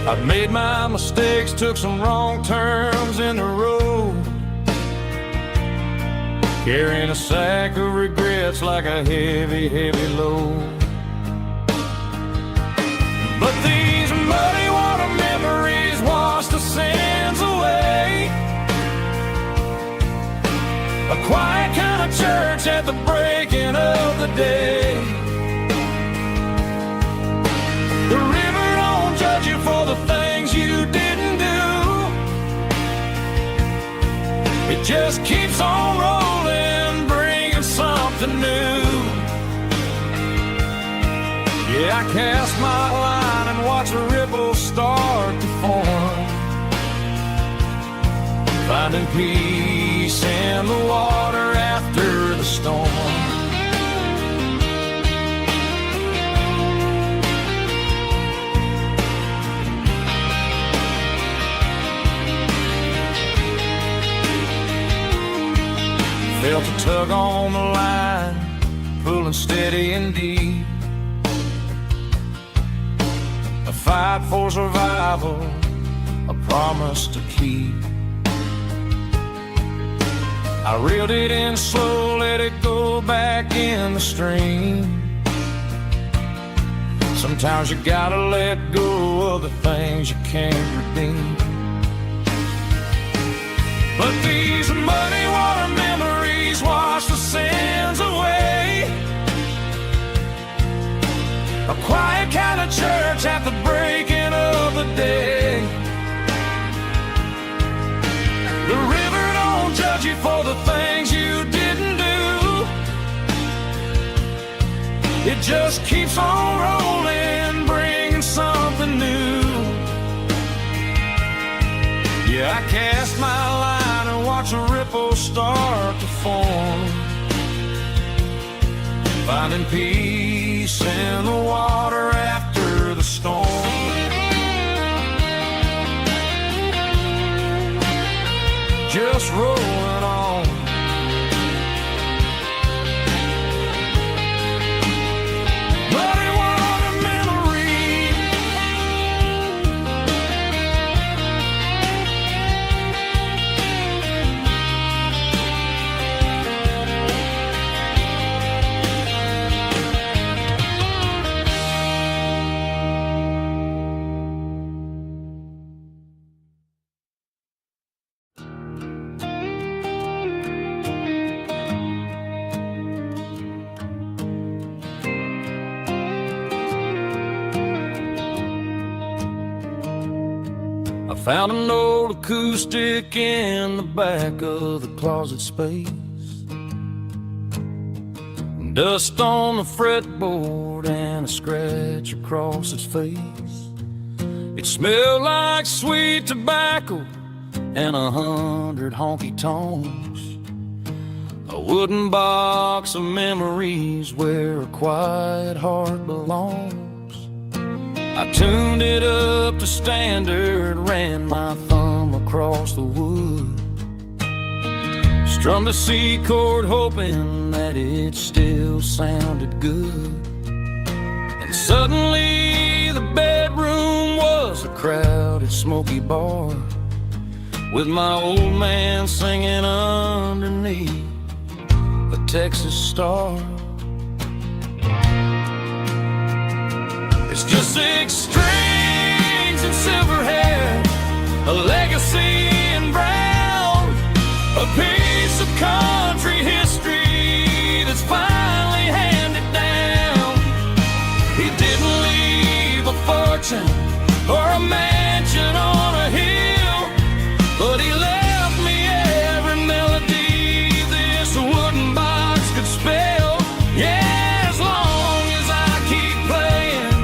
I've made my mistakes, took some wrong turns in the road, carrying a sack of regrets like a heavy, heavy load. But these muddy water memories wash the sins away. A quiet kind of church at the breaking of the day. The river don't judge you for the things you didn't do. It just keeps on rolling, bringing something new. Yeah, I cast my line and watch a ripple start to form, finding peace in the water after the storm. Felt a tug on the line, pulling steady and deep. A fight for survival, a promise to keep. I reeled it in slow, let it go back in the stream. Sometimes you gotta let go of the things you can't redeem. But these muddy water memories wash the sins away. A quiet kind of church at the breaking of the day. just keeps on rolling, bringing something new. Yeah, I cast my line and watch a ripple start to form, finding peace in the water after the storm. Just rolling on. But it was a memory. I found an old acoustic in the back of the closet space. Dust on the fretboard and a scratch across its face. It smelled like sweet tobacco and 100 honky-tonks. A wooden box of memories where a quiet heart belongs. I tuned it up to standard, ran my thumb across the wood, strummed a C chord hoping that it still sounded good. And suddenly the bedroom was a crowded smoky bar, with my old man singing underneath a Texas star. It's just 6 strings and silver hair, a legacy in brown, a piece of country history that's finally handed down. He didn't leave a fortune or a mansion on a hill, but he left me every melody this wooden box could spell. Yeah, as long as I keep playing,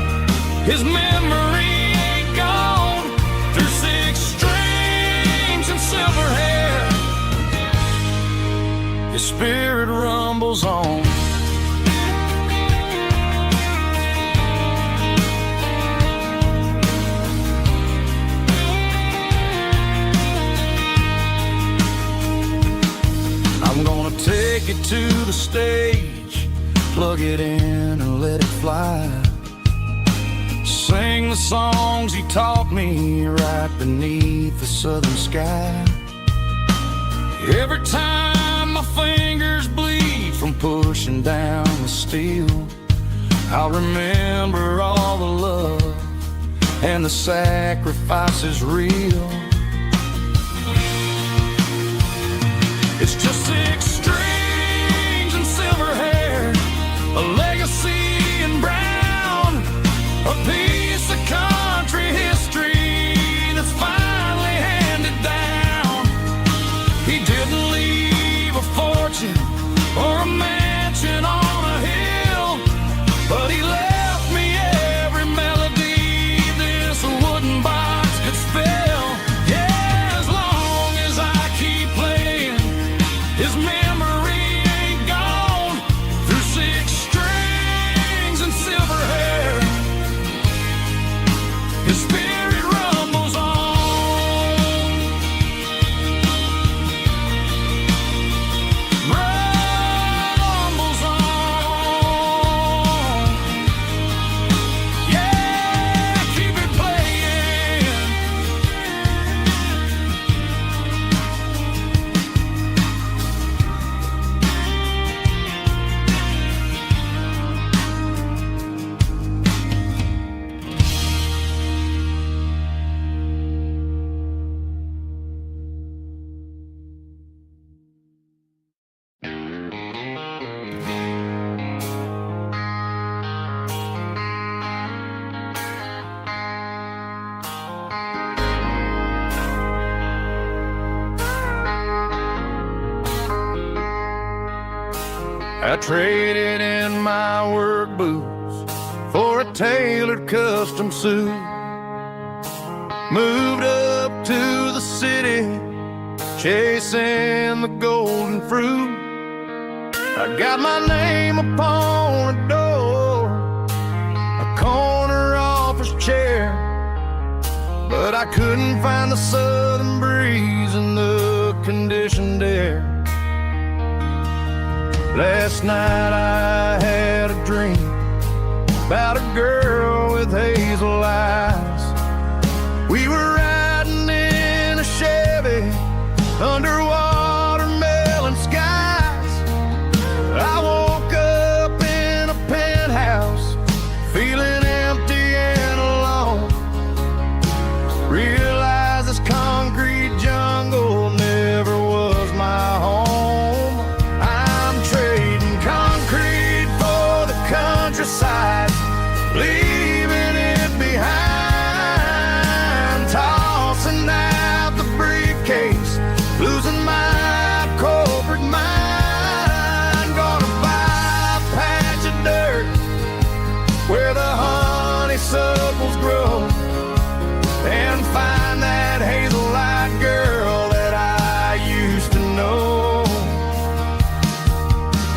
his memory ain't gone. Through 6 strings and silver hair, his spirit rumbles on. I'm gonna take it to the stage, plug it in and let it fly. Sing the songs he taught me right beneath the southern sky. Every time my fingers bleed from pushing down the steel, I'll remember all the love and the sacrifices real. It's just 6 strings and silver hair, a legacy in brown, a piece of country history that's finally handed down. He didn't leave a fortune or a mansion on a hill, but he left me every melody this wooden box could spell. Yeah, as long as I keep playing, his memory ain't gone. Through 6 strings and silver hair, his spirit rumbles on. Rumbles on. Yeah, keep it playing. I traded in my work boots for a tailored custom suit. Moved up to the city, chasing the golden fruit. I got my name upon a door, a corner office chair, but I couldn't find the southern breeze in the conditioned air. Last night I had a dream about a girl with hazel eyes. We were riding in a Chevy under watermelon skies. I woke up in a penthouse, feeling empty and alone. Realized this concrete jungle never was my home. I'm trading concrete for the countryside, leaving it behind. Tossing out the briefcase, losing my corporate mind. Gonna buy a patch of dirt where the honeysuckles grow, and find that hazel-eyed girl that I used to know.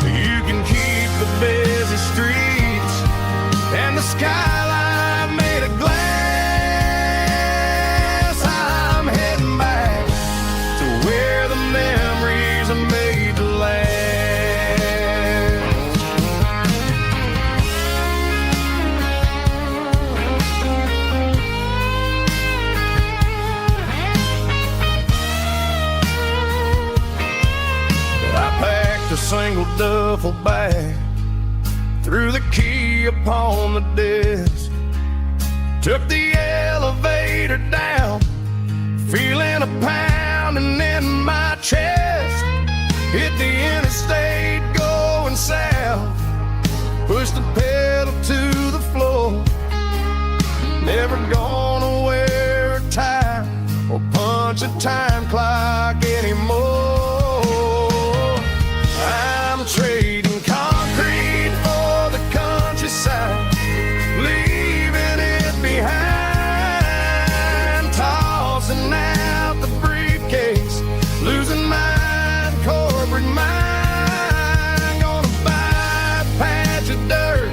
You can keep the busy streets and the skyline made of glass. I'm heading back to where the memories are made to last. I packed a single duffel bag, threw the key upon the desk, took the elevator down, feeling a pounding in my chest. Hit the interstate going south, pushed the pedal to the floor. Never gonna wear a tie or punch a time clock anymore. I'm trading concrete for the countryside, leaving it behind. Tossing out the briefcase, losing my corporate mind. Gonna buy a patch of dirt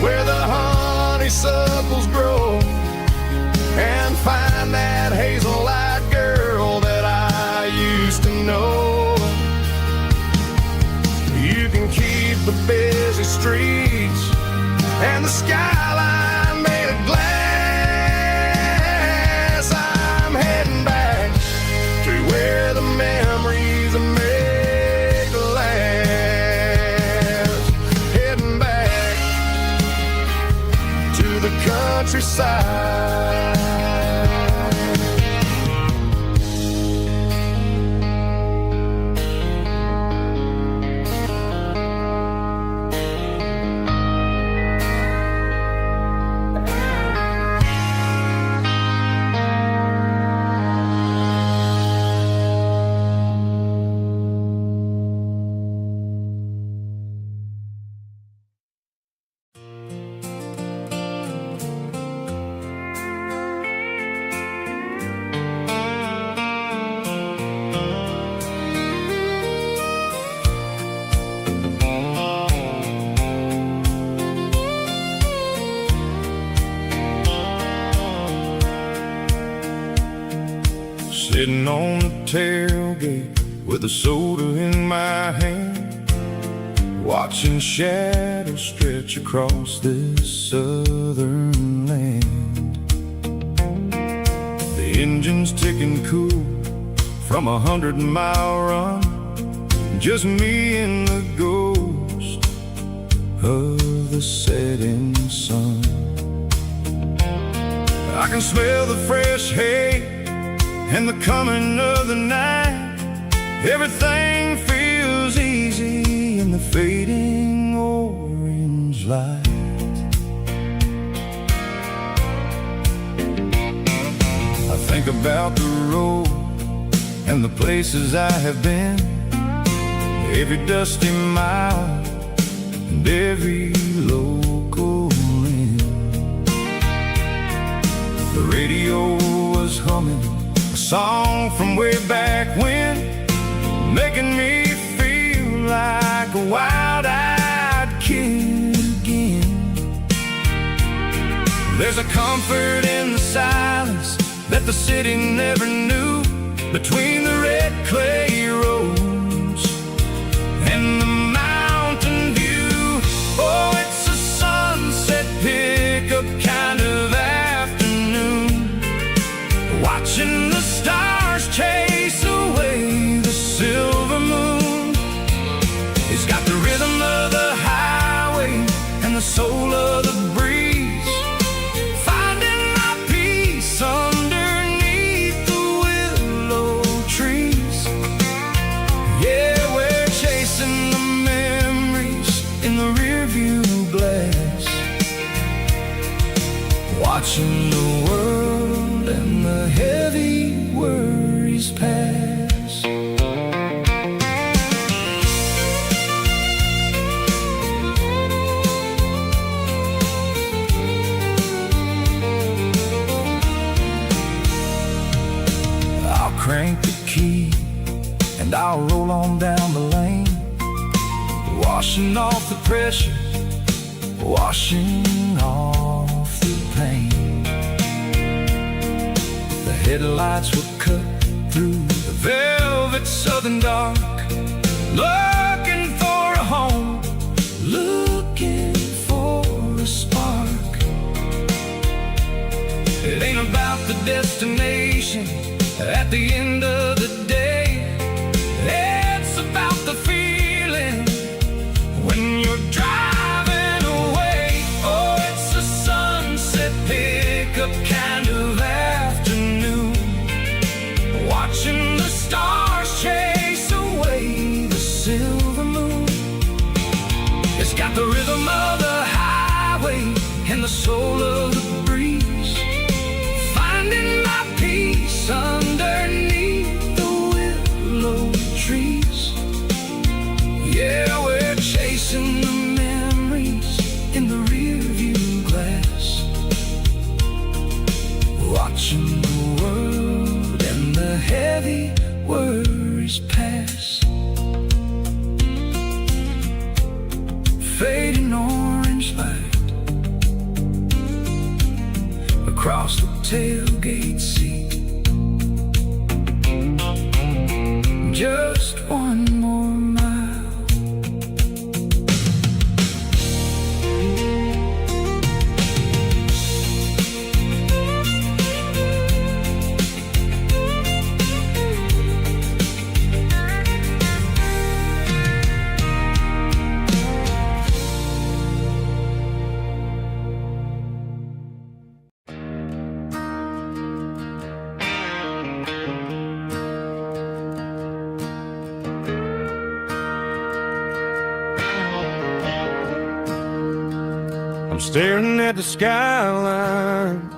where the honeysuckles grow, and find that hazel-eyed girl that I used to know. You can keep the busy streets and the skyline made of glass. I'm heading back to where the memories are made to last. Heading back to the countryside. Sitting on the tailgate with a soda in my hand, watching shadows stretch across this southern land. The engine's ticking cool from 100-mile run, just me and the ghost of the setting sun. I can smell the fresh hay and the coming of the night. Everything feels easy in the fading orange light. I think about the road and the places I have been, every dusty mile and every local inn. The radio was humming a song from way back when, making me feel like a wild-eyed kid again. There's a comfort in the silence that the city never knew, between the red clay roads and the mountain view. Oh, it's a sunset pickup kind of afternoon, watching the stars chase away the silver moon. It's got the rhythm of the highway and the soul of the breeze, finding my peace underneath the willow trees. Yeah, we're chasing the memories in the rearview glass, watching the world and the heavy worries pass. I'll crank the key and I'll roll on down the lane, washing off the pressure, washing off the pain. The headlights will cut through the velvet southern dark, looking for a home, looking for a spark. It ain't about the destination at the end of the day, it's about the feeling when you're driving away. Oh, it's a sunset pickup kind of afternoon, watching the stars chase away the silver moon. It's got the rhythm of the highway and the soul of the breeze, finding my peace underneath the willow trees. Yeah, we're chasing the memories in the rearview glass, watching the world and the heavy worries pass. Fading orange light across the tailgate seat, just one more mile. I'm staring at the skyline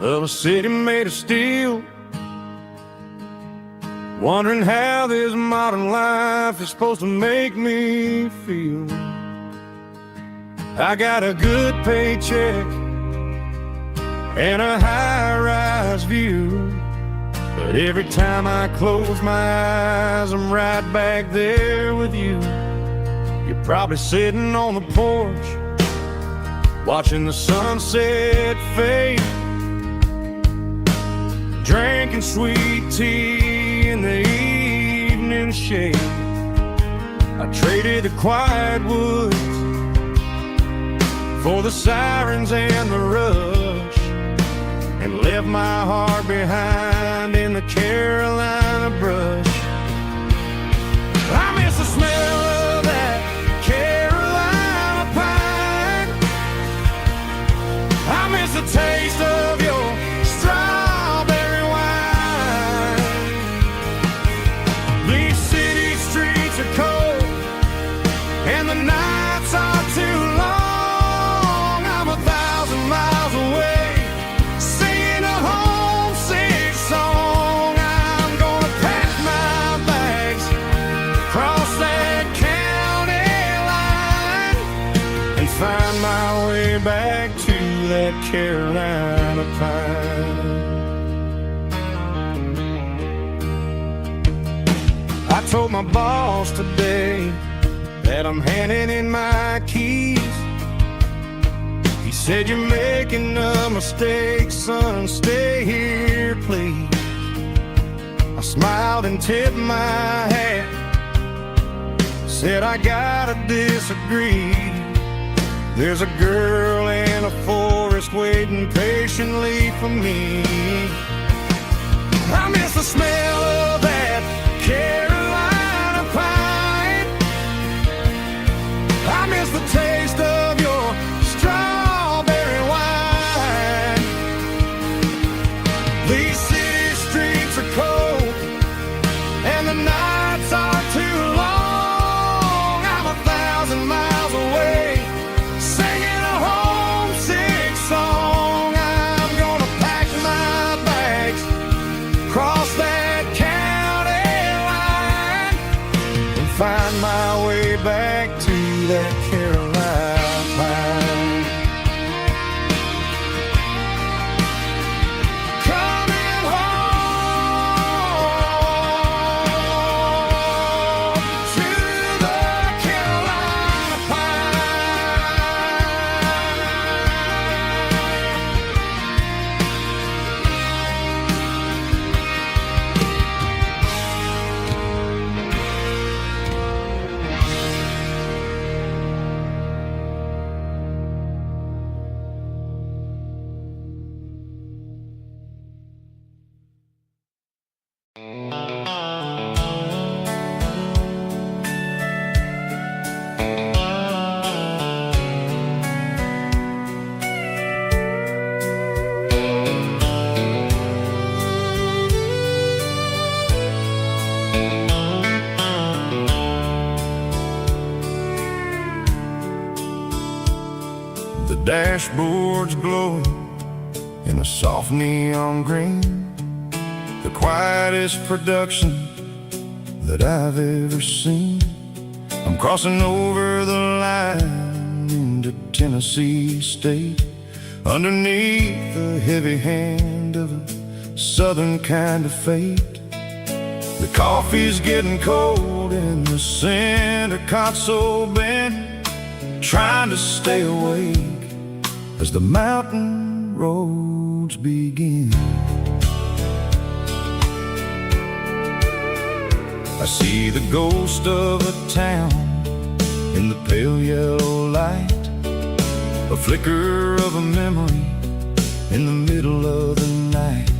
of a city made of steel, wondering how this modern life is supposed to make me feel. I got a good paycheck and a high-rise view, but every time I close my eyes, I'm right back there with you. You're probably sitting on the porch, watching the sunset fade, drinking sweet tea in the evening shade. I traded the quiet woods for the sirens and the rush, and left my heart behind in the Carolina brush. I miss the smell of that Carolina pine. I miss the taste of your strawberry wine. These city streets are cold and the nights are too long. I'm 1,000 miles away, singing a homesick song. I'm gonna pack my way back to that Carolina pine. I told my boss today that I'm handing in my keys. He said, "You're making a mistake, son, stay here, please." I smiled and tipped my hat, said, "I gotta disagree. There's a girl in a forest waiting patiently for me. I miss the smell of that Carolina pine. I miss the taste of your strawberry wine. These city streets are cold and the nights are too long. I'm 1,000 miles away, singing a homesick song. I'm gonna pack my bags, cross that county line, and find my way back to that Carolina pine. Coming home to the Carolina The dashboard's glowing in a soft neon green, the quietest production that I've ever seen. I'm crossing over the line into Tennessee State, underneath the heavy hand of a southern kind of fate. The coffee's getting cold in the center console bin, trying to stay awake as the mountain roads begin. I see the ghost of a town in the pale yellow light, a flicker of a memory in the middle of the night.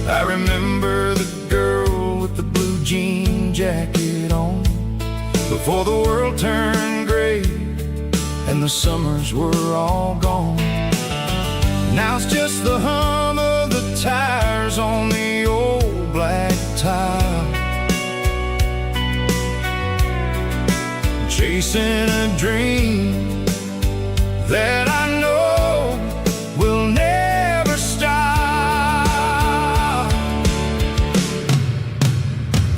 I remember the girl with the blue jean jacket on, before the world turned gray and the summers were all gone. Now it's just the hum of the tires on the old black tile, chasing a dream that I know will never stop.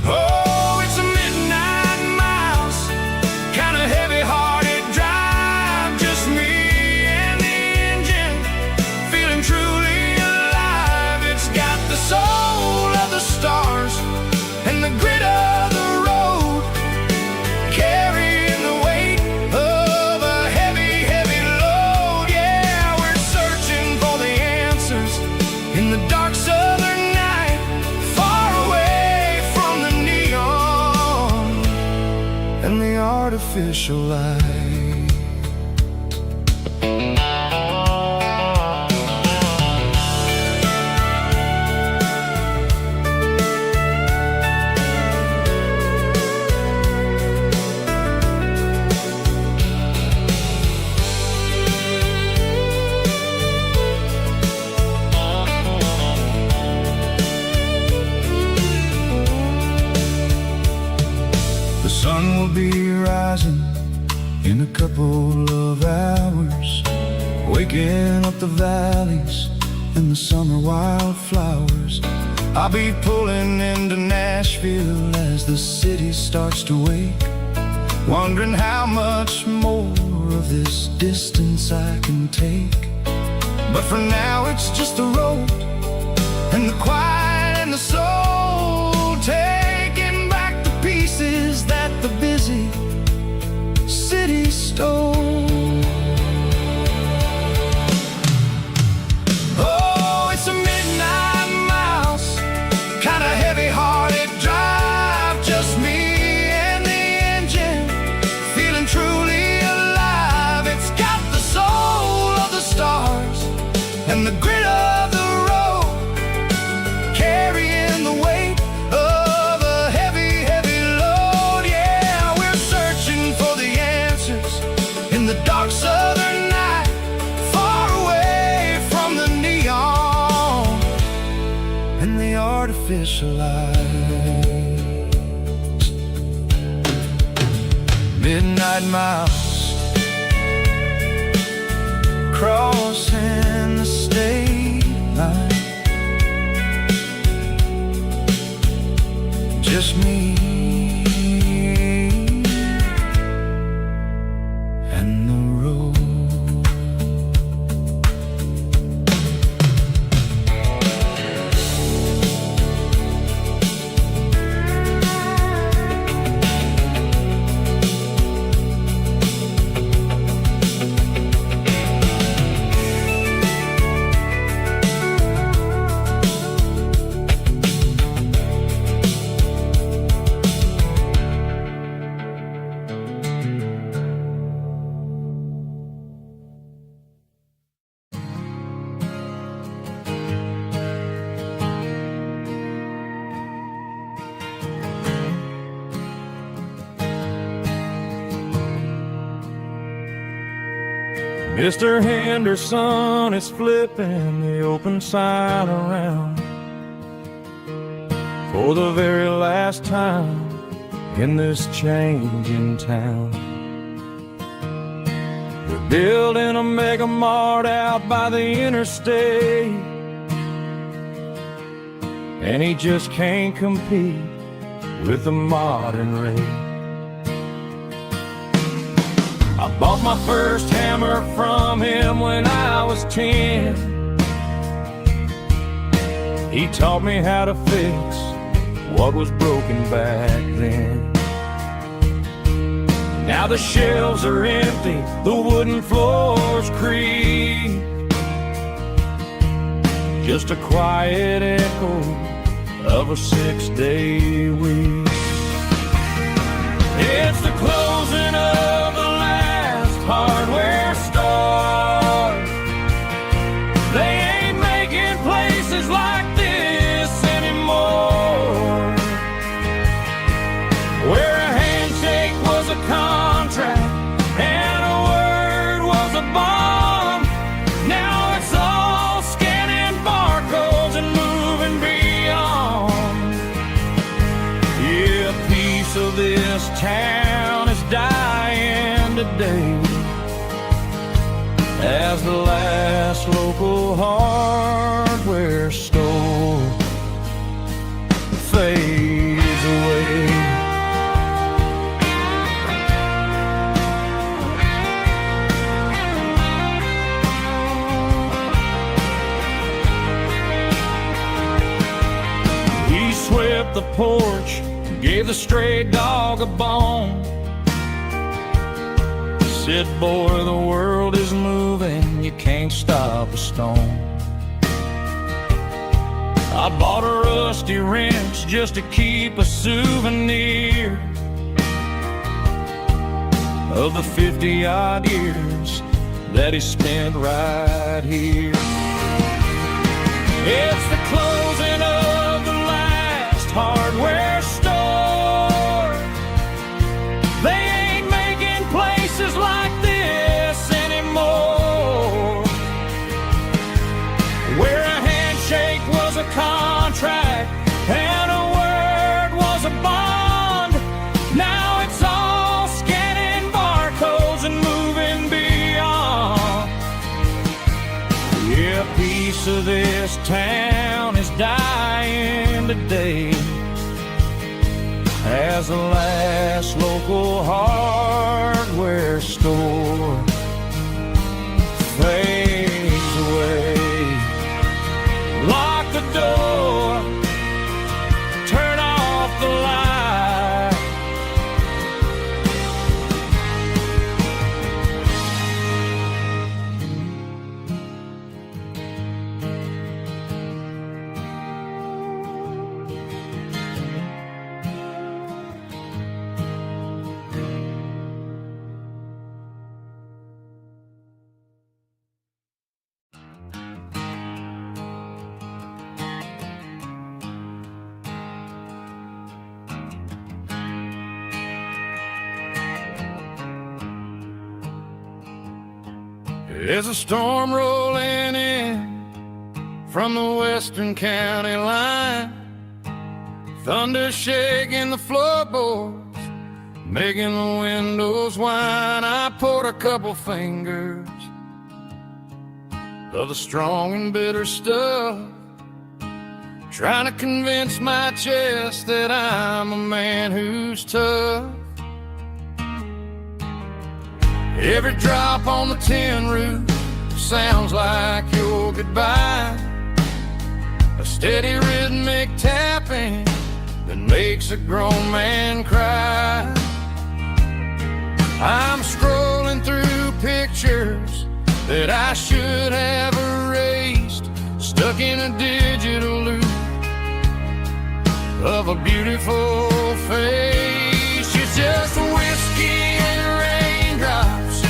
Oh, it's a midnight miles, kind of heavy-hearted drive, just me and the engine, feeling truly alive. It's got the soul of the stars and the grit of the road, carrying the weight of a heavy, heavy load. Yeah, we're searching for the answers in the dark southern night, far away from the neon and the artificial light. The sun will be rising in a couple of hours, waking up the valleys and the summer wildflowers. I'll be pulling into Nashville as the city starts to wake, wondering how much more of this distance I can take. But for now it's just a road, and the quiet and the soul, taking back the pieces that the busy city stole. Oh, it's a midnight mouse, kinda heavy-hearted drive, just me and the engine, feeling truly alive. It's got the soul of the stars and the grit of the road, carrying the weight of a heavy, heavy load. Yeah, we're searching for the answers in the dark southern night, far away from the neon and the artificial lights. Midnight mouse, crossing the state line, just me and the road. Mr. Henderson is flipping the open sign around for the very last time in this changing town. They're building a mega mart out by the interstate, and he just can't compete with the modern rate. I bought my first hammer from him when I was 10. He taught me how to fix what was broken back then. Now the shelves are empty, the wooden floors creak, just a quiet echo of a 6-day week. It's the closing of the hardware store. They ain't making places like this anymore, where a handshake was a contract and a word was a bond. Now it's all scanning barcodes and moving beyond. Yeah, a piece of this town is dying today, as the last local hardware store fades away. He swept the porch, gave the stray dog a bone, said, boy, the world is moving, you can't stop a stone. I bought a rusty wrench just to keep a souvenir of the 50-odd years that he spent right here. It's the closing of the last hardware store. They ain't making places like this anymore, where a handshake was a contract and a word was a bond. Now it's all scanning barcodes and moving beyond. Yeah, a piece of this town is dying today, as the last local hardware store fades away. Lock the door, turn off the light. There's a storm rolling in from the western county line. Thunder shaking the floorboards, making the windows whine. I poured a couple fingers of the strong and bitter stuff, trying to convince my chest that I'm a man who's tough. Every drop on the tin roof sounds like your goodbye, a steady rhythmic tapping that makes a grown man cry. I'm scrolling through pictures that I should have erased, stuck in a digital loop of a beautiful face. It's just whiskey and raindrops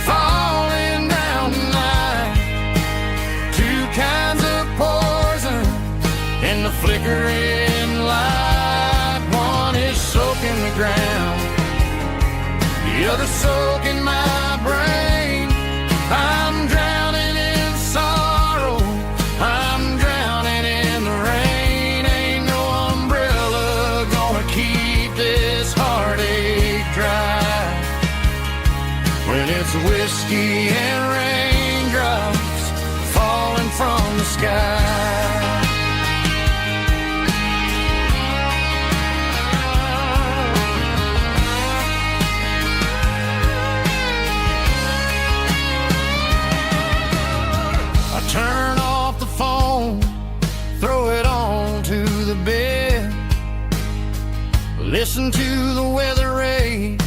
falling down tonight, two kinds of poison in the flickering light. One is soaking the ground, the other soaking my brain. I'm drowning in sorrow, I'm drowning in the rain. Ain't no umbrella gonna keep this heartache dry when it's whiskey and raindrops falling from the sky. Turn off the phone, throw it on to the bed, listen to the weather rage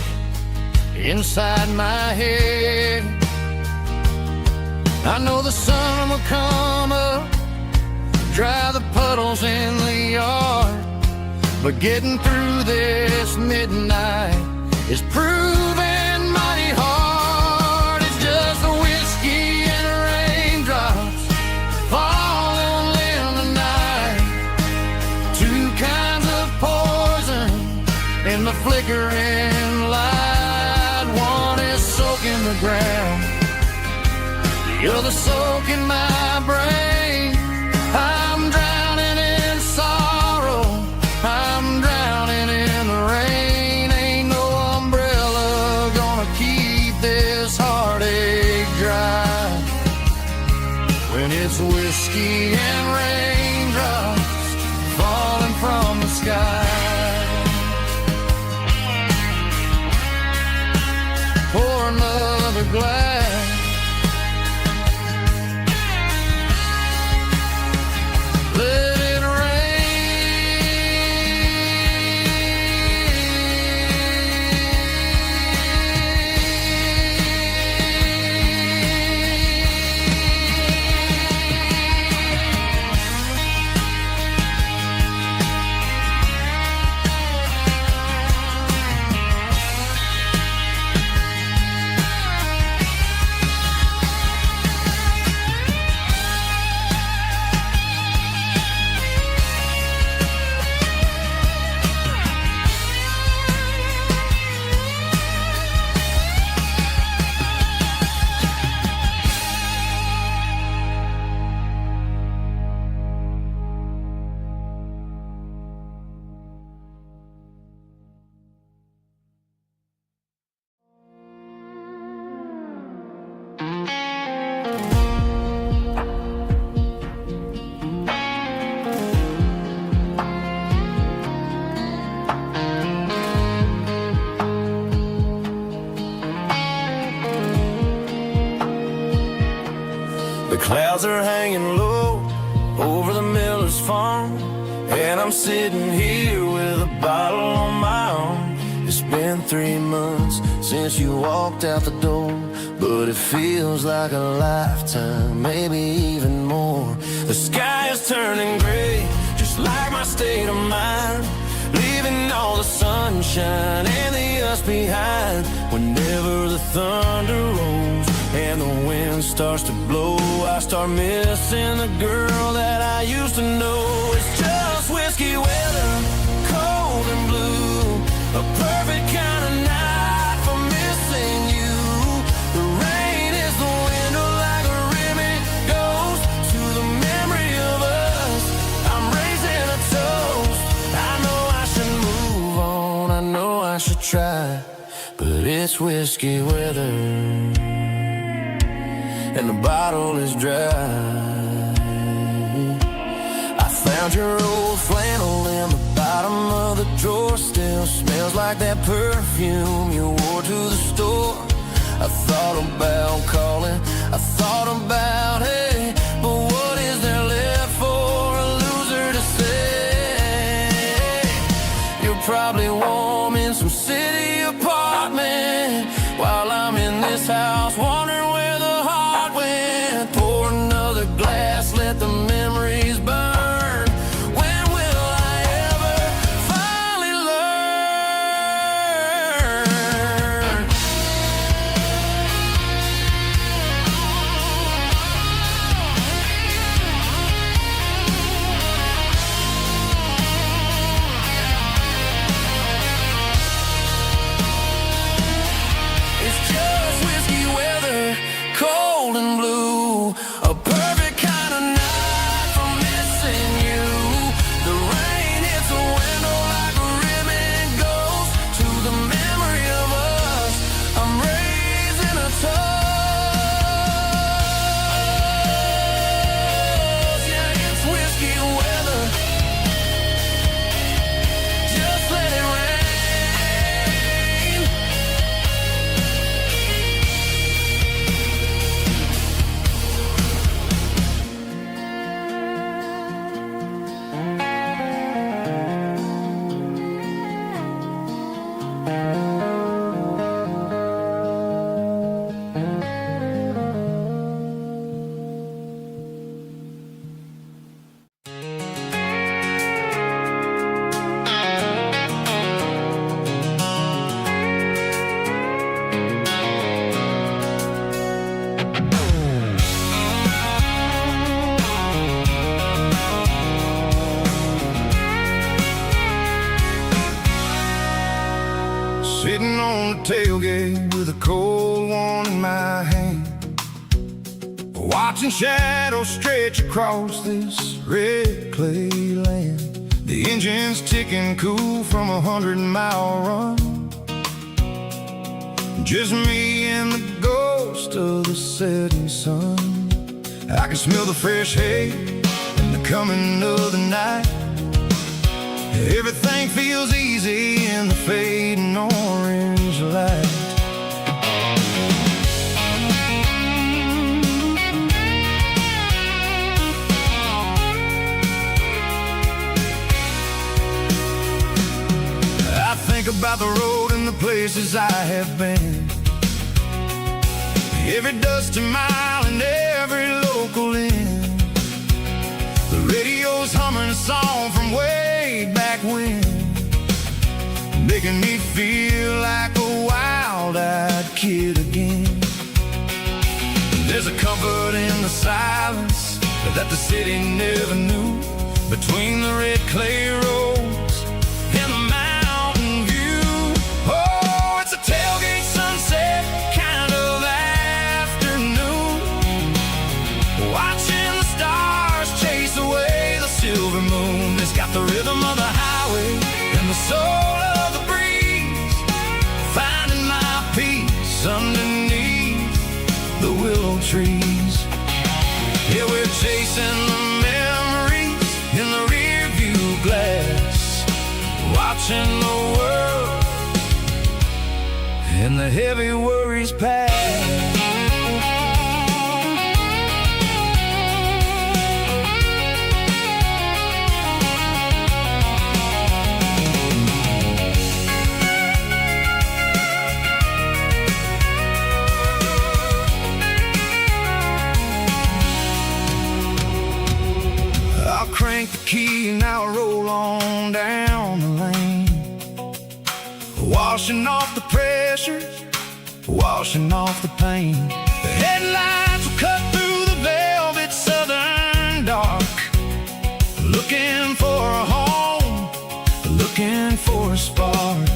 inside my head. I know the sun will come up, dry the puddles in the yard, but getting through this midnight is proving mighty hard. It's just the whiskey and raindrops falling in the night, two kinds of poison in the flickering light. One is soaking the ground, the other soaking my brain. I'm drowning in sorrow, I'm drowning in the rain. Ain't no umbrella gonna keep this heartache dry when it's whiskey and raindrops falling from the sky. Pour another glass, let it Clouds are hanging low over the miller's farm, and I'm sitting here with a bottle on my arm. It's been 3 months since you walked out the door, but it feels like a lifetime, maybe even more. The sky is turning gray, just like my state of mind, leaving all the sunshine and the us behind. Whenever the thunder rolls and the wind starts to blow, I start missing the girl that I used to know. It's just whiskey weather, cold and blue, a perfect kind of night for missing you. The rain is the window like a ribbon goes to the memory of us. I'm raising a toast. I know I should move on, I know I should try, but it's whiskey weather and the bottle is dry. I found your old flannel in the bottom of the drawer, still smells like that perfume you wore to the store. I thought about calling, I thought about, hey, but what is there left for a loser to say? You're probably warm in some city apartment, while I'm in this house wondering where the heart went. Pour another glass, let the memories burn. When will I ever finally learn? It's just whiskey weather, cold and blue, a perfect kind of night for missing you. The rain hits the window like a ribbon goes to the memory of us. I'm raising a toast. Yeah, it's whiskey weather, just let it rain. Sitting on the tailgate with a cold one in my hand, watching shadows stretch across this red clay land. The engine's ticking cool from a 100-mile run. Just me and the ghost of the setting sun. I can smell the fresh hay and the coming of the night. Everything feels easy in the fading orange light. I think about the road and the places I have been, every dusty mile and every local inn. The radio's humming a song from way back when, making me feel like a wild-eyed kid again. There's a comfort in the silence that the city never knew, between the red clay roads and the mountain view. Oh, it's a tailgate sunset kind of afternoon, watching the stars chase away the silver moon. It's got the rhythm of the highway and the soul of the breeze, finding my peace underneath the willow trees. Yeah, we're chasing the memories in the rear view glass, watching the world and the heavy worries pass. washing off the pressure, washing off the pain. The headlights will cut through the velvet southern dark, looking for a home, looking for a spark.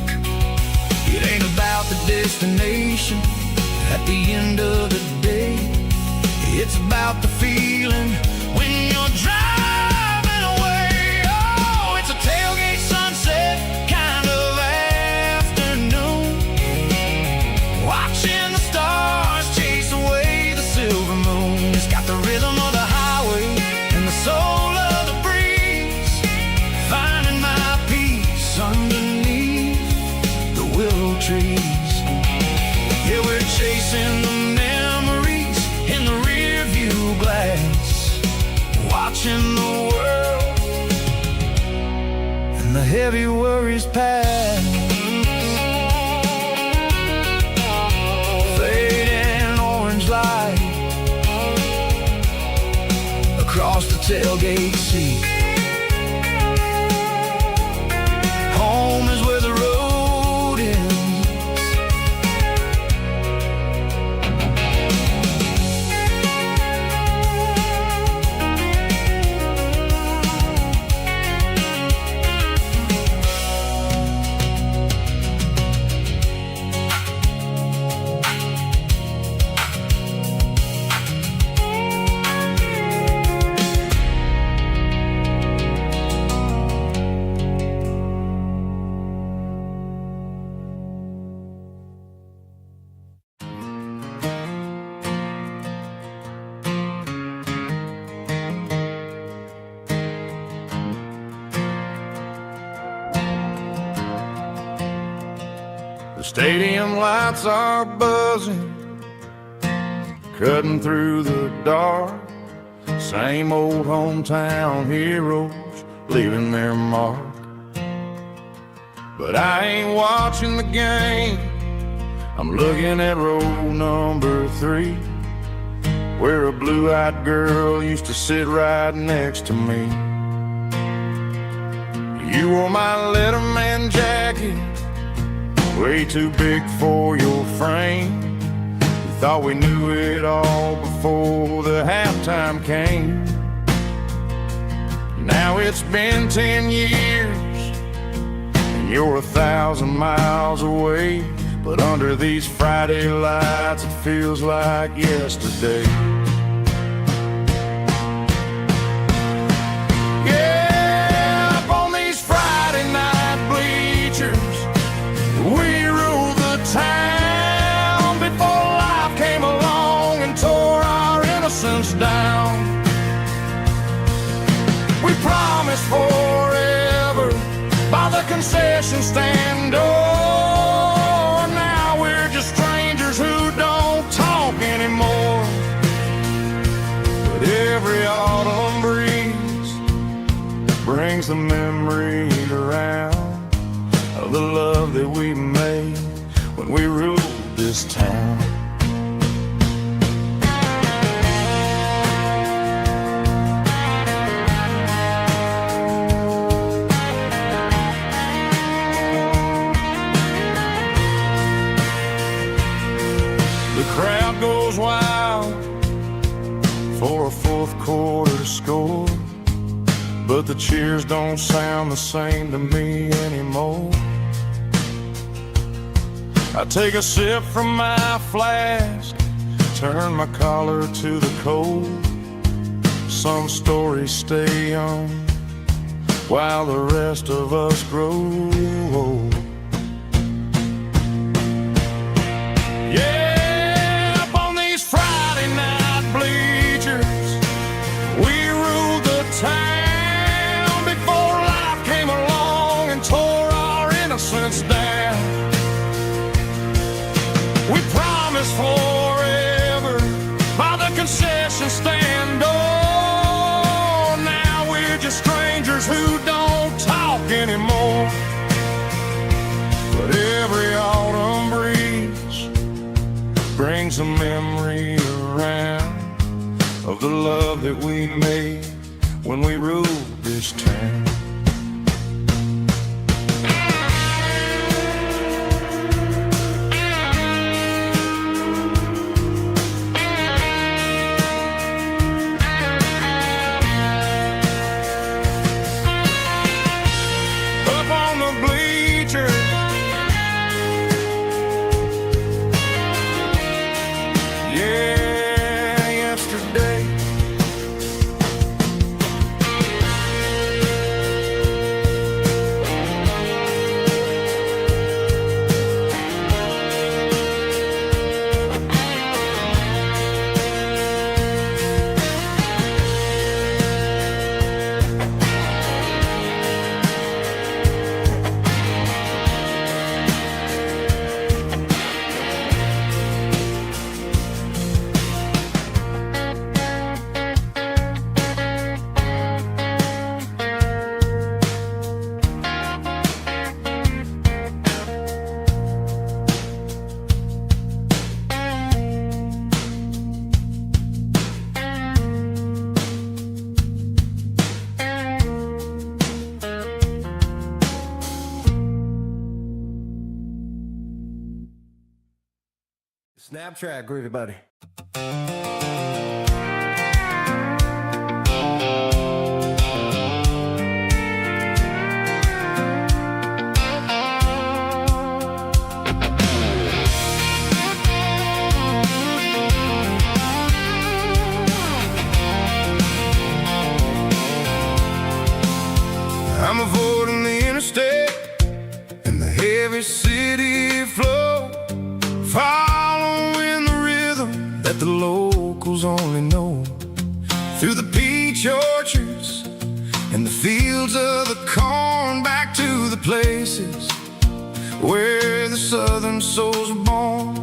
It ain't about the destination at the end of the day. It's about the feeling when you're driving away. Oh, it's a tailgate sunset kind of afternoon, watching the stars chase away the silver moon. It's got the rhythm of the highway and the soul of the breeze, finding my peace underneath the willow trees. Yeah, we're chasing the memories in the rear view glass, watching the world and the heavy worries pass. Fading orange light across the tailgate seat. Home is where the road ends. The stadium lights are buzzing, cutting through the dark. Same old hometown heroes leaving their mark. But I ain't watching the game, I'm looking at row number 3, where a blue-eyed girl used to sit right next to me. You wore my Letterman jacket, way too big for your frame. We thought we knew it all before the halftime came. Now it's been 10 years and you're 1,000 miles away, but under these Friday lights it feels like yesterday. Yeah, up on these Friday night bleachers, we ruled the town before life came along and tore our innocence down. We promised forever by the concession stand door. Now we're just strangers who don't talk anymore. But every autumn breeze brings the memory around of the love that we made when we ruled this town. The crowd goes wild for a fourth quarter score, but the cheers don't sound the same to me anymore. I take a sip from my flask, turn my collar to the cold. Some stories stay young while the rest of us grow old. Yeah, up on these Friday night bleachers, we ruled the town before life came along and tore our innocence down. We promised forever by the concession stand door. Now we're just strangers who don't talk anymore. But every autumn breeze brings a memory around of the love that we made when we ruled this town. Snap track, groovy buddy. I'm avoiding the interstate and the heavy city flow, following the rhythm that the locals only know. Through the peach orchards and the fields of the corn, back to the places where the southern souls were born.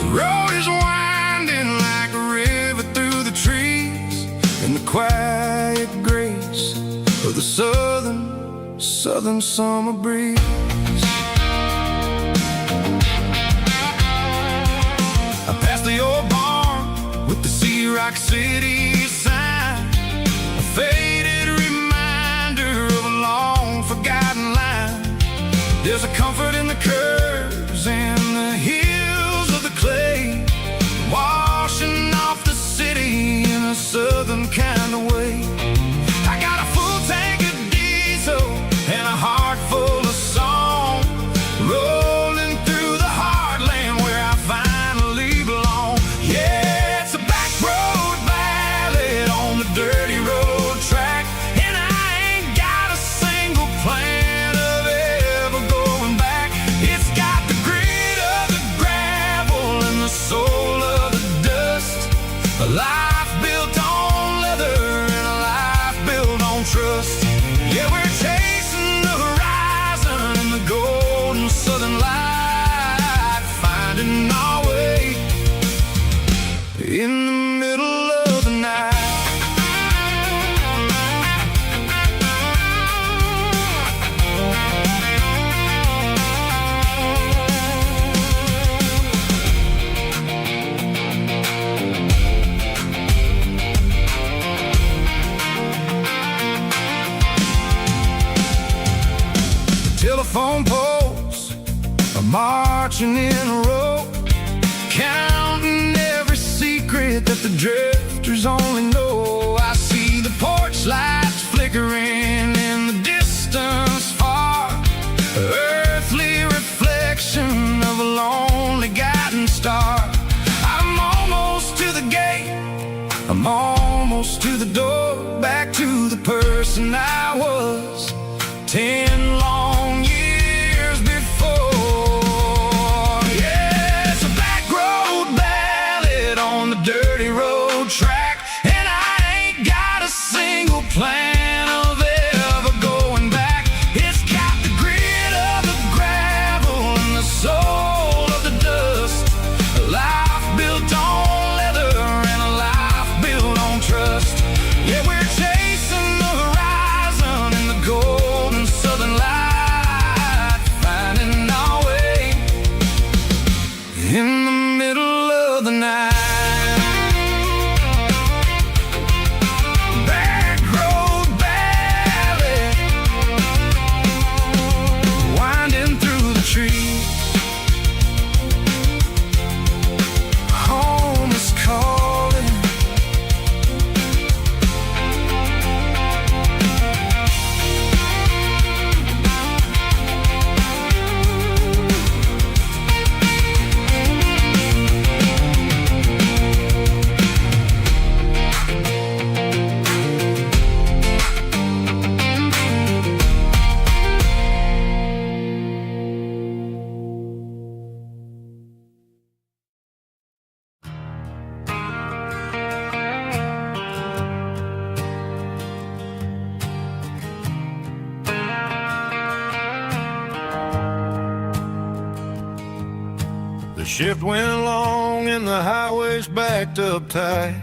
The road is winding like a river through the trees, in the quiet grace of the southern summer breeze. I passed the old barn with the Sea Rock City sign, a faded reminder of a long forgotten line. There's a comfort in the curves and the hills of the clay, washing off the city in a southern kind of way. I got a full tank of diesel and a heart full of song, rolling through the heartland where I finally belong. Yeah, it's a back road ballad on the dirty road track, and I ain't got a single plan of ever going back. It's got the grit of the gravel and the soul of the dust, a life built on leather and a life built on trust. Yeah, we're chasing the horizon in the golden southern light, finding our way in the middle of the night. Telephone poles are marching in a row, counting every secret that the drifters only know. I see the porch lights flickering in the distance far, earthly reflection of a lonely guiding star. I'm almost to the gate, I'm almost to the door, back to the person I was 10 long years before. Yeah, it's a back road ballad on the dirty road track, and I ain't got a single plan of ever going back. It's got the grit of the gravel and the soul of the dust, a life built on leather and a life built on trust. Yeah, we're chasing the horizon in the golden southern light, finding our way in the middle of the night. Back road ballad, winding through the trees. Home is calling. The shift went long and the highway's backed up tight.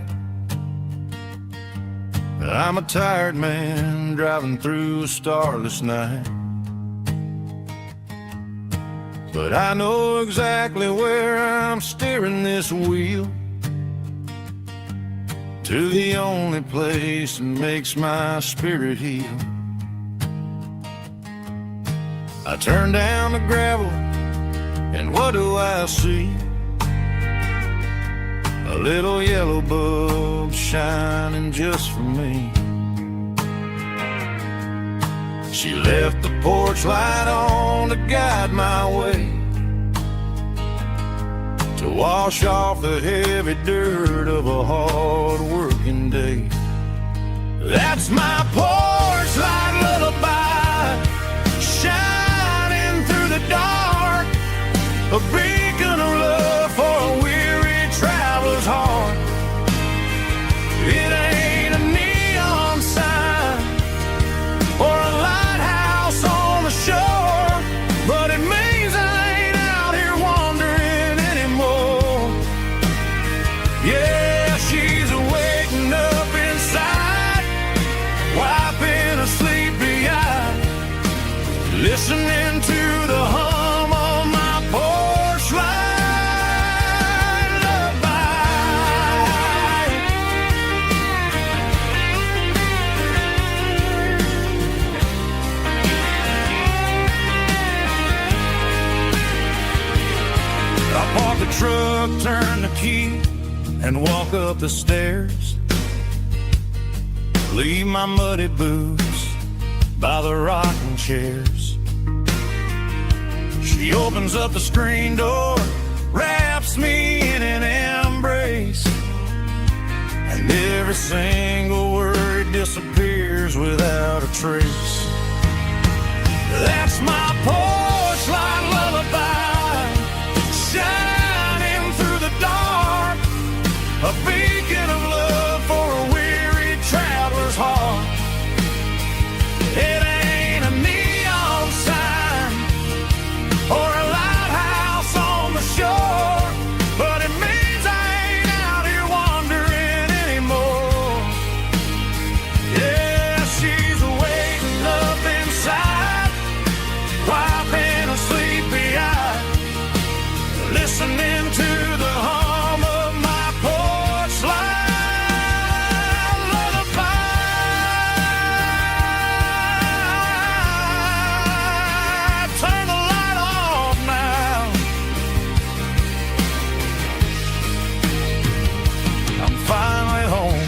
I'm a tired man driving through a starless night, but I know exactly where I'm steering this wheel, to the only place that makes my spirit heal. I turn down the gravel, and what do I see? a little yellow bulb shining just for me. She left the porch light on to guide my way, to wash off the heavy dirt of a hard-working day. That's my porch light lullaby, shining through the dark, a beacon of love for a weary traveler's heart. It ain't a neon sign or a lighthouse on the shore, but it means I ain't out here wandering anymore. Yeah, she's waking up inside, wiping a sleepy eye, listening to the hum of my porch light lullaby. I park the truck, turn the key, and walk up the stairs. Leave my muddy boots by the rocking chairs. She opens up the screen door, wraps me in an embrace, and every single word disappears without a trace. That's my porch light lullaby, shining through the dark, a beacon of love for a weary traveler's heart. It ain't a neon sign or a lighthouse on the shore, but it means I ain't out here wandering anymore. Yeah, she's waiting up inside, wiping a sleepy eye, listening to the hum of my porch light lullaby. Turn the light off now. I'm finally home.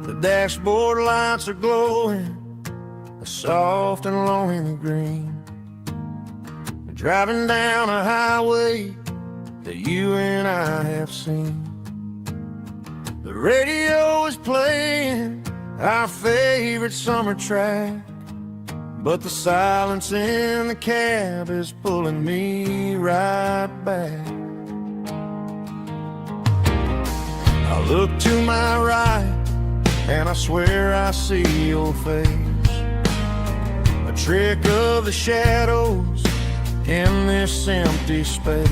The dashboard lights are glowing, a soft and lonely green. We're driving down a highway that you and I have seen. The radio is playing our favorite summer track, but the silence in the cab is pulling me right back. I look to my right, and I swear I see your face, a trick of the shadows in this empty space.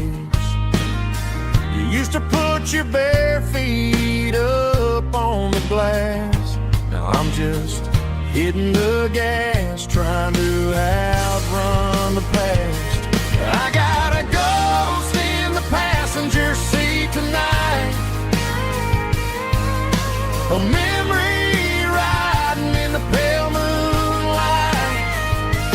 You used to put your bare feet up on the glass. Now I'm just hitting the gas, trying to outrun the past. I got a ghost in the passenger seat tonight, a memory riding in the pale moonlight.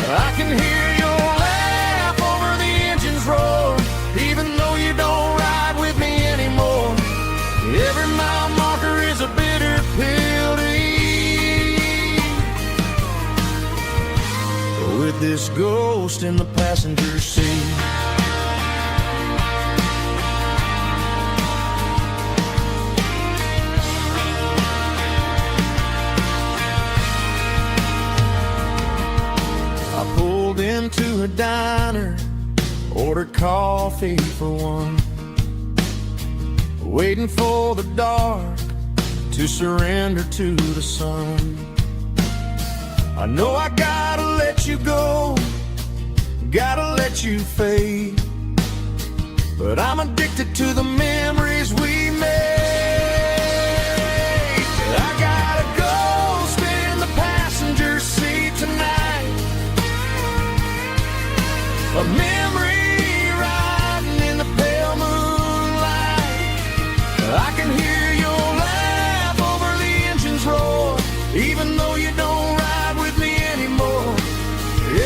I can hear your laugh over the engine's roar, even though you don't ride with me anymore. Every mile marker is a bitter pill to eat, with this ghost in the passenger seat. Into a diner, ordered coffee for one, waiting for the dark to surrender to the sun. I know I gotta let you go, gotta let you fade, but but I'm addicted to the memories we made. I got a ghost in the passenger seat tonight, a memory riding in the pale moonlight. I can hear your laugh over the engine's roar, even though you don't ride with me anymore.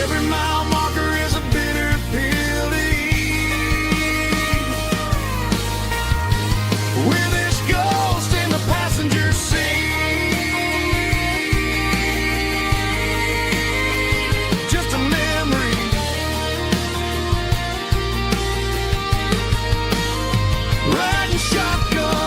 Every mile marker is a bitter pill to eat. With this ghost in the passenger seat, just a memory. Riding shotgun.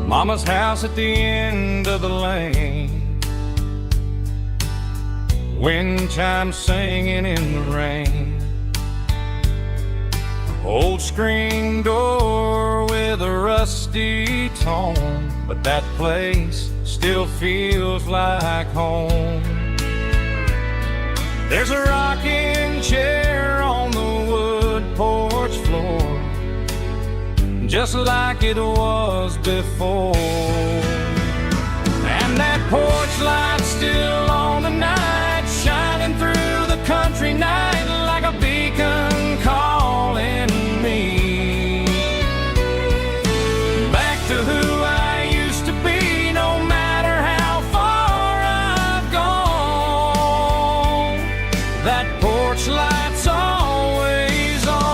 Mama's house at the end of the lane, wind chimes singing in the rain. Old screen door with a rusty tone, but that place still feels like home. There's a rocking chair on the wood porch floor, just like it was before. And that porch light's still on tonight, shining through the country night like a beacon calling me back to who I used to be. No matter how far I've gone, that porch light's always on.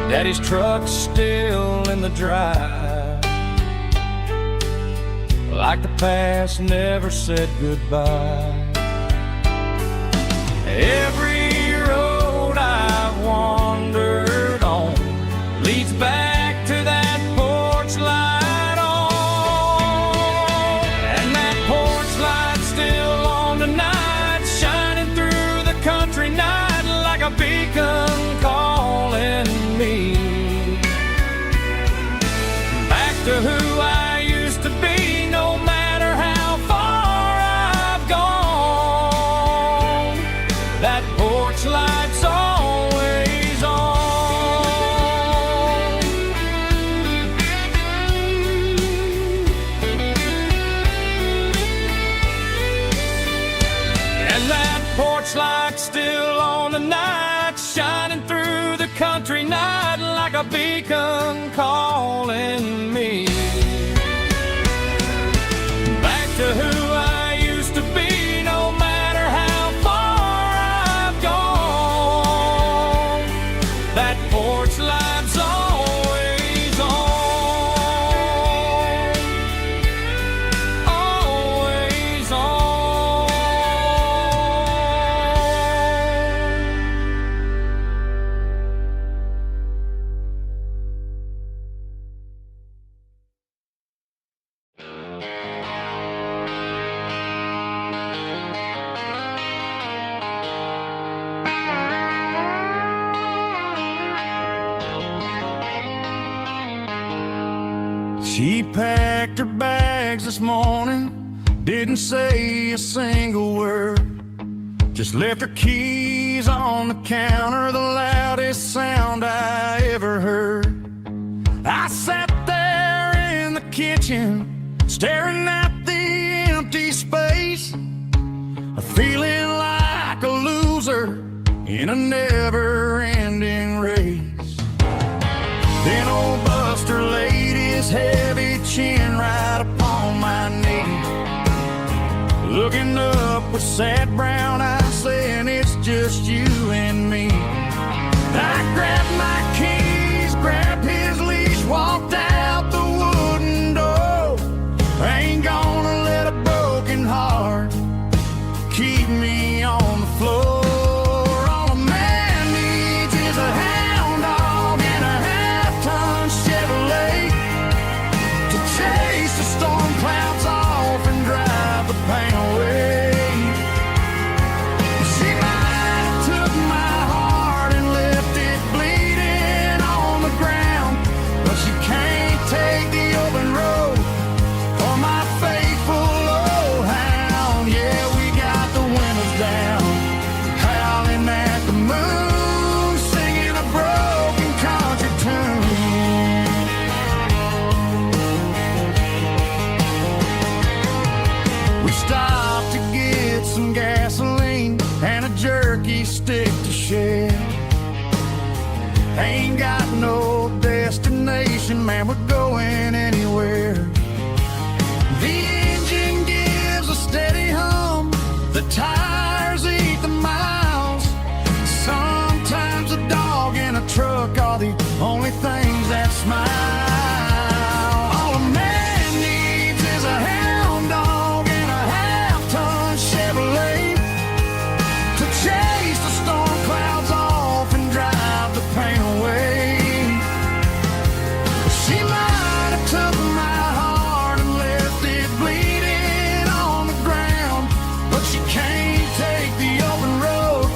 Daddy's truck's still in the drive, like the past never said goodbye. Every road I've wandered on leads back to that porch light on. And that porch light's still on tonight, shining through the country night like a beacon calling me back to who I used to be. No matter how far I've gone, that porch light's always on. And that porch light's still on tonight, shining through the country night like a beacon calling me back to who I used to be. No matter how far I've gone, that porch light's always on, always on. She packed her bags this morning, didn't say a single word, just left her keys on the counter, the loudest sound I ever heard. I sat there in the kitchen, staring at the empty space, feeling like a loser in a never-ending race. Then old Buster laid his heavy chin right upon my knee, looking up with sad brown eyes, saying it's just you and me. I grabbed my keys, grabbed his leash, walked out the wooden door. I ain't gonna let a broken heart keep me on the floor. On a turkey stick to share. Ain't got no destination, man, we're going anywhere. The engine gives a steady hum, the tires eat the miles. Sometimes a dog and a truck are the only things that smile. All a man needs is a hound dog and a half-ton Chevrolet to chase the storm clouds off and drive the pain away. She might have took my heart and left it bleeding on the ground, but she can't take the open road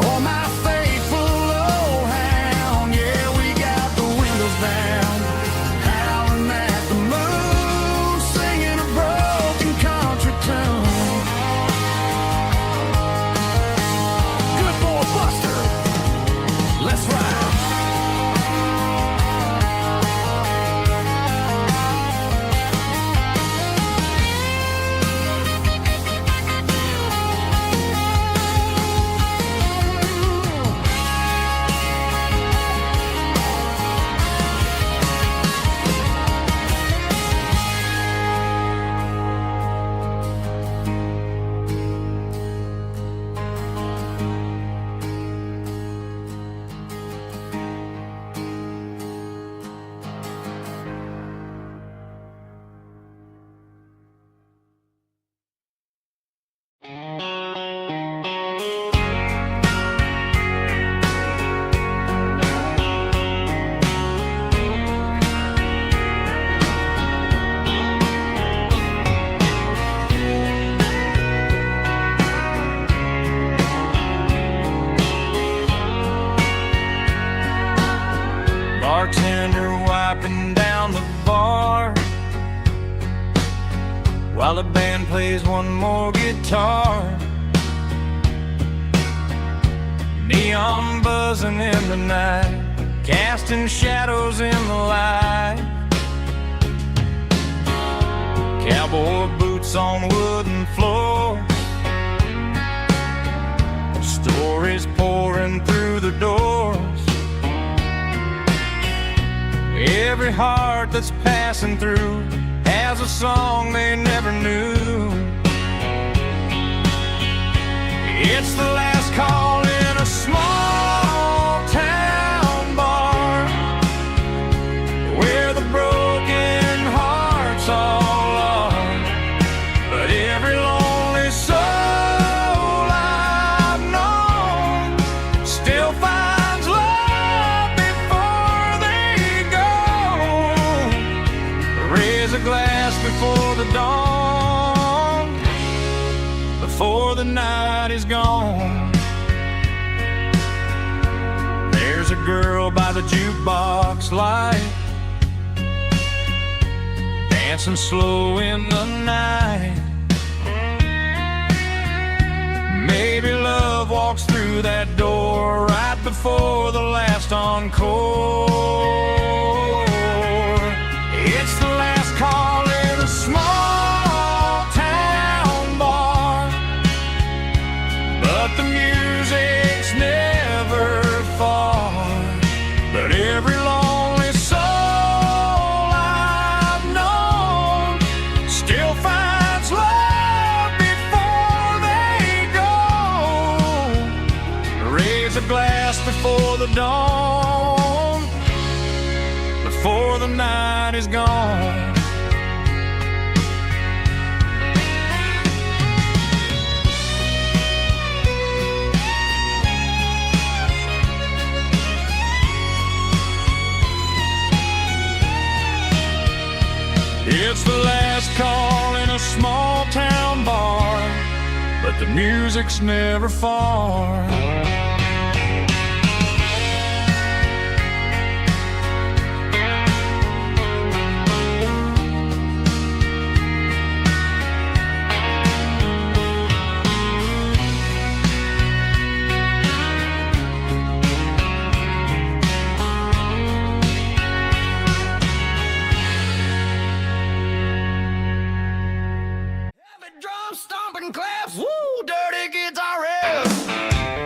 or my faithful old hound. Yeah, we got the windows down, howling at the moon, singing a broken country tune. Good boy Buster, let's ride. Bartender wiping down the bar while the band plays one more guitar. Neon buzzing in the night, casting shadows in the light. Cowboy boots on wooden floors, stories pouring through the doors. Every heart that's passing through has a song they never knew. It's the last call in a small town bar where the broken hearts all are. But every lonely soul I've known still finds love before they go. Raise a glass before the dawn, before the night is gone. There's a girl by the jukebox light, dancing slow in the night. Maybe love walks through that door right before the last encore. It's the last call in a small town bar, but the music's never far. But every lonely soul I've known still finds love before they go. Raise a glass before the dawn, before the night is gone. It's the last call in a small town bar, but the music's never far. Drum stomping claps, woo, dirty guitar riff.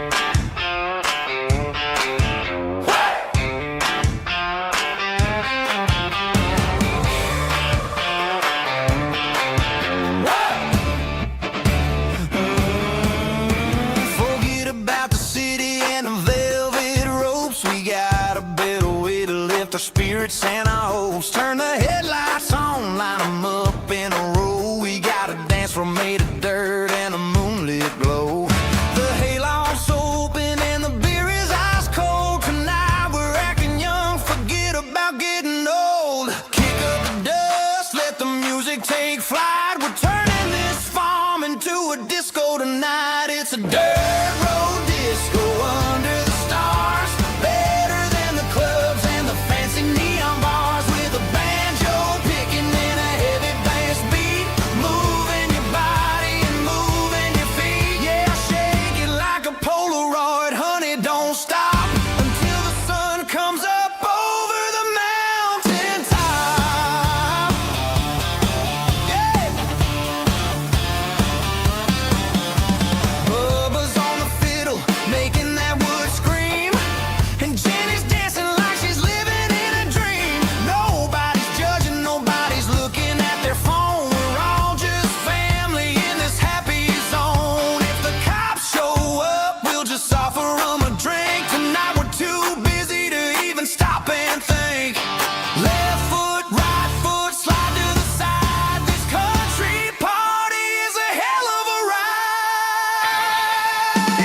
spirits and our hopes. Turn the headlights on, line them up in a row. We got a dance floor made of dirt and a moonlit glow. The hayloft's open and the beer is ice cold. Tonight we're acting young, forget about getting old. Kick up the dust, let the music take flight. We're turning this farm into a disco tonight. It's a dirt road disco under the stars. Better than the clubs and the fancy neon bars. With a banjo picking in a heavy bass beat. Moving your body and moving your feet. Yeah, shake it like a Polaroid, honey, don't stop until the sun comes up over the mountain top. Yeah. Bubba's on the fiddle, making that wood scream. And Jenny's dancing like she's living in a dream. Nobody's judging, nobody's looking at their phone. We're all just family in this happy zone. If the cops show up, we'll just offer them a drink. Tonight we're too busy to even stop and think. Left foot, right foot, slide to the side. This country party is a hell of a ride.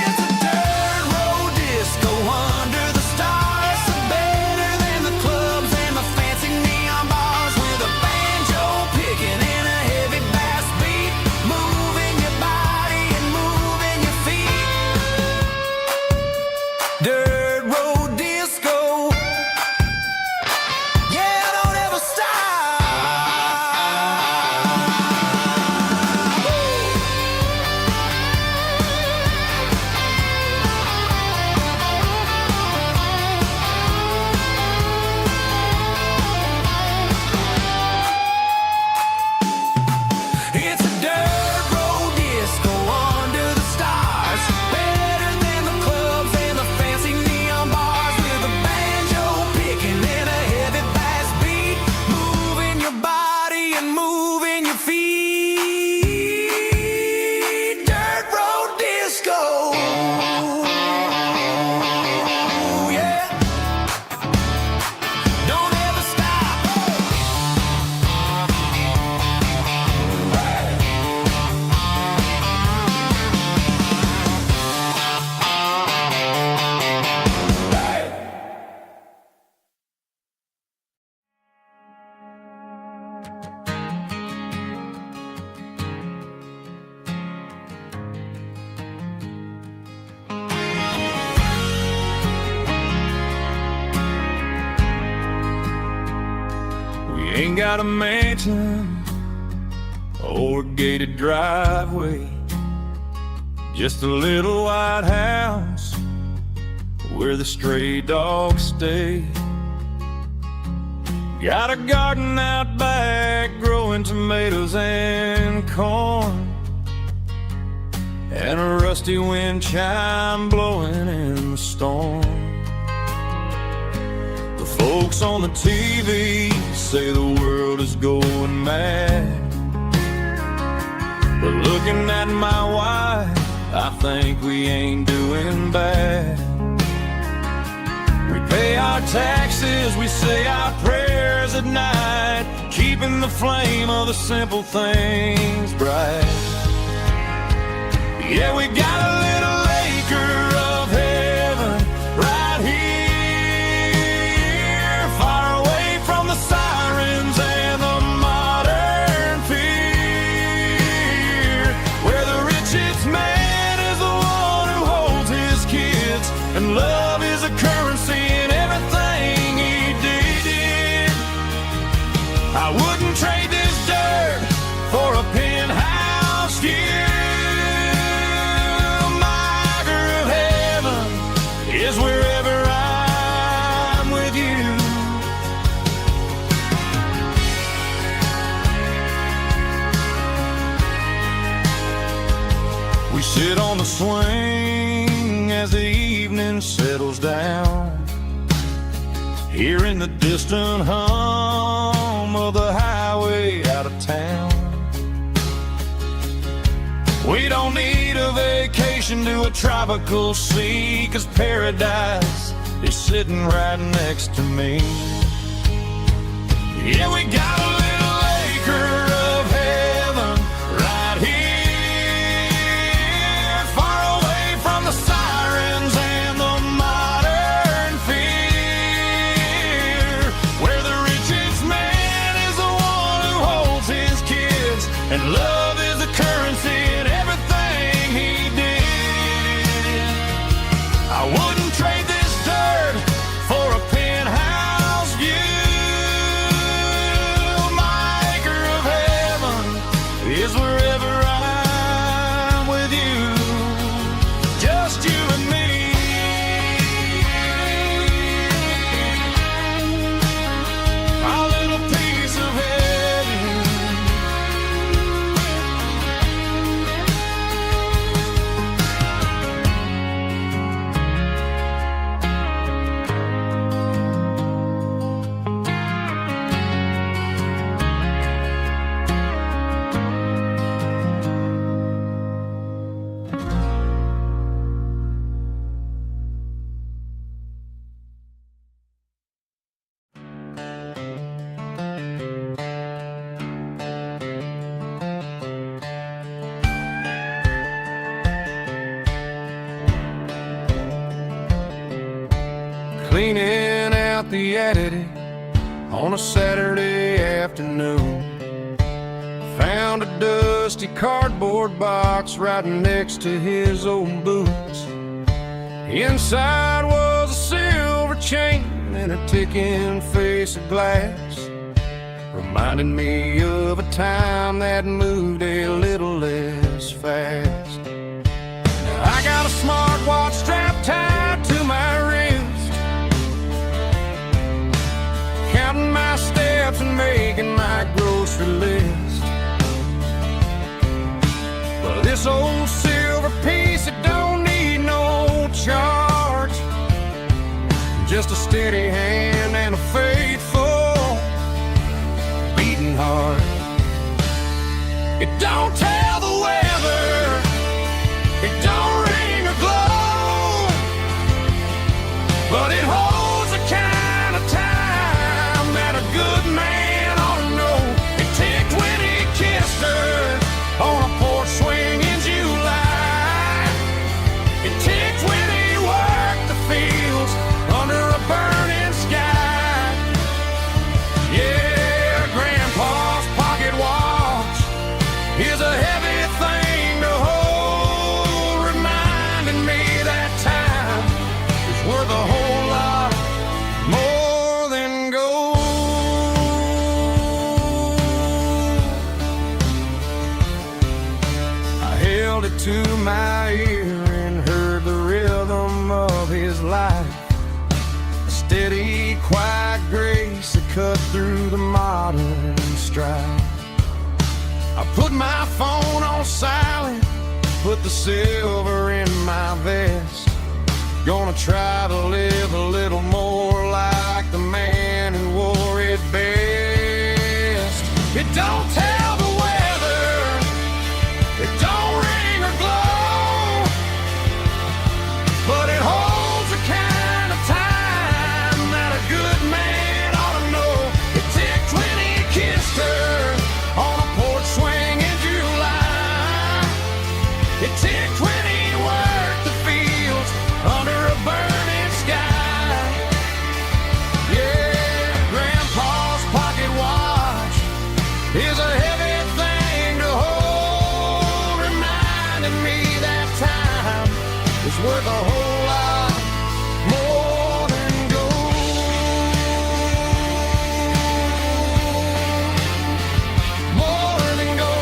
It's a dirt road disco under the stars. Better than the clubs and the fancy neon bars. With a banjo picking in a heavy bass beat. Moving your body and moving your feet. Dirt road disco. Yeah, don't ever stop. It's a dirt road disco under the stars. Better than the clubs and the fancy neon bars. With a banjo picking in a heavy bass beat. Moving your body and moving your feet. Dirt road disco. Yeah. Don't ever stop. We ain't got a mansion or a gated driveway, just a little white house where the stray dogs stay. Got a garden out back growing tomatoes and corn, and a rusty wind chime blowing in the storm. The folks on the TV say the world is going mad, but looking at my wife, I think we ain't doing bad. We pay our taxes, we say our prayers at night, keeping the flame of the simple things bright. Yeah, we got a little acre of heaven right here, far away from the sirens and the modern fear, where the richest man is the one who holds his kids, and love is a currency in everything he did. I wouldn't trade this dirt for a penthouse view. Is wherever I'm with you. We sit on the swing as the evening settles down, hearing the distant hum of the highway out of town. We don't need a vacation to a tropical sea, 'cause paradise is sitting right next to me. Yeah, we got a little acre of heaven right here, far away from the sirens and the modern fear, where the richest man is the one who holds his kids, and love is the currency in everything he did. I wouldn't trade this dirt for a penthouse view. My acre of heaven is wherever I'm with you, just you and me. My little piece of heaven. Cleaning out the attic on a Saturday afternoon, found a dusty cardboard box right next to his old boots. Inside was a silver chain and a ticking face of glass, reminding me of a time that moved a little less fast. Now I got a smartwatch strapped tied to my wrist, counting my steps and making my grocery list. But this old silver piece, it don't need no charge, just a steady hand and a faithful beating heart. It don't tell the weather, it don't ring or glow, but it holds the kind of time that a good man ought to know. It ticked when he kissed her on a porch swing in July. It ticked when he worked the fields under a burning sky. Yeah, Grandpa's pocket watch is a heavy thing to hold, reminding me that time is worth a whole lot more than gold. I held it to my ear and heard the rhythm of his life, a steady, quiet grace that cut through the modern strife. I put my phone on silent, put the silver in my vest. Gonna try to live a little more like the man who wore it best. It don't tell the weather, it don't ring or glow, but it holds the kind of time that a good man ought to know. It ticked when he kissed her on a porch swing in July. It ticked when he worked the fields under a burning sky. Yeah, Grandpa's pocket watch is a heavy thing to hold, reminding me that time is worth a whole lot more than gold. More than gold.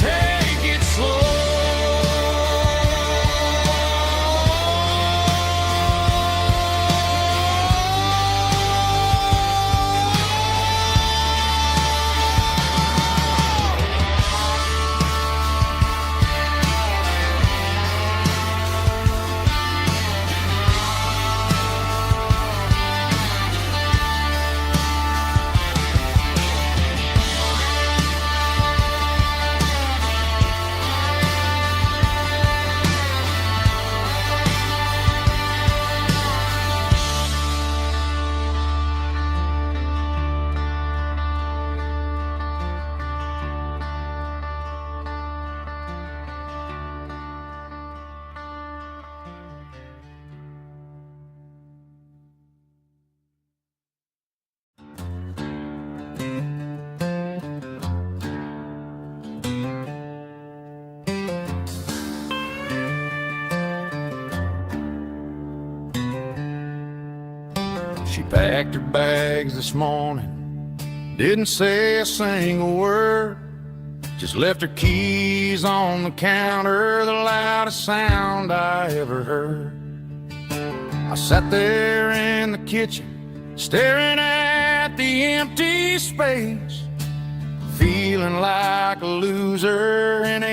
Take it slow. packed her bags this morning, didn't say a single word, just left her keys on the counter, the loudest sound I ever heard. I sat there in the kitchen, staring at the empty space, feeling like a loser in